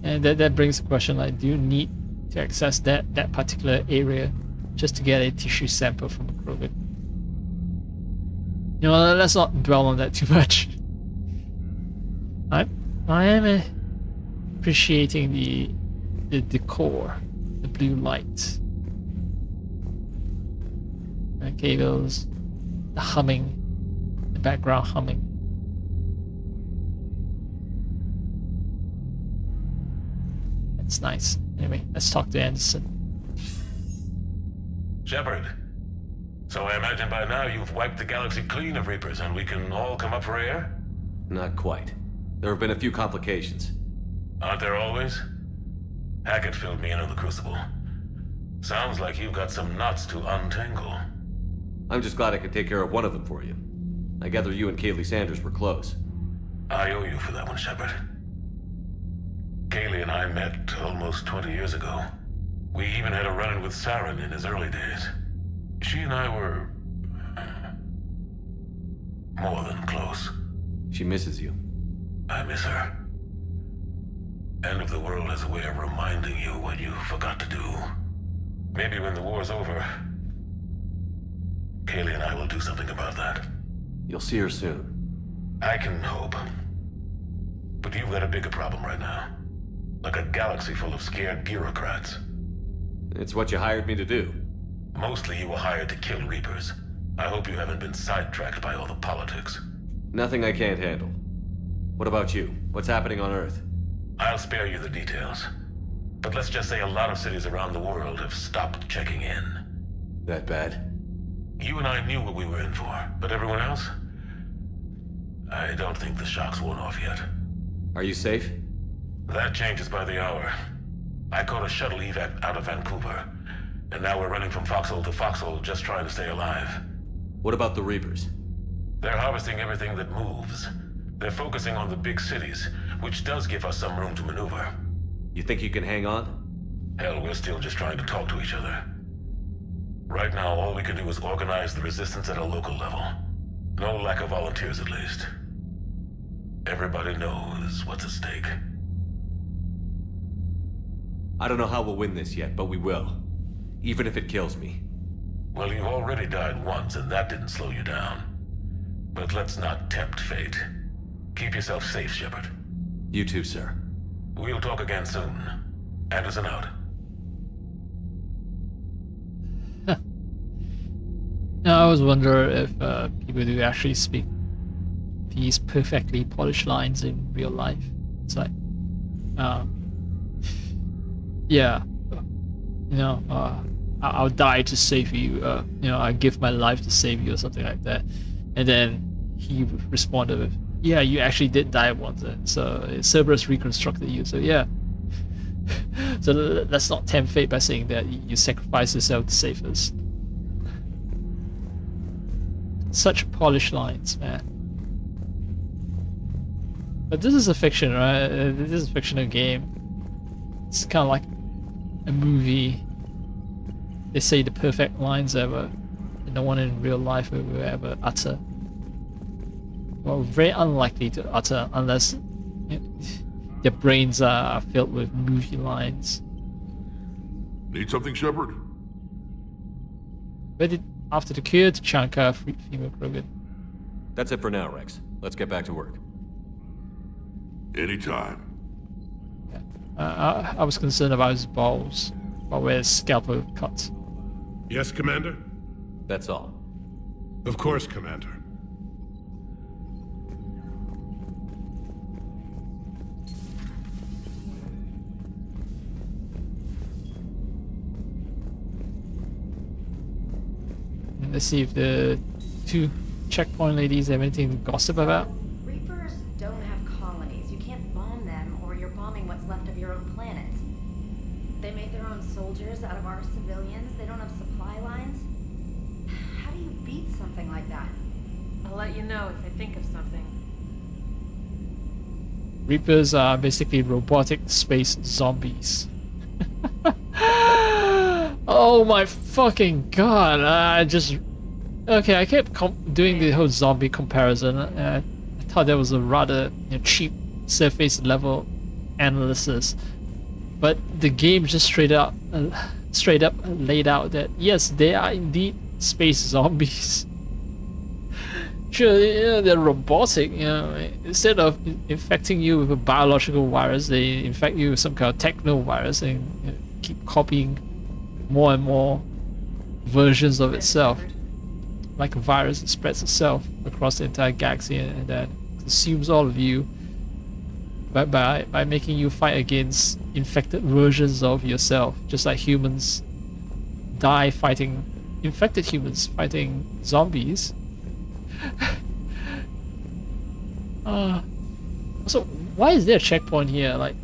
And that brings the question, like, do you need to access that particular area just to get a tissue sample from a Krogan? You know, let's not dwell on that too much. I am appreciating the decor, the blue light, the cables, the humming, the background humming. It's nice. Anyway, let's talk to Anderson. Shepard, so I imagine by now you've wiped the galaxy clean of Reapers and we can all come up for air? Not quite. There have been a few complications. Aren't there always? Hackett filled me in on the Crucible. Sounds like you've got some knots to untangle. I'm just glad I could take care of one of them for you. I gather you and Kaylee Sanders were close. I owe you for that one, Shepard. Kaylee and I met almost 20 years ago. We even had a run-in with Saren in his early days. She and I were... more than close. She misses you. I miss her. End of the world has a way of reminding you what you forgot to do. Maybe when the war's over, Kaylee and I will do something about that. You'll see her soon. I can hope. But you've got a bigger problem right now. Like a galaxy full of scared bureaucrats. It's what you hired me to do. Mostly you were hired to kill Reapers. I hope you haven't been sidetracked by all the politics. Nothing I can't handle. What about you? What's happening on Earth? I'll spare you the details. But let's just say a lot of cities around the world have stopped checking in. That bad? You and I knew what we were in for, but everyone else? I don't think the shock's worn off yet. Are you safe? That changes by the hour. I caught a shuttle evac out of Vancouver, and now we're running from foxhole to foxhole just trying to stay alive. What about the Reapers? They're harvesting everything that moves. They're focusing on the big cities, which does give us some room to maneuver. You think you can hang on? Hell, we're still just trying to talk to each other. Right now, all we can do is organize the resistance at a local level. No lack of volunteers, at least. Everybody knows what's at stake. I don't know how we'll win this yet, but we will. Even if it kills me. Well, you already died once, and that didn't slow you down. But let's not tempt fate. Keep yourself safe, Shepard. You too, sir. We'll talk again soon. Anderson out. Now, I always wonder if people do actually speak these perfectly polished lines in real life. It's like, yeah, you know, I'll die to save you. You know, I give my life to save you, or something like that. And then he responded with, "Yeah, you actually did die once, and so Cerberus reconstructed you. So yeah." So let's not tempt fate by saying that you sacrifice yourself to save us. Such polished lines, man. But this is a fiction, right? This is a fictional game. It's kind of like a movie. They say the perfect lines ever. No one in real life will ever utter. Well, very unlikely to utter unless you know, their brains are filled with movie lines. Need something, Shepard? Ready after the cure to Chanka, female Krogan. That's it for now, Rex. Let's get back to work. Anytime. I was concerned about his balls, about where his scalpel cut. Yes, Commander? That's all. Of course, Commander. Let's see if the two checkpoint ladies have anything to gossip about. Reapers don't have colonies. You can't bomb them, or you're bombing what's left of your own planet. They make their own soldiers out of our civilians. They don't have supply lines. How do you beat something like that? I'll let you know if I think of something. Reapers are basically robotic space zombies. Oh my fucking god! I just... Okay, I kept doing the whole zombie comparison. I thought that was a rather cheap surface level analysis. But the game just straight up laid out that yes, they are indeed space zombies. Sure, they're robotic. Instead of infecting you with a biological virus, they infect you with some kind of techno virus and keep copying more and more versions of itself. Like a virus, it spreads itself across the entire galaxy and then consumes all of you by making you fight against infected versions of yourself, just like humans die fighting infected humans fighting zombies. So why is there a checkpoint here? Like,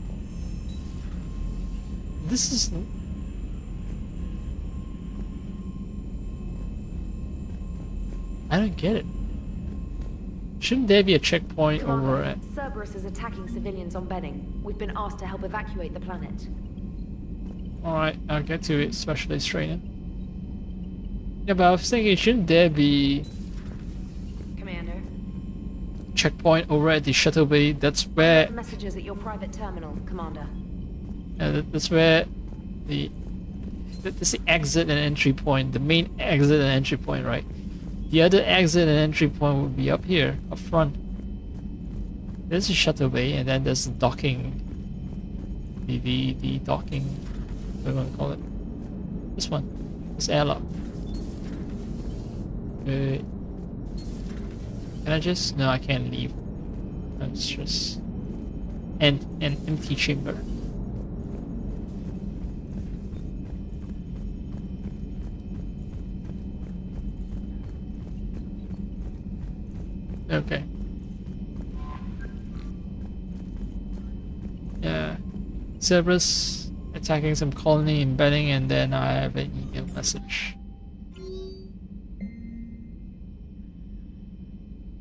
this is... I don't get it. Shouldn't there be a checkpoint over it? Cerberus is attacking civilians on Benning. We've been asked to help evacuate the planet. Alright, I'll get to it, specialist training. Yeah, but I was thinking, shouldn't there be Commander. checkpoint over at the shuttle bay? That's where Messages at your private terminal, Commander. that's where that's the exit and entry point, the main exit and entry point, right? The other exit and entry point would be up here, up front. There's a shuttle bay, and then there's the docking. The docking, what do you want to call it? This one, this airlock. Can I just? No, I can't leave. It's just an empty chamber. Okay. Yeah. Cerberus attacking some colony in Benning, and then I have an email message.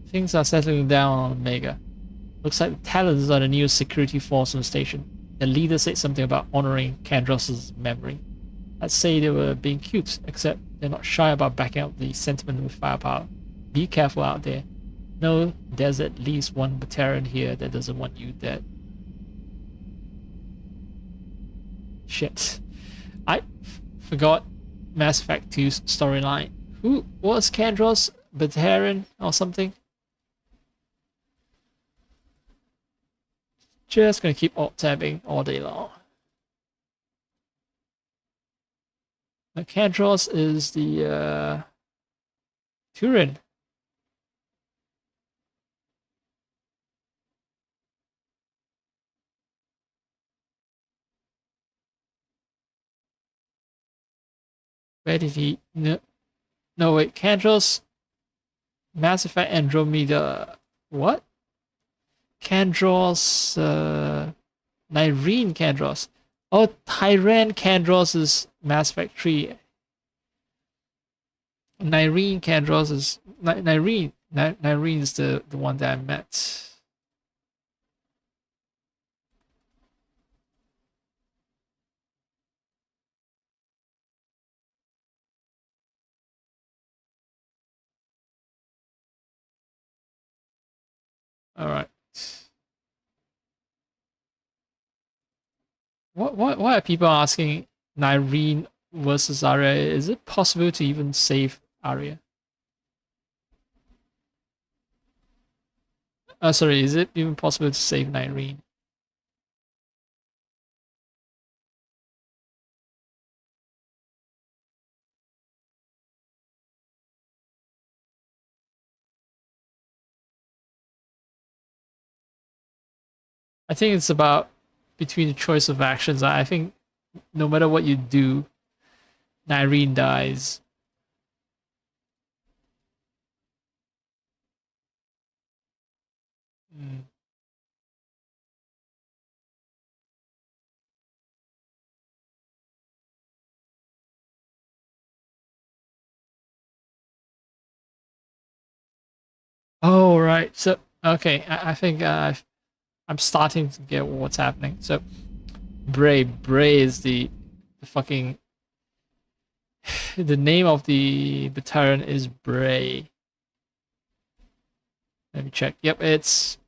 Things are settling down on Omega. Looks like the Talons are the new security force on the station. The leader said something about honoring Kandros' memory. I'd say they were being cute, except they're not shy about backing up the sentiment with firepower. Be careful out there. No, there's at least one Batarian here that doesn't want you dead. Shit. I forgot Mass Effect 2's storyline. Who was Kandros? Batarian or something? Just gonna keep alt-tabbing all day long. Now, Kandros is the Turin. Where did he? No wait, Kandros. Mass Effect Andromeda. What? Kandros, Nyrene Kandros. Oh, Tyran Kandros is Mass Effect 3. Nyrene Kandros is Nyrene is the one that I met. All right. Why are people asking Nyrene versus Arya? Is it possible to even save Arya? Sorry, is it even possible to save Nyrene? I think it's about between the choice of actions. I think no matter what you do, Nyrene dies. Oh, right. So, okay, I think I'm starting to get what's happening. So, Bray is the fucking... the name of the Batarian is Bray. Let me check. Yep, it's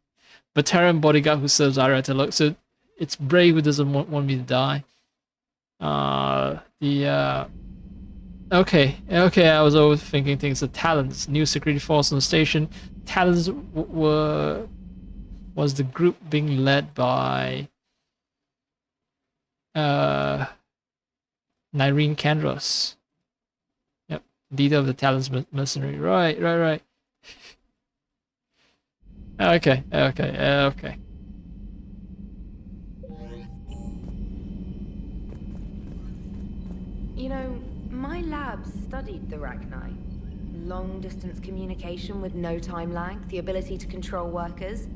Batarian bodyguard who serves Arya to look. So, it's Bray who doesn't want me to die. Okay, I was overthinking things. The Talons, new security force on the station. Talons was the group being led by Nyrene Kandros. Yep, leader of the Talons mercenary. Right. Okay. You know, my lab studied the Rachni. Long-distance communication with no time lag, the ability to control workers,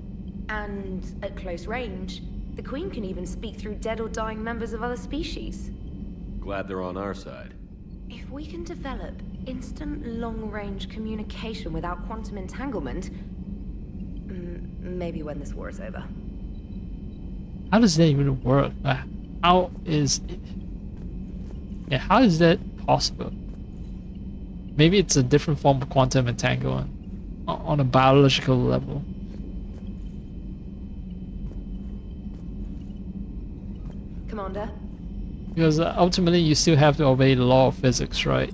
and at close range, the Queen can even speak through dead or dying members of other species. Glad they're on our side. If we can develop instant long-range communication without quantum entanglement, Maybe when this war's over. How does that even work? How is it? Yeah, how is that possible? Maybe it's a different form of quantum entanglement on a biological level. Commander? Because ultimately you still have to obey the law of physics, right?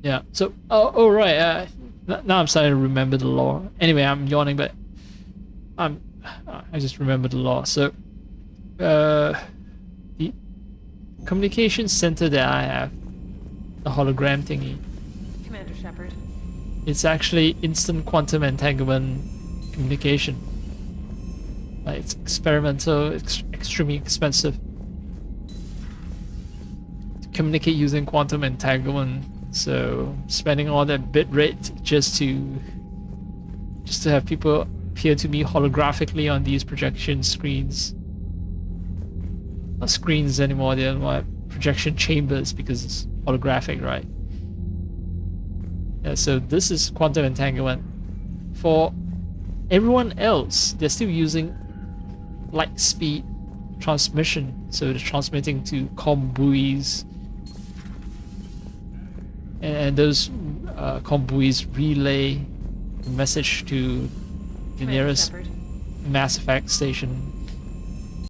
Yeah, so, oh right, now I'm starting to remember the law. Anyway, I'm yawning, but I just remember the law. So, the communication center that I have, the hologram thingy, Commander Shepard. it's actually instant quantum entanglement communication. It's experimental, extremely expensive. To communicate using quantum entanglement. So spending all that bit rate just to have people appear to me holographically on these projection screens. Not screens anymore, they're more projection chambers because it's holographic, right? Yeah, so this is quantum entanglement. For everyone else, they're still using light speed transmission, so they're transmitting to comm buoys. And those comm buoys relay the message to the nearest Mass Effect station